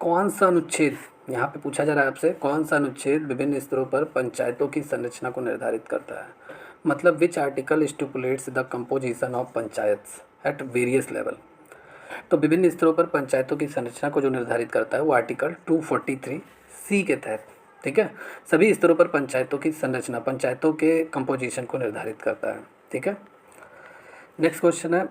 कौन सा अनुच्छेद, यहाँ पे पूछा जा रहा है आपसे, कौन सा अनुच्छेद विभिन्न स्तरों पर पंचायतों की संरचना को निर्धारित करता है? मतलब which article stipulates the composition of panchayats at various level? तो विभिन्न स्तरों पर पंचायतों की संरचना को जो निर्धारित करता है वो आर्टिकल 243 सी के तहत, ठीक है। सभी स्तरों पर पंचायतों की संरचना पंचायतों के कंपोजिशन को निर्धारित करता है। ठीक है। नेक्स्ट क्वेश्चन है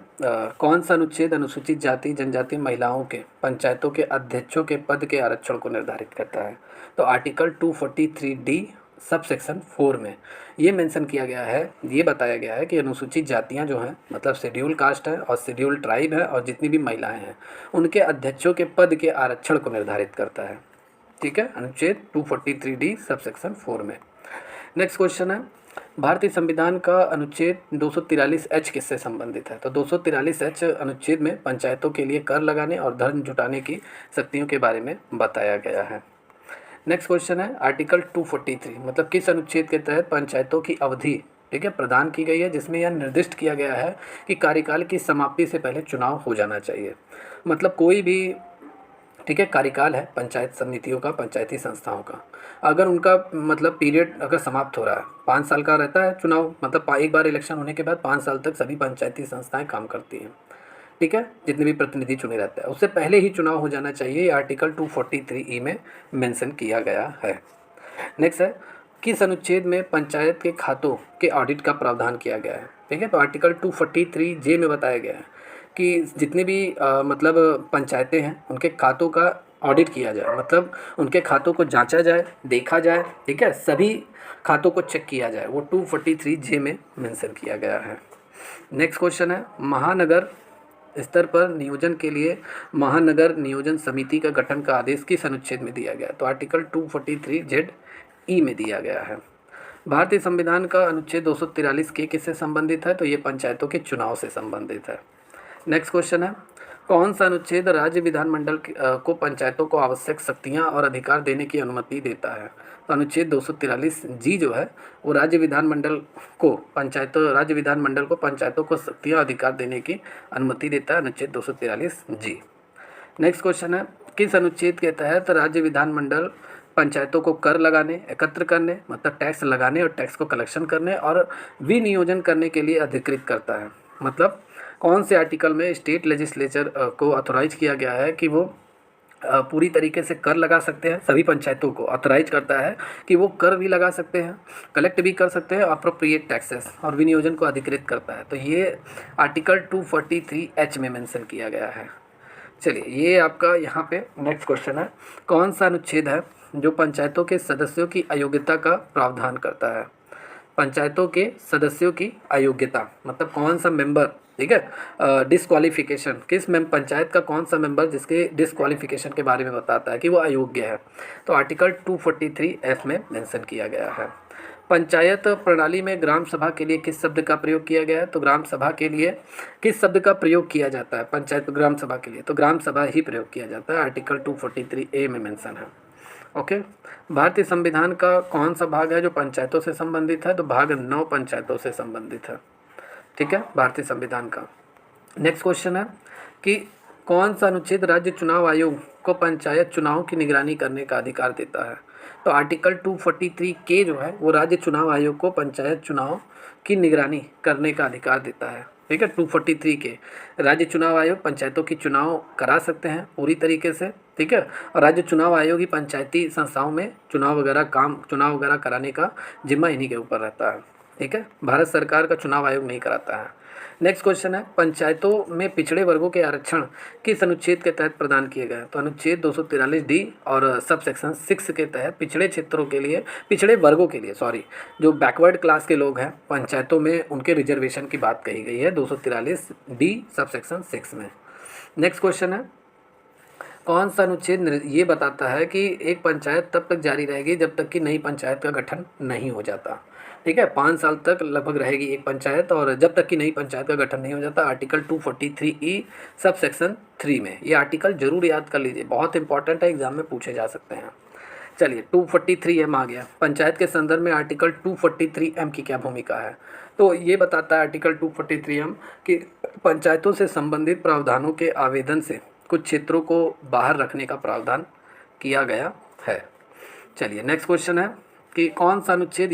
कौन सा अनुच्छेद अनुसूचित जाति जनजाति महिलाओं के पंचायतों के अध्यक्षों के पद के आरक्षण को निर्धारित करता है? तो आर्टिकल 243D सब सेक्शन 4 में ये मेंशन किया गया है, ये बताया गया है कि अनुसूचित जातियां जो हैं मतलब शेड्यूल कास्ट है और शेड्यूल ट्राइब है और जितनी भी महिलाएं हैं उनके अध्यक्षों के पद के आरक्षण को निर्धारित करता है। ठीक है, अनुच्छेद 243D सब सेक्शन 4 में। नेक्स्ट क्वेश्चन है भारतीय संविधान का अनुच्छेद 243H किससे संबंधित है? तो 243H अनुच्छेद में पंचायतों के लिए कर लगाने और धन जुटाने की शक्तियों के बारे में बताया गया है। नेक्स्ट क्वेश्चन है आर्टिकल 243 मतलब किस अनुच्छेद के तहत पंचायतों की अवधि ठीक है प्रदान की गई है, जिसमें यह निर्दिष्ट किया गया है कि कार्यकाल की समाप्ति से पहले चुनाव हो जाना चाहिए। मतलब कोई भी ठीक है कार्यकाल है पंचायत समितियों का पंचायती संस्थाओं का, अगर उनका मतलब पीरियड अगर समाप्त हो रहा है 5 साल का रहता है चुनाव, मतलब एक बार इलेक्शन होने के बाद 5 साल तक सभी पंचायती संस्थाएं काम करती हैं। ठीक है, जितने भी प्रतिनिधि चुने रहते हैं उससे पहले ही चुनाव हो जाना चाहिए, ये आर्टिकल 243E में मेंशन किया गया है। नेक्स्ट है किस अनुच्छेद में पंचायत के खातों के ऑडिट का प्रावधान किया गया है? ठीक है, तो आर्टिकल 243J में बताया गया है कि जितने भी मतलब पंचायतें हैं उनके खातों का ऑडिट किया जाए, मतलब उनके खातों को जांचा जाए, देखा जाए। ठीक है, सभी खातों को चेक किया जाए, वो 243J में मेंशन किया गया है। नेक्स्ट क्वेश्चन है महानगर स्तर पर नियोजन के लिए महानगर नियोजन समिति का गठन का आदेश किस अनुच्छेद में दिया गया? तो आर्टिकल 243ZE में दिया गया है। भारतीय संविधान का अनुच्छेद 243 के किससे संबंधित है? तो ये पंचायतों के चुनाव से संबंधित है। नेक्स्ट क्वेश्चन है कौन सा अनुच्छेद राज्य विधानमंडल को पंचायतों को आवश्यक शक्तियां और अधिकार देने की अनुमति देता है? तो अनुच्छेद 243G जो है वो राज्य विधानमंडल को पंचायतों को शक्तियां अधिकार देने की अनुमति देता है, अनुच्छेद 243G। नेक्स्ट क्वेश्चन है किस अनुच्छेद के तहत राज्य विधानमंडल पंचायतों को कर लगाने एकत्र करने मतलब टैक्स लगाने और टैक्स को कलेक्शन करने और विनियोजन करने के लिए अधिकृत करता है? मतलब कौन से आर्टिकल में स्टेट लेजिस्लेचर को ऑथोराइज किया गया है कि वो पूरी तरीके से कर लगा सकते हैं? सभी पंचायतों को ऑथोराइज करता है कि वो कर भी लगा सकते हैं, कलेक्ट भी कर सकते हैं, अप्रोप्रिएट टैक्सेस और विनियोजन को अधिकृत करता है। तो ये आर्टिकल 243H में मेंशन किया गया है। चलिए ये आपका यहाँ पे नेक्स्ट क्वेश्चन है कौन सा अनुच्छेद है जो पंचायतों के सदस्यों की अयोग्यता का प्रावधान करता है? पंचायतों के सदस्यों की अयोग्यता मतलब कौन सा मेंबर ठीक है डिस्क्वालिफिकेशन किस में पंचायत का कौन सा मेंबर जिसके डिस्क्वालिफिकेशन के बारे में बताता है कि वो अयोग्य है? तो आर्टिकल 243F में मेंशन किया गया है। पंचायत प्रणाली में ग्राम सभा के लिए किस शब्द का प्रयोग किया गया है? तो ग्राम सभा के लिए किस शब्द का प्रयोग किया जाता है पंचायत ग्राम सभा के लिए? तो ग्राम सभा ही प्रयोग किया जाता है, आर्टिकल 243A में मेंशन है। ओके, भारतीय संविधान का कौन सा भाग है जो पंचायतों से संबंधित है? तो भाग 9 पंचायतों से संबंधित है। ठीक है, भारतीय संविधान का। नेक्स्ट क्वेश्चन है कि कौन सा अनुच्छेद राज्य चुनाव आयोग को पंचायत चुनाव की निगरानी करने का अधिकार देता है? तो आर्टिकल 243K जो है वो राज्य चुनाव आयोग को पंचायत चुनाव की निगरानी करने का अधिकार देता है। ठीक है, 243K राज्य चुनाव आयोग पंचायतों की चुनाव करा सकते हैं पूरी तरीके से। ठीक है, और राज्य चुनाव आयोग ही पंचायती संस्थाओं में चुनाव वगैरह कराने का जिम्मा इन्हीं के ऊपर रहता है। ठीक है, भारत सरकार का चुनाव आयोग नहीं कराता है। नेक्स्ट क्वेश्चन है पंचायतों में पिछड़े वर्गों के आरक्षण किस अनुच्छेद के तहत प्रदान किए गए? तो अनुच्छेद 243D और सब सेक्शन 6 के तहत पिछड़े वर्गों के लिए जो बैकवर्ड क्लास के लोग हैं पंचायतों में उनके रिजर्वेशन की बात कही गई है 243D सब सेक्शन 6 में। नेक्स्ट क्वेश्चन है कौन सा अनुच्छेद ये बताता है कि एक पंचायत तब तक जारी रहेगी जब तक कि नई पंचायत का गठन नहीं हो जाता? ठीक है, 5 साल तक लगभग रहेगी एक पंचायत और जब तक कि नई पंचायत का गठन नहीं हो जाता, आर्टिकल 243E सब सेक्शन 3 में। ये आर्टिकल जरूर याद कर लीजिए, बहुत इंपॉर्टेंट है, एग्जाम में पूछे जा सकते हैं। चलिए 243M आ गया। पंचायत के संदर्भ में आर्टिकल 243M की क्या भूमिका है? तो ये बताता है आर्टिकल 243M कि पंचायतों से संबंधित प्रावधानों के आवेदन से कुछ क्षेत्रों को बाहर रखने का प्रावधान किया गया है। चलिए नेक्स्ट क्वेश्चन है कि कौन सा अनुच्छेद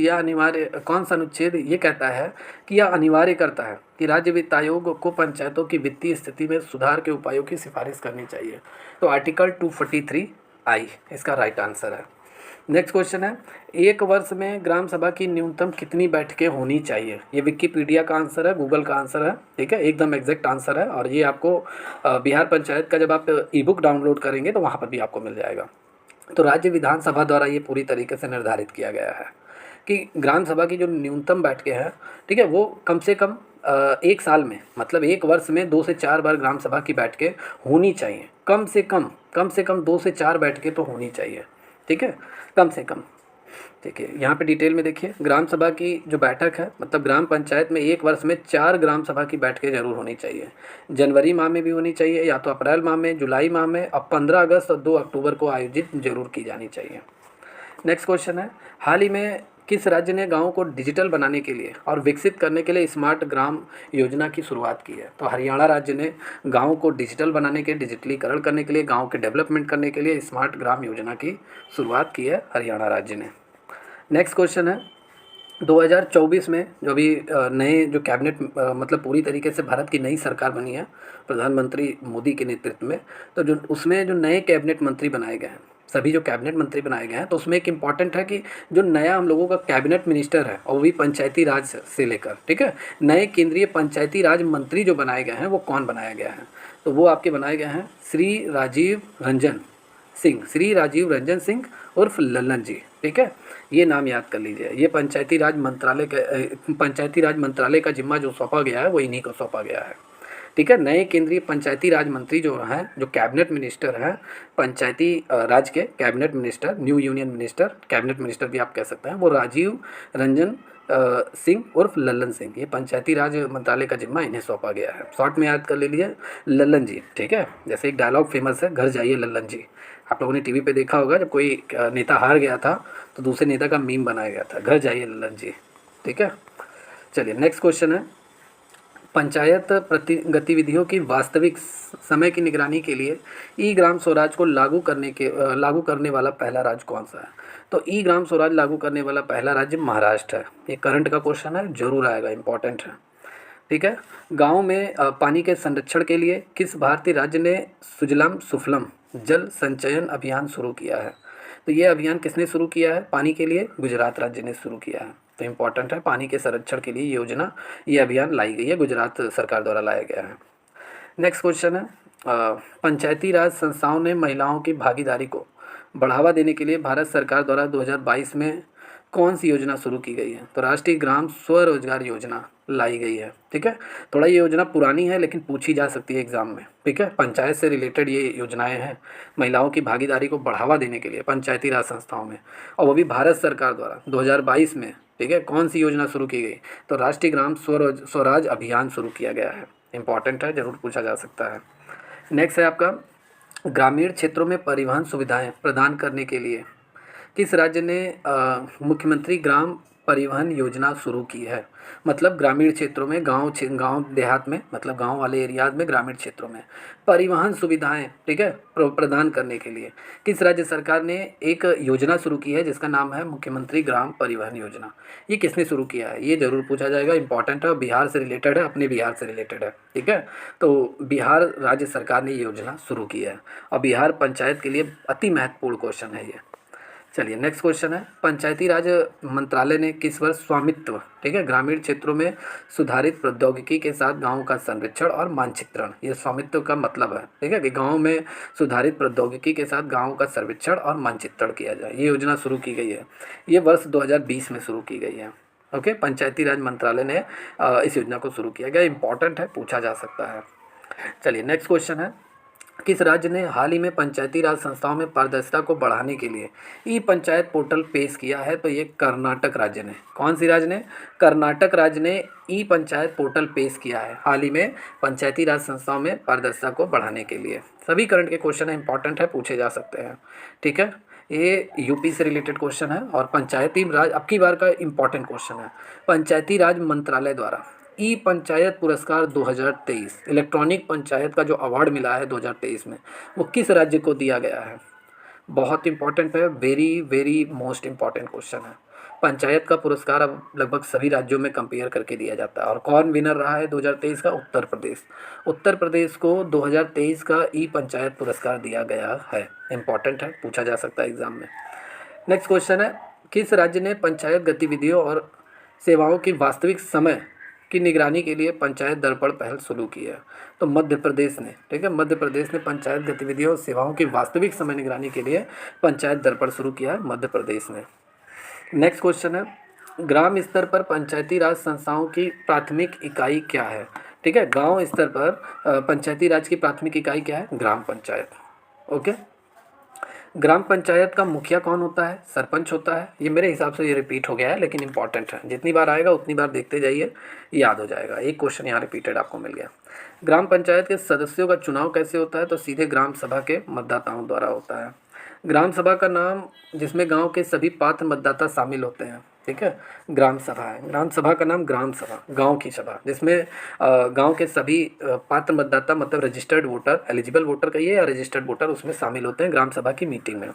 ये कहता है कि यह अनिवार्य करता है कि राज्य वित्त आयोग को पंचायतों की वित्तीय स्थिति में सुधार के उपायों की सिफारिश करनी चाहिए? तो आर्टिकल 243I इसका राइट आंसर है। नेक्स्ट क्वेश्चन है, एक वर्ष में ग्राम सभा की न्यूनतम कितनी बैठकें होनी चाहिए? ये विकिपीडिया का आंसर है, गूगल का आंसर है, ठीक है, एकदम एग्जैक्ट आंसर है। और ये आपको बिहार पंचायत का जब आप ई बुक डाउनलोड करेंगे तो वहाँ पर भी आपको मिल जाएगा। तो राज्य विधानसभा द्वारा ये पूरी तरीके से निर्धारित किया गया है कि ग्राम सभा की जो न्यूनतम बैठकें हैं, ठीक है, वो कम से कम एक साल में, मतलब एक वर्ष में 2 से 4 बार ग्राम सभा की बैठकें होनी चाहिए। कम से कम 2 से 4 बैठकें तो होनी चाहिए, ठीक है, कम से कम। देखिए यहाँ पे डिटेल में देखिए, ग्राम सभा की जो बैठक है, मतलब ग्राम पंचायत में एक वर्ष में 4 ग्राम सभा की बैठकें जरूर होनी चाहिए। जनवरी माह में भी होनी चाहिए, या तो अप्रैल माह में, जुलाई माह में, और 15 अगस्त और 2 अक्टूबर को आयोजित जरूर की जानी चाहिए। नेक्स्ट क्वेश्चन है, हाल ही में किस राज्य ने गाँव को डिजिटल बनाने के लिए और विकसित करने के लिए स्मार्ट ग्राम योजना की शुरुआत की है? तो हरियाणा राज्य ने गाँव को डिजिटल बनाने के, डिजिटलीकरण करने के लिए, गाँव के डेवलपमेंट करने के लिए स्मार्ट ग्राम योजना की शुरुआत की है हरियाणा राज्य ने। नेक्स्ट क्वेश्चन है, 2024 में जो भी नए जो कैबिनेट मतलब पूरी तरीके से भारत की नई सरकार बनी है प्रधानमंत्री मोदी के नेतृत्व में, तो जो उसमें जो नए कैबिनेट मंत्री बनाए गए हैं, सभी जो कैबिनेट मंत्री बनाए गए हैं, तो उसमें एक इम्पॉर्टेंट है कि जो नया हम लोगों का कैबिनेट मिनिस्टर है, और वो भी पंचायती राज से लेकर, ठीक है, नए केंद्रीय पंचायती राज मंत्री जो बनाए गए हैं वो कौन बनाया गया है? तो वो आपके बनाए गए हैं श्री राजीव रंजन सिंह उर्फ लल्लन जी, ठीक है, ये नाम याद कर लीजिए। ये पंचायती राज मंत्रालय का जिम्मा जो सौंपा गया है वो इन्हीं को सौंपा गया है, ठीक है। नए केंद्रीय पंचायती राज मंत्री जो हैं, जो कैबिनेट मिनिस्टर हैं, पंचायती राज के cabinet minister, new union minister, cabinet minister भी आप कह सकते हैं, वो राजीव रंजन सिंह उर्फ लल्लन सिंह, ये पंचायती राज मंत्रालय का जिम्मा इन्हें सौंपा गया है। शॉर्ट में याद कर लीजिए लल्लन जी, ठीक है। जैसे एक डायलॉग फेमस है, घर जाइए लल्लन जी, आप लोगों ने टीवी पे देखा होगा, जब कोई नेता हार गया था तो दूसरे नेता का मीम बनाया गया था, घर जाइए लल्लन जी, ठीक है। चलिए नेक्स्ट क्वेश्चन है, पंचायत प्रति गतिविधियों की वास्तविक समय की निगरानी के लिए ई ग्राम स्वराज को लागू करने वाला पहला राज्य कौन सा है? तो ई ग्राम स्वराज लागू करने वाला पहला राज्य महाराष्ट्र है। ये करंट का क्वेश्चन है, जरूर आएगा, इंपॉर्टेंट है, ठीक है। गांव में पानी के संरक्षण के लिए किस भारतीय राज्य ने सुजलाम सुफलम जल संचयन अभियान शुरू किया है? तो ये अभियान किसने शुरू किया है पानी के लिए? गुजरात राज्य ने शुरू किया है। तो इम्पॉर्टेंट है, पानी के संरक्षण के लिए योजना, ये अभियान लाई गई है, गुजरात सरकार द्वारा लाया गया है। नेक्स्ट क्वेश्चन है, पंचायती राज संस्थाओं ने महिलाओं की भागीदारी को बढ़ावा देने के लिए भारत सरकार द्वारा 2022 में कौन सी योजना शुरू की गई है? तो राष्ट्रीय ग्राम स्वरोजगार योजना लाई गई है, ठीक है। थोड़ा ये योजना पुरानी है लेकिन पूछी जा सकती है एग्जाम में, ठीक है। पंचायत से रिलेटेड ये योजनाएं हैं, महिलाओं की भागीदारी को बढ़ावा देने के लिए पंचायती राज संस्थाओं में, और वो भी भारत सरकार द्वारा 2022 में, ठीक है। कौन सी योजना शुरू की गई? तो राष्ट्रीय ग्राम स्वराज अभियान शुरू किया गया है। इंपॉर्टेंट है, जरूर पूछा जा सकता है। नेक्स्ट है आपका, ग्रामीण क्षेत्रों में परिवहन सुविधाएं प्रदान करने के लिए किस राज्य ने मुख्यमंत्री ग्राम परिवहन योजना शुरू की है? मतलब ग्रामीण क्षेत्रों में, गांव देहात में, मतलब गांव वाले एरियाज में, ग्रामीण क्षेत्रों में परिवहन सुविधाएं, ठीक है, प्रदान करने के लिए किस राज्य सरकार ने एक योजना शुरू की है जिसका नाम है मुख्यमंत्री ग्राम परिवहन योजना? ये किसने शुरू किया है? ये जरूर पूछा जाएगा, इंपॉर्टेंट है, बिहार से रिलेटेड है, अपने बिहार से रिलेटेड है, ठीक है। तो बिहार राज्य सरकार ने ये योजना शुरू की है, और बिहार पंचायत के लिए अति महत्वपूर्ण क्वेश्चन है ये। चलिए नेक्स्ट क्वेश्चन है, पंचायती राज मंत्रालय ने किस वर्ष स्वामित्व, ठीक है, ग्रामीण क्षेत्रों में सुधारित प्रौद्योगिकी के साथ गांवों का संरक्षण और मानचित्रण, ये स्वामित्व का मतलब है, ठीक है, कि गांव में सुधारित प्रौद्योगिकी के साथ गांवों का सर्वेक्षण और मानचित्रण किया जाए, ये योजना शुरू की गई है। ये वर्ष 2020 में शुरू की गई है, ओके। पंचायती राज मंत्रालय ने इस योजना को शुरू किया गया, इंपॉर्टेंट है, पूछा जा सकता है। चलिए नेक्स्ट क्वेश्चन है, किस राज्य ने हाल ही में पंचायती राज संस्थाओं में पारदर्शिता को बढ़ाने के लिए ई पंचायत पोर्टल पेश किया है? तो ये कर्नाटक राज्य ने। कौन सी राज्य ने? कर्नाटक राज्य ने ई पंचायत पोर्टल पेश किया है हाल ही में पंचायती राज संस्थाओं में पारदर्शिता को बढ़ाने के लिए। सभी करंट के क्वेश्चन है, इंपॉर्टेंट है, पूछे जा सकते हैं, ठीक है। ये यूपी से रिलेटेड क्वेश्चन है, और पंचायती राज अब की बार का इंपॉर्टेंट क्वेश्चन है, पंचायती राज मंत्रालय द्वारा ई पंचायत पुरस्कार 2023, इलेक्ट्रॉनिक पंचायत का जो अवार्ड मिला है 2023 में, वो किस राज्य को दिया गया है? बहुत इंपॉर्टेंट है, very very most important question है। पंचायत का पुरस्कार अब लगभग सभी राज्यों में कंपेयर करके दिया जाता है, और कौन विनर रहा है 2023 का? उत्तर प्रदेश। उत्तर प्रदेश को 2023 का ई पंचायत पुरस्कार दिया गया है, इंपॉर्टेंट है, पूछा जा सकता है एग्जाम में। नेक्स्ट क्वेश्चन है, किस राज्य ने पंचायत गतिविधियों और सेवाओं की वास्तविक समय की निगरानी के लिए पंचायत दर्पण पहल शुरू की है? तो मध्य प्रदेश ने। ठीक है, मध्य प्रदेश ने पंचायत गतिविधियों और सेवाओं की वास्तविक समय निगरानी के लिए पंचायत दर्पण शुरू किया है, मध्य प्रदेश ने। नेक्स्ट क्वेश्चन है, ग्राम स्तर पर पंचायती राज संस्थाओं की प्राथमिक इकाई क्या है? ठीक है, गांव स्तर पर पंचायती राज की प्राथमिक इकाई क्या है? ग्राम पंचायत। ओके, ग्राम पंचायत का मुखिया कौन होता है? सरपंच होता है। ये मेरे हिसाब से ये रिपीट हो गया है, लेकिन इंपॉर्टेंट है, जितनी बार आएगा उतनी बार देखते जाइए, याद हो जाएगा। एक क्वेश्चन यहाँ रिपीटेड आपको मिल गया। ग्राम पंचायत के सदस्यों का चुनाव कैसे होता है? तो सीधे ग्राम सभा के मतदाताओं द्वारा होता है। ग्राम सभा का नाम जिसमें गांव के सभी पात्र मतदाता शामिल होते हैं, ठीक है, ग्राम सभा है। ग्राम सभा का नाम ग्राम सभा, गांव की सभा, जिसमें गांव के सभी पात्र मतदाता मतलब रजिस्टर्ड वोटर, एलिजिबल वोटर कहिए या रजिस्टर्ड वोटर, उसमें शामिल होते हैं ग्राम सभा की मीटिंग में।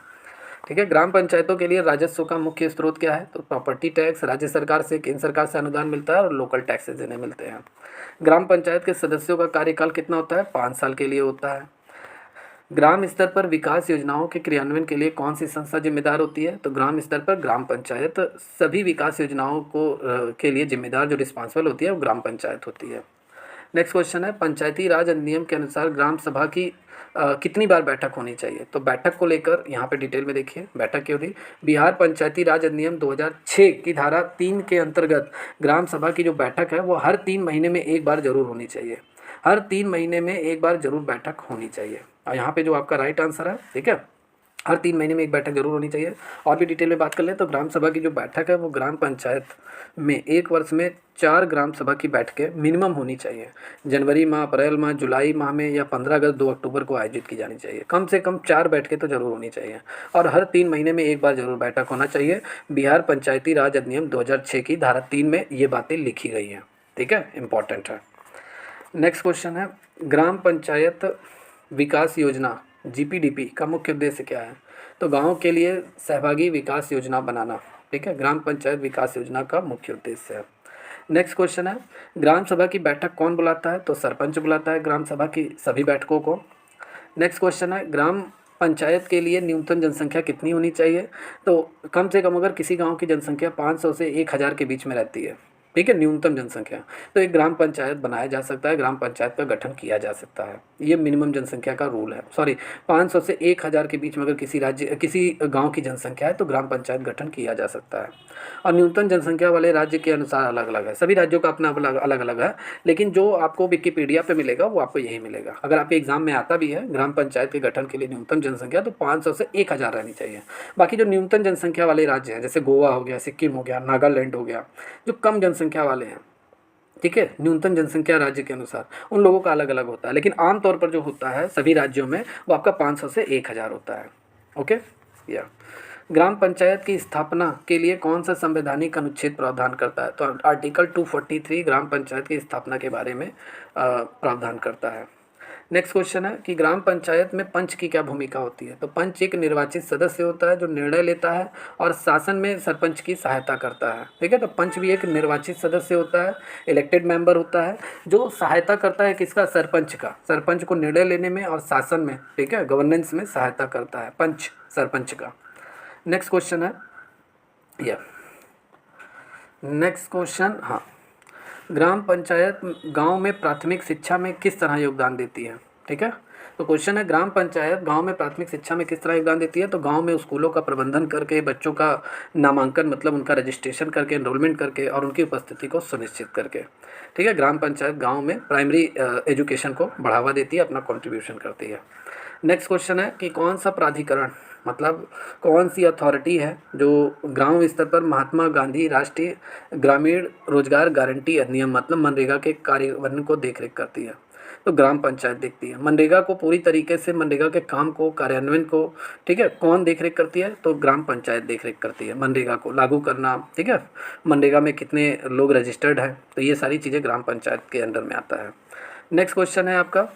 ठीक है, ग्राम पंचायतों के लिए राजस्व का मुख्य स्रोत क्या है? तो प्रॉपर्टी टैक्स राज्य सरकार से, केंद्र सरकार से अनुदान मिलता है और लोकल टैक्सेज इन्हें मिलते हैं। ग्राम पंचायत के सदस्यों का कार्यकाल कितना होता है? 5 साल के लिए होता है। ग्राम स्तर पर विकास योजनाओं के क्रियान्वयन के लिए कौन सी संस्था जिम्मेदार होती है? तो ग्राम स्तर पर ग्राम पंचायत सभी विकास योजनाओं को के लिए जिम्मेदार, जो रिस्पॉन्सिबल होती है, वो ग्राम पंचायत होती है। नेक्स्ट क्वेश्चन है, पंचायती राज अधिनियम के अनुसार ग्राम सभा की कितनी बार बैठक होनी चाहिए? तो बैठक को लेकर यहाँ पे डिटेल में देखिए, बैठक क्यों थी। बिहार पंचायती राज अधिनियम 2006 की धारा 3 के अंतर्गत ग्राम सभा की जो बैठक है वो हर 3 महीने में एक बार जरूर होनी चाहिए। हर 3 महीने में एक बार जरूर बैठक होनी चाहिए। और यहाँ पे जो आपका राइट आंसर है, ठीक है, हर 3 महीने में एक बैठक जरूर होनी चाहिए। और भी डिटेल में बात कर लें तो ग्राम सभा की जो बैठक है वो ग्राम पंचायत में एक वर्ष में 4 ग्राम सभा की बैठकें मिनिमम होनी चाहिए। जनवरी माह, अप्रैल माह, जुलाई माह में, या 15 अगस्त, 2 अक्टूबर को आयोजित की जानी चाहिए। कम से कम 4 बैठकें तो जरूर होनी चाहिए और हर 3 महीने में एक बार जरूर बैठक होना चाहिए। बिहार पंचायती राज अधिनियम 2006 की धारा 3 में ये बातें लिखी गई हैं। ठीक है, इंपॉर्टेंट है। नेक्स्ट क्वेश्चन है, ग्राम पंचायत विकास योजना जीपीडीपी का मुख्य उद्देश्य क्या है? तो गांव के लिए सहभागी विकास योजना बनाना। ठीक है, ग्राम पंचायत विकास योजना का मुख्य उद्देश्य है। नेक्स्ट क्वेश्चन है, ग्राम सभा की बैठक कौन बुलाता है? तो सरपंच बुलाता है ग्राम सभा की सभी बैठकों को। नेक्स्ट क्वेश्चन है, ग्राम पंचायत के लिए न्यूनतम जनसंख्या कितनी होनी चाहिए? तो कम से कम अगर किसी गांव की जनसंख्या 500 से 1000 के बीच में रहती है, ठीक है, न्यूनतम जनसंख्या, तो एक ग्राम पंचायत बनाया जा सकता है, ग्राम पंचायत का गठन किया जा सकता है। ये मिनिमम जनसंख्या का रूल है। सॉरी, 500 से 1000 के बीच में अगर किसी गांव की जनसंख्या है तो ग्राम पंचायत गठन किया जा सकता है। और न्यूनतम जनसंख्या वाले राज्य के अनुसार अलग अलग है, सभी राज्यों का अपना अलग अलग है, लेकिन जो आपको विकिपीडिया पे मिलेगा वो आपको यही मिलेगा। अगर आपके एग्जाम में आता भी है ग्राम पंचायत के गठन के लिए न्यूनतम जनसंख्या, तो 500 से 1000 रहनी चाहिए। बाकी जो न्यूनतम जनसंख्या वाले राज्य हैं, जैसे गोवा हो गया, सिक्किम हो गया, नागालैंड हो गया, जो कम जनसंख्या वाले हैं, ठीक है, न्यूनतम जनसंख्या राज्य के अनुसार, उन लोगों का अलग अलग होता है, लेकिन आमतौर पर जो होता है सभी राज्यों में वो आपका 500 से 1000 होता है। ओके, या ग्राम पंचायत की स्थापना के लिए कौन सा संवैधानिक अनुच्छेद प्रावधान करता है? तो आर्टिकल 243 ग्राम पंचायत की स्थापना के बारे में प्रावधान करता है। नेक्स्ट क्वेश्चन है कि ग्राम पंचायत में पंच की क्या भूमिका होती है? तो पंच एक निर्वाचित सदस्य होता है जो निर्णय लेता है और शासन में सरपंच की सहायता करता है। ठीक है, तो पंच भी एक निर्वाचित सदस्य होता है, इलेक्टेड मेंबर होता है, जो सहायता करता है किसका? सरपंच का, सरपंच को निर्णय लेने में और शासन में, ठीक है, गवर्नेंस में सहायता करता है पंच, सरपंच का। नेक्स्ट क्वेश्चन है, या नेक्स्ट क्वेश्चन, हाँ, ग्राम पंचायत गांव में प्राथमिक शिक्षा में किस तरह योगदान देती है? ठीक है, तो क्वेश्चन है, ग्राम पंचायत गांव में प्राथमिक शिक्षा में किस तरह योगदान देती है? तो गांव में स्कूलों का प्रबंधन करके, बच्चों का नामांकन मतलब उनका रजिस्ट्रेशन करके, एनरोलमेंट करके और उनकी उपस्थिति को सुनिश्चित करके। ठीक है, ग्राम पंचायत गाँव में प्राइमरी एजुकेशन को बढ़ावा देती है, अपना कॉन्ट्रीब्यूशन करती है। नेक्स्ट क्वेश्चन है कि कौन सा प्राधिकरण मतलब कौन सी अथॉरिटी है जो ग्राम स्तर पर महात्मा गांधी राष्ट्रीय ग्रामीण रोजगार गारंटी अधिनियम मतलब मनरेगा के कार्यान्वयन को देखरेख करती है? तो ग्राम पंचायत देखती है। मनरेगा को पूरी तरीके से, मनरेगा के काम को, कार्यान्वयन को, ठीक है, कौन देखरेख करती है? तो ग्राम पंचायत देखरेख करती है। मनरेगा को लागू करना, ठीक है, मनरेगा में कितने लोग रजिस्टर्ड हैं, तो ये सारी चीज़ें ग्राम पंचायत के अंडर में आता है। नेक्स्ट क्वेश्चन है आपका,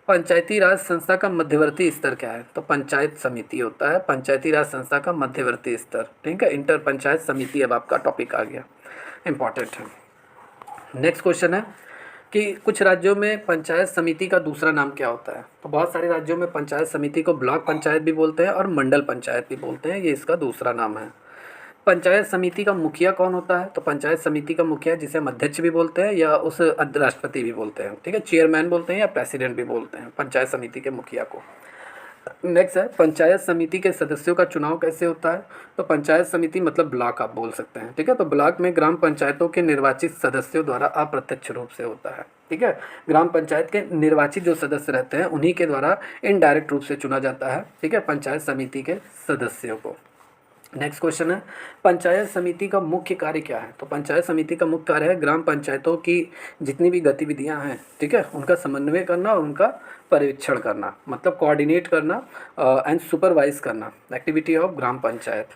पंचायती राज संस्था का मध्यवर्ती स्तर क्या है? तो पंचायत समिति होता है, पंचायती राज संस्था का मध्यवर्ती स्तर। ठीक है, इंटर पंचायत समिति अब आपका टॉपिक आ गया, इंपॉर्टेंट है। नेक्स्ट क्वेश्चन है, कि कुछ राज्यों में पंचायत समिति का दूसरा नाम क्या होता है। तो बहुत सारे राज्यों में पंचायत समिति को ब्लॉक पंचायत भी बोलते हैं और मंडल पंचायत भी बोलते हैं, ये इसका दूसरा नाम है। पंचायत समिति का मुखिया कौन होता है? तो पंचायत समिति का मुखिया जिसे हम अध्यक्ष भी बोलते हैं या उस राष्ट्रपति भी बोलते हैं, ठीक है, चेयरमैन बोलते हैं या प्रेसिडेंट भी बोलते हैं पंचायत समिति के मुखिया को। नेक्स्ट है पंचायत समिति के सदस्यों का चुनाव कैसे होता है। तो पंचायत समिति मतलब ब्लॉक आप बोल सकते हैं, ठीक है। तो ब्लॉक में ग्राम पंचायतों के निर्वाचित सदस्यों द्वारा अप्रत्यक्ष रूप से होता है, ठीक है। ग्राम पंचायत के निर्वाचित जो सदस्य रहते हैं उन्हीं के द्वारा इनडायरेक्ट रूप से चुना जाता है, ठीक है, पंचायत समिति के सदस्यों को। नेक्स्ट क्वेश्चन है पंचायत समिति का मुख्य कार्य क्या है। तो पंचायत समिति का मुख्य कार्य है ग्राम पंचायतों की जितनी भी गतिविधियां हैं, ठीक है, उनका समन्वय करना और उनका पर्यवेक्षण करना, मतलब कोऑर्डिनेट करना एंड सुपरवाइज करना, activity of gram panchayat.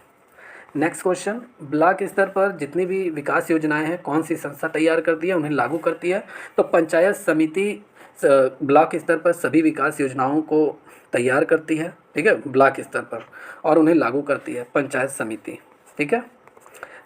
Next question block स्तर पर जितनी भी विकास योजनाएं हैं कौन सी संस्था तैयार करती है, उन्हें लागू करती है। तो पंचायत समिति ब्लॉक स्तर पर सभी विकास योजनाओं को तैयार करती है, ठीक है, ब्लॉक स्तर पर, और उन्हें लागू करती है पंचायत समिति, ठीक है।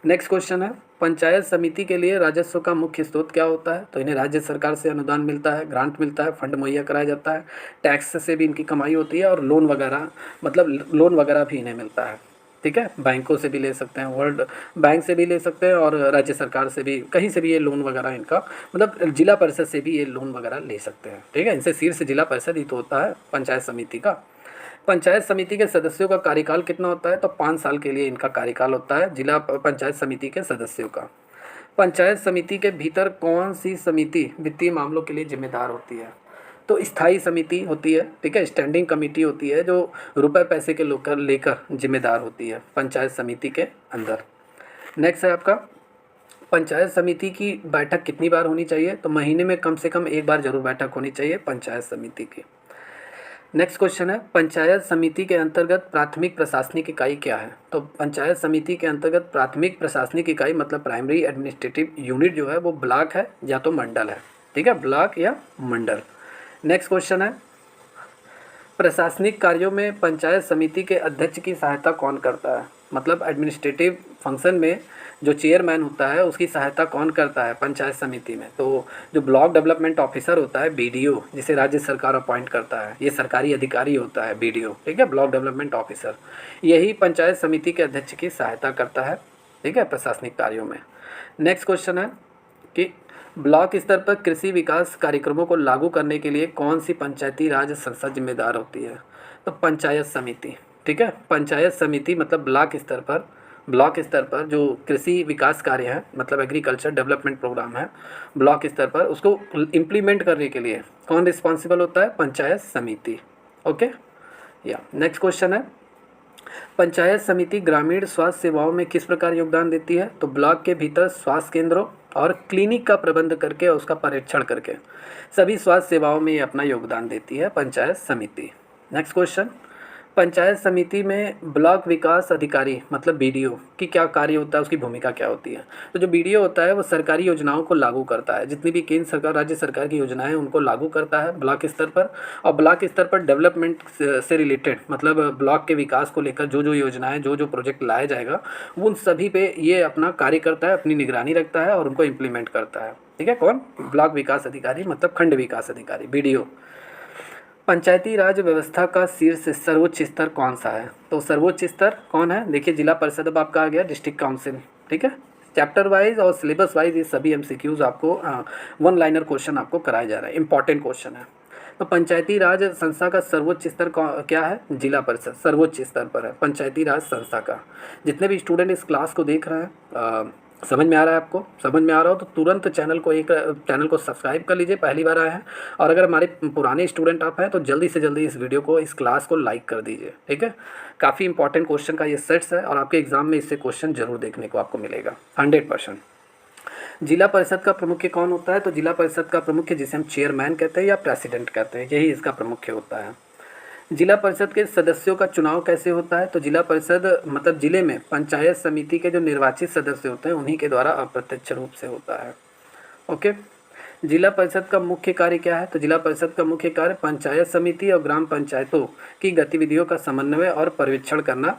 नेक्स्ट क्वेश्चन है पंचायत समिति के लिए राजस्व का मुख्य स्रोत क्या होता है। तो इन्हें राज्य सरकार से अनुदान मिलता है, ग्रांट मिलता है, फंड मुहैया कराया जाता है, टैक्स से भी इनकी कमाई होती है और लोन वगैरह, मतलब लोन वगैरह भी इन्हें मिलता है, ठीक है। बैंकों से भी ले सकते हैं, वर्ल्ड बैंक से भी ले सकते हैं और राज्य सरकार से भी, कहीं से भी ये लोन वगैरह इनका, मतलब जिला परिषद से भी ये लोन वगैरह ले सकते हैं, ठीक है। इनसे शीर्ष जिला परिषद ही तो होता है पंचायत समिति का। पंचायत समिति के सदस्यों का कार्यकाल कितना होता है। तो 5 साल के लिए इनका कार्यकाल होता है जिला पंचायत समिति के सदस्यों का। पंचायत समिति के भीतर कौन सी समिति वित्तीय मामलों के लिए जिम्मेदार होती है। तो स्थायी समिति होती है, ठीक है, स्टैंडिंग कमेटी होती है जो रुपए पैसे के लेकर जिम्मेदार होती है पंचायत समिति के अंदर। नेक्स्ट है आपका पंचायत समिति की बैठक कितनी बार होनी चाहिए। तो महीने में कम से कम 1 बार जरूर बैठक होनी चाहिए पंचायत समिति की। नेक्स्ट क्वेश्चन है पंचायत समिति के अंतर्गत प्राथमिक प्रशासनिक इकाई क्या है। तो पंचायत समिति के अंतर्गत प्राथमिक प्रशासनिक इकाई मतलब प्राइमरी एडमिनिस्ट्रेटिव यूनिट जो है वो ब्लॉक है या तो मंडल है, ठीक है, ब्लॉक या मंडल। नेक्स्ट क्वेश्चन है प्रशासनिक कार्यों में पंचायत समिति के अध्यक्ष की सहायता कौन करता है। मतलब एडमिनिस्ट्रेटिव फंक्शन में जो चेयरमैन होता है उसकी सहायता कौन करता है पंचायत समिति में। तो जो ब्लॉक डेवलपमेंट ऑफिसर होता है बीडीओ, जिसे राज्य सरकार अपॉइंट करता है, ये सरकारी अधिकारी होता है बीडीओ, ठीक है, ब्लॉक डेवलपमेंट ऑफिसर, यही पंचायत समिति के अध्यक्ष की सहायता करता है, ठीक है, प्रशासनिक कार्यों में। नेक्स्ट क्वेश्चन है कि ब्लॉक स्तर पर कृषि विकास कार्यक्रमों को लागू करने के लिए कौन सी पंचायती राज संस्था जिम्मेदार होती है। तो पंचायत समिति, ठीक है, पंचायत समिति मतलब ब्लॉक स्तर पर जो कृषि विकास कार्य है, मतलब एग्रीकल्चर डेवलपमेंट प्रोग्राम है ब्लॉक स्तर पर, उसको इम्प्लीमेंट करने के लिए कौन रिस्पॉन्सिबल होता है, पंचायत समिति। ओके या नेक्स्ट क्वेश्चन है पंचायत समिति ग्रामीण स्वास्थ्य सेवाओं में किस प्रकार योगदान देती है। तो ब्लॉक के भीतर स्वास्थ्य केंद्रों और क्लिनिक का प्रबंध करके और उसका परीक्षण करके सभी स्वास्थ्य सेवाओं में ये अपना योगदान देती है पंचायत समिति। नेक्स्ट क्वेश्चन पंचायत समिति में ब्लॉक विकास अधिकारी मतलब बीडीओ की क्या कार्य होता है, उसकी भूमिका क्या होती है। तो जो बीडीओ होता है वो सरकारी योजनाओं को लागू करता है, जितनी भी केंद्र सरकार राज्य सरकार की योजनाएं उनको लागू करता है ब्लॉक स्तर पर। और ब्लॉक स्तर पर डेवलपमेंट से रिलेटेड मतलब ब्लॉक के विकास को लेकर जो जो योजनाएं जो जो प्रोजेक्ट लाया जाएगा उन सभी पे ये अपना कार्य करता है, अपनी निगरानी रखता है और उनको इम्प्लीमेंट करता है, ठीक है। कौन, ब्लॉक विकास अधिकारी मतलब खंड विकास अधिकारी बीडीओ। पंचायती राज व्यवस्था का शीर्ष सर्वोच्च स्तर कौन सा है। तो सर्वोच्च स्तर कौन है, देखिए जिला परिषद अब आपका आ गया, डिस्ट्रिक्ट काउंसिल, ठीक है। चैप्टर वाइज और सिलेबस वाइज ये सभी एमसीक्यूज आपको 1 लाइनर क्वेश्चन आपको कराए जा रहे हैं, इंपॉर्टेंट क्वेश्चन है। तो पंचायती राज संस्था का सर्वोच्च स्तर क्या है, जिला परिषद सर्वोच्च स्तर पर है पंचायती राज संस्था का। जितने भी स्टूडेंट इस क्लास को देख रहे हैं समझ में आ रहा है, आपको समझ में आ रहा हो तो तुरंत चैनल को सब्सक्राइब कर लीजिए, पहली बार आए हैं। और अगर हमारे पुराने स्टूडेंट आप हैं तो जल्दी से जल्दी इस क्लास को लाइक कर दीजिए, ठीक है। काफ़ी इंपॉर्टेंट क्वेश्चन का ये सेट्स है और आपके एग्जाम में इससे क्वेश्चन जरूर देखने को आपको मिलेगा 100%। जिला परिषद का प्रमुख कौन होता है। तो जिला परिषद का प्रमुख जिसे हम चेयरमैन कहते हैं या प्रेसिडेंट कहते हैं, यही इसका प्रमुख होता है। जिला परिषद के सदस्यों का चुनाव कैसे होता है। तो जिला परिषद मतलब जिले में पंचायत समिति के जो निर्वाचित सदस्य होते हैं उन्हीं के द्वारा अप्रत्यक्ष रूप से होता है। ओके, जिला परिषद का मुख्य कार्य क्या है। तो जिला परिषद का मुख्य कार्य पंचायत समिति और ग्राम पंचायतों की गतिविधियों का समन्वय और पर्यवेक्षण करना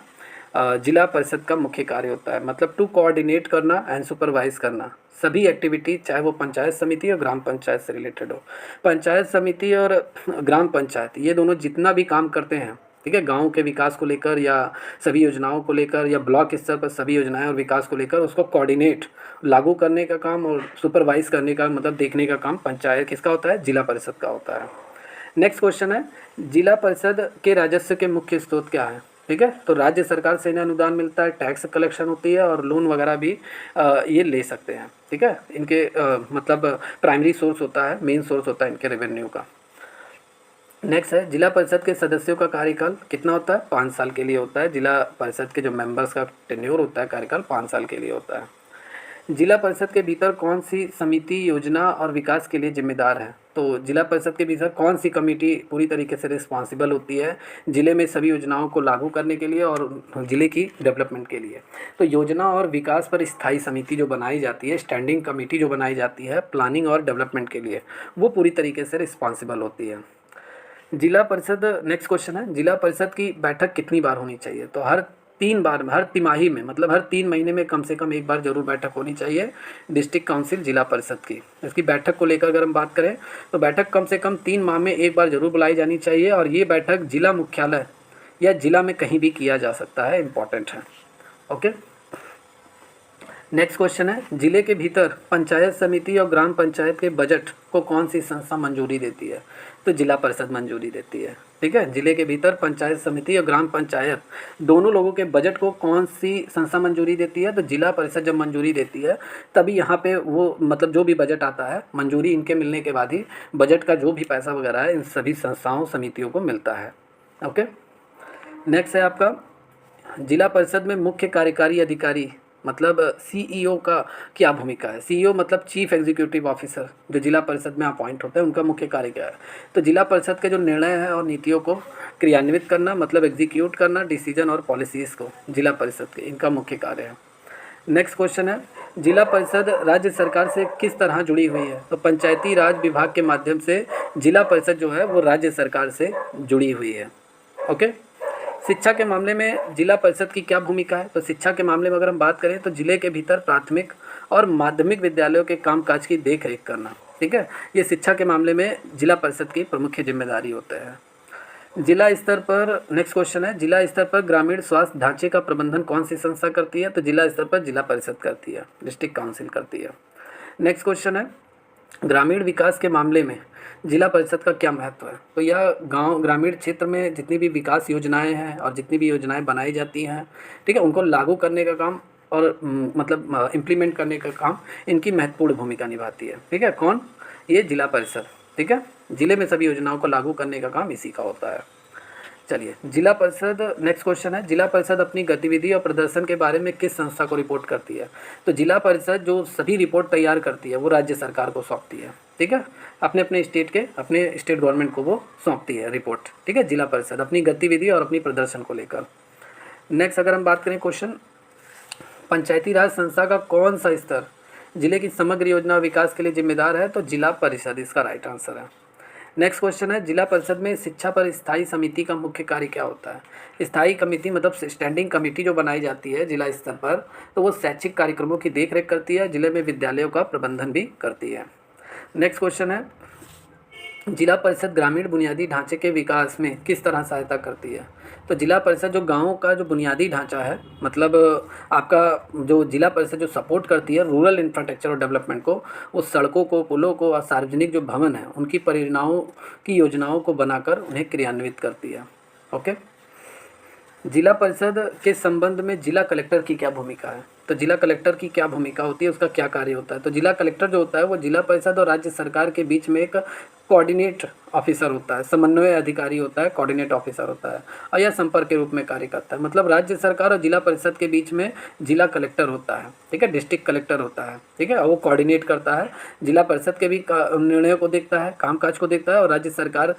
जिला परिषद का मुख्य कार्य होता है, मतलब टू कोऑर्डिनेट करना एंड सुपरवाइज करना सभी एक्टिविटी, चाहे वो पंचायत समिति और ग्राम पंचायत से रिलेटेड हो। पंचायत समिति और ग्राम पंचायत ये दोनों जितना भी काम करते हैं, ठीक है, गांव के विकास को लेकर या सभी योजनाओं को लेकर या ब्लॉक स्तर पर सभी योजनाएं और विकास को लेकर उसको कोऑर्डिनेट लागू करने का काम और सुपरवाइज करने का मतलब देखने का काम पंचायत किसका होता है, जिला परिषद का होता है। नेक्स्ट क्वेश्चन है, जिला परिषद के राजस्व के मुख्य स्रोत क्या है? ठीक है, तो राज्य सरकार से इन्हें अनुदान मिलता है, टैक्स कलेक्शन होती है और लोन वगैरह भी ये ले सकते हैं। ठीक है, इनके मतलब प्राइमरी सोर्स होता है, मेन सोर्स होता है इनके रेवेन्यू का। नेक्स्ट है, जिला परिषद के सदस्यों का कार्यकाल कितना होता है? 5 साल के लिए होता है। जिला परिषद के जो मेंबर्स का टेन्योर होता है, कार्यकाल 5 साल के लिए होता है। जिला परिषद के भीतर कौन सी समिति योजना और विकास के लिए जिम्मेदार है? तो जिला परिषद के भीतर कौन सी कमेटी पूरी तरीके से रिस्पॉन्सिबल होती है जिले में सभी योजनाओं को लागू करने के लिए और जिले की डेवलपमेंट के लिए? तो योजना और विकास पर स्थायी समिति जो बनाई जाती है, स्टैंडिंग कमेटी जो बनाई जाती है प्लानिंग और डेवलपमेंट के लिए, वो पूरी तरीके से रिस्पॉन्सिबल होती है। जिला परिषद, नेक्स्ट क्वेश्चन है, जिला परिषद की बैठक कितनी बार होनी चाहिए? तो हर 3 बार में, हर तिमाही में, मतलब हर 3 महीने में कम से कम 1 बार जरूर बैठक होनी चाहिए डिस्ट्रिक्ट काउंसिल जिला परिषद की। इसकी बैठक को लेकर अगर हम बात करें तो बैठक कम से कम 3 माह में 1 बार जरूर बुलाई जानी चाहिए और ये बैठक जिला मुख्यालय या जिला में कहीं भी किया जा सकता है, इंपॉर्टेंट है। ओके, नेक्स्ट क्वेश्चन है, जिले के भीतर पंचायत समिति और ग्राम पंचायत के बजट को कौन सी संस्था मंजूरी देती है? तो जिला परिषद मंजूरी देती है। ठीक है, जिले के भीतर पंचायत समिति और ग्राम पंचायत दोनों लोगों के बजट को कौन सी संस्था मंजूरी देती है? तो जिला परिषद जब मंजूरी देती है तभी यहाँ पे वो मतलब जो भी बजट आता है, मंजूरी इनके मिलने के बाद ही बजट का जो भी पैसा वगैरह है इन सभी संस्थाओं समितियों को मिलता है। ओके, नेक्स्ट है आपका, जिला परिषद में मुख्य कार्यकारी अधिकारी मतलब सीईओ का क्या भूमिका है? सीईओ मतलब चीफ एग्जीक्यूटिव ऑफिसर, जो जिला परिषद में अपॉइंट होता है, उनका मुख्य कार्य क्या है? तो जिला परिषद के जो निर्णय है और नीतियों को क्रियान्वित करना, मतलब एग्जीक्यूट करना, डिसीजन और पॉलिसीज़ को, जिला परिषद के इनका मुख्य कार्य है। नेक्स्ट क्वेश्चन है, जिला परिषद राज्य सरकार से किस तरह जुड़ी हुई है? तो पंचायती राज विभाग के माध्यम से जिला परिषद जो है वो राज्य सरकार से जुड़ी हुई है। ओके, शिक्षा के मामले में जिला परिषद की क्या भूमिका है? तो शिक्षा के मामले में अगर हम बात करें तो जिले के भीतर प्राथमिक और माध्यमिक विद्यालयों के कामकाज की देख रेख करना। ठीक है, ये शिक्षा के मामले में जिला परिषद की प्रमुख जिम्मेदारी होते हैं। जिला स्तर पर, नेक्स्ट क्वेश्चन है, जिला स्तर पर ग्रामीण स्वास्थ्य ढांचे का प्रबंधन कौन सी संस्था करती है? तो जिला स्तर पर जिला परिषद करती है, डिस्ट्रिक्ट काउंसिल करती है। नेक्स्ट क्वेश्चन है, ग्रामीण विकास के मामले में जिला परिषद का क्या महत्व है? तो यह गांव ग्रामीण क्षेत्र में जितनी भी विकास योजनाएं हैं और जितनी भी योजनाएं बनाई जाती हैं, ठीक है, उनको लागू करने का काम और मतलब इम्प्लीमेंट करने का काम इनकी महत्वपूर्ण भूमिका निभाती है। ठीक है, कौन? ये जिला परिषद। ठीक है, जिले में सभी योजनाओं को लागू करने का काम इसी का होता है। चलिए, जिला परिषद, नेक्स्ट क्वेश्चन है, जिला परिषद अपनी गतिविधि और प्रदर्शन के बारे में किस संस्था को रिपोर्ट करती है? तो जिला परिषद जो सभी रिपोर्ट तैयार करती है वो राज्य सरकार को सौंपती है। ठीक है, अपने अपने स्टेट गवर्नमेंट को वो सौंपती है रिपोर्ट। ठीक है, जिला परिषद अपनी गतिविधि और अपनी प्रदर्शन को लेकर। नेक्स्ट अगर हम बात करें क्वेश्चन, पंचायती राज संस्था का कौन सा स्तर जिले की समग्र योजना विकास के लिए जिम्मेदार है? तो जिला परिषद इसका राइट आंसर है। नेक्स्ट क्वेश्चन है, जिला परिषद में शिक्षा पर स्थायी समिति का मुख्य कार्य क्या होता है? स्थायी कमेटी मतलब स्टैंडिंग कमेटी जो बनाई जाती है जिला स्तर पर, तो वो शैक्षिक कार्यक्रमों की देखरेख करती है, जिले में विद्यालयों का प्रबंधन भी करती है। नेक्स्ट क्वेश्चन है, जिला परिषद ग्रामीण बुनियादी ढांचे के विकास में किस तरह सहायता करती है? तो जिला परिषद जो गाँव का जो बुनियादी ढांचा है, मतलब आपका जो जिला परिषद जो सपोर्ट करती है रूरल इंफ्रास्ट्रक्चर और डेवलपमेंट को, उस सड़कों को, पुलों को और सार्वजनिक जो भवन है उनकी परियोजनाओं की योजनाओं को बनाकर उन्हें क्रियान्वित करती है। ओके, जिला परिषद के संबंध में जिला कलेक्टर की क्या भूमिका है? तो जिला कलेक्टर की क्या भूमिका होती है, उसका क्या कार्य होता है? तो जिला कलेक्टर जो होता है वो जिला परिषद और राज्य सरकार के बीच में एक कोऑर्डिनेट ऑफिसर होता है, समन्वय अधिकारी होता है, कोऑर्डिनेट ऑफिसर होता है और यह संपर्क के रूप में कार्य करता है। मतलब राज्य सरकार और जिला परिषद के बीच में जिला कलेक्टर होता है, ठीक है, डिस्ट्रिक्ट कलेक्टर होता है, ठीक है, और वो कोऑर्डिनेट करता है, जिला परिषद के भी निर्णयों को देखता है, कामकाज को देखता है और राज्य सरकार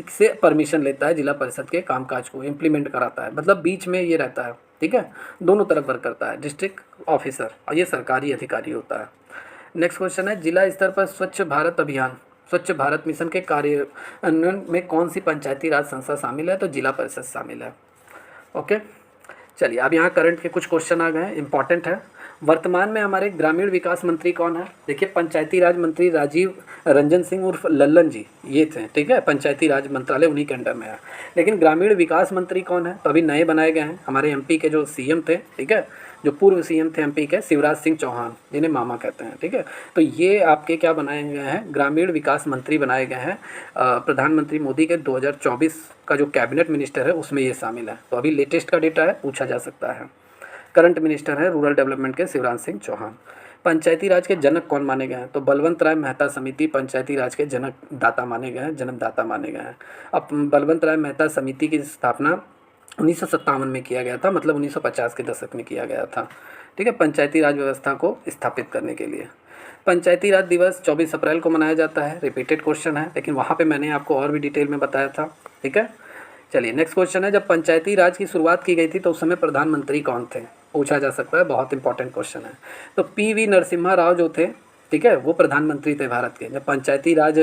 से परमिशन लेता है, जिला परिषद के कामकाज को इम्प्लीमेंट कराता है, मतलब बीच में ये रहता है। ठीक है, दोनों तरफ वर्क करता है डिस्ट्रिक्ट ऑफिसर और ये सरकारी अधिकारी होता है। नेक्स्ट क्वेश्चन है, जिला स्तर पर स्वच्छ भारत अभियान, स्वच्छ भारत मिशन के कार्यान्वयन में कौन सी पंचायती राज संस्था शामिल है? तो जिला परिषद शामिल है। ओके, चलिए अब यहाँ करंट के कुछ क्वेश्चन आ गए हैं, इंपॉर्टेंट है। वर्तमान में हमारे ग्रामीण विकास मंत्री कौन है? देखिए पंचायती राज मंत्री राजीव रंजन सिंह उर्फ लल्लन जी ये थे, ठीक है। पंचायती राज मंत्रालय उन्हीं के अंडर में है। लेकिन ग्रामीण विकास मंत्री कौन है? तो अभी नए बनाए गए हैं हमारे एमपी के जो सीएम थे, ठीक है, जो पूर्व सीएम थे एमपी के, शिवराज सिंह चौहान, जिन्हें मामा कहते हैं, ठीक है। तो ये आपके क्या बनाए गए हैं? ग्रामीण विकास मंत्री बनाए गए हैं। प्रधानमंत्री मोदी के 2024 का जो कैबिनेट मिनिस्टर है उसमें ये शामिल है। तो अभी लेटेस्ट का डेटा है, पूछा जा सकता है। करंट मिनिस्टर है रूरल डेवलपमेंट के शिवराज सिंह चौहान। पंचायती राज के जनक कौन माने गए हैं? तो बलवंत राय मेहता समिति पंचायती राज के जनक दाता माने गए हैं, जन्मदाता माने गए हैं। अब बलवंत राय मेहता समिति की स्थापना 1957 में किया गया था, मतलब 1950 के दशक में किया गया था, ठीक है, पंचायती राज व्यवस्था को स्थापित करने के लिए। पंचायती राज दिवस 24 अप्रैल को मनाया जाता है। रिपीटेड क्वेश्चन है, लेकिन वहाँ पे मैंने आपको और भी डिटेल में बताया था, ठीक है। चलिए नेक्स्ट क्वेश्चन है, जब पंचायती राज की शुरुआत की गई थी तो उस समय प्रधानमंत्री कौन थे? पूछा जा सकता है, बहुत इंपॉर्टेंट क्वेश्चन है। तो पीवी नरसिम्हा राव जो थे, ठीक है, वो प्रधानमंत्री थे भारत के जब पंचायती राज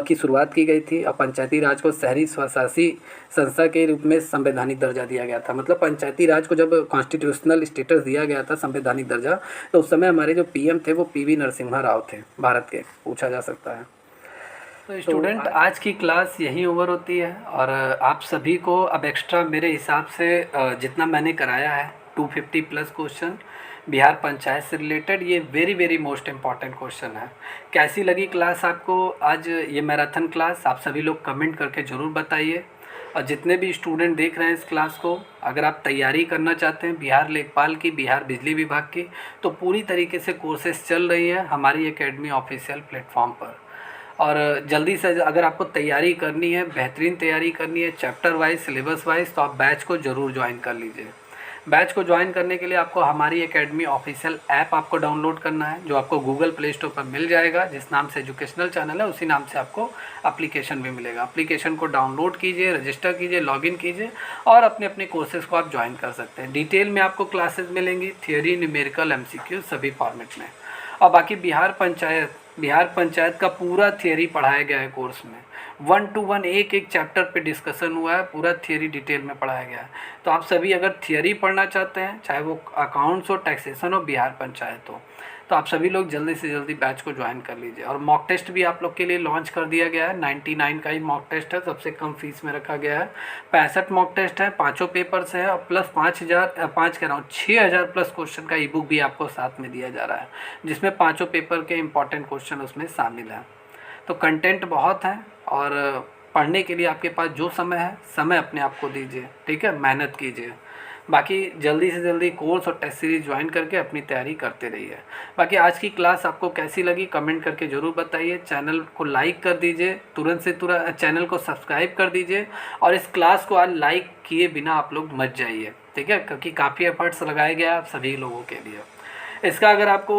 की शुरुआत की गई थी। और पंचायती राज को शहरी स्वशासी संस्था के रूप में संवैधानिक दर्जा दिया गया था। मतलब पंचायती राज को जब कॉन्स्टिट्यूशनल स्टेटस दिया गया था, संवैधानिक दर्जा, तो उस समय हमारे जो पीएम थे वो पीवी नरसिम्हा राव थे भारत के। पूछा जा सकता है। तो स्टूडेंट आज की क्लास यहीं ओवर होती है। और आप सभी को अब एक्स्ट्रा मेरे हिसाब से जितना मैंने कराया है 250 प्लस क्वेश्चन बिहार पंचायत से रिलेटेड, ये very very most important question है। कैसी लगी क्लास आपको आज ये मैराथन क्लास? आप सभी लोग कमेंट करके ज़रूर बताइए। और जितने भी स्टूडेंट देख रहे हैं इस क्लास को, अगर आप तैयारी करना चाहते हैं बिहार लेखपाल की, बिहार बिजली विभाग की, तो पूरी तरीके से कोर्सेज चल रही है हमारी एकेडमी ऑफिशियल प्लेटफॉर्म पर। और जल्दी से अगर आपको तैयारी करनी है, बेहतरीन तैयारी करनी है चैप्टर वाइज, सिलेबस वाइज, तो आप बैच को ज़रूर ज्वाइन कर लीजिए। बैच को ज्वाइन करने के लिए आपको हमारी एकेडमी ऑफिशियल ऐप आपको डाउनलोड करना है, जो आपको गूगल प्ले स्टोर पर मिल जाएगा। जिस नाम से एजुकेशनल चैनल है उसी नाम से आपको एप्लीकेशन भी मिलेगा। एप्लीकेशन को डाउनलोड कीजिए, रजिस्टर कीजिए, लॉगिन कीजिए और अपने अपने कोर्सेज़ को आप ज्वाइन कर सकते हैं। डिटेल में आपको क्लासेस मिलेंगी, थियोरी, न्यूमेरिकल, एमसीक्यू सभी फॉर्मेट में। और बाकी बिहार पंचायत का पूरा थियोरी पढ़ाया गया है कोर्स में, 1 to 1 एक एक चैप्टर पे डिस्कशन हुआ है, पूरा थियोरी डिटेल में पढ़ाया गया है। तो आप सभी अगर थियोरी पढ़ना चाहते हैं, चाहे वो अकाउंट्स हो, टैक्सेशन हो, बिहार पंचायत हो, तो आप सभी लोग जल्दी से जल्दी बैच को ज्वाइन कर लीजिए। और मॉक टेस्ट भी आप लोग के लिए लॉन्च कर दिया गया है। 99 का ही मॉक टेस्ट है, सबसे कम फीस में रखा गया है। 65 मॉक टेस्ट है, 5 पेपर से है, और प्लस 6,000 प्लस क्वेश्चन का ई बुक भी आपको साथ में दिया जा रहा है, जिसमें 5 पेपर के इंपॉर्टेंट क्वेश्चन उसमें शामिल हैं। तो कंटेंट बहुत है और पढ़ने के लिए आपके पास जो समय है, समय अपने आप को दीजिए, ठीक है, मेहनत कीजिए। बाकी जल्दी से जल्दी कोर्स और टेस्ट सीरीज ज्वाइन करके अपनी तैयारी करते रहिए। बाकी आज की क्लास आपको कैसी लगी कमेंट करके ज़रूर बताइए। चैनल को लाइक कर दीजिए, तुरंत से तुरंत चैनल को सब्सक्राइब कर दीजिए। और इस क्लास को आज लाइक किए बिना आप लोग मत जाइए, ठीक है, क्योंकि काफ़ी एफर्ट्स लगाए गए आप सभी लोगों के लिए। इसका अगर आपको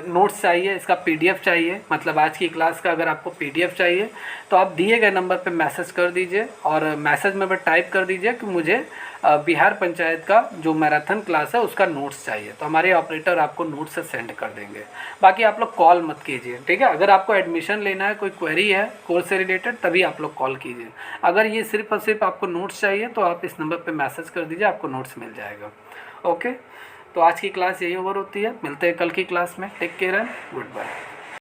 नोट्स चाहिए, इसका पीडीएफ चाहिए, मतलब आज की क्लास का अगर आपको पीडीएफ चाहिए, तो आप दिए गए नंबर पे मैसेज कर दीजिए और मैसेज में बस टाइप कर दीजिए कि मुझे बिहार पंचायत का जो मैराथन क्लास है उसका नोट्स चाहिए, तो हमारे ऑपरेटर आपको नोट्स से सेंड कर देंगे। बाकी आप लोग कॉल मत कीजिए, ठीक है। अगर आपको एडमिशन लेना है, कोई क्वेरी है कोर्स से रिलेटेड, तभी आप लोग कॉल कीजिए। अगर ये सिर्फ और सिर्फ आपको नोट्स चाहिए तो आप इस नंबर पर मैसेज कर दीजिए, आपको नोट्स मिल जाएगा। ओके, तो आज की क्लास यही ओवर होती है। मिलते हैं कल की क्लास में। Take care and good bye.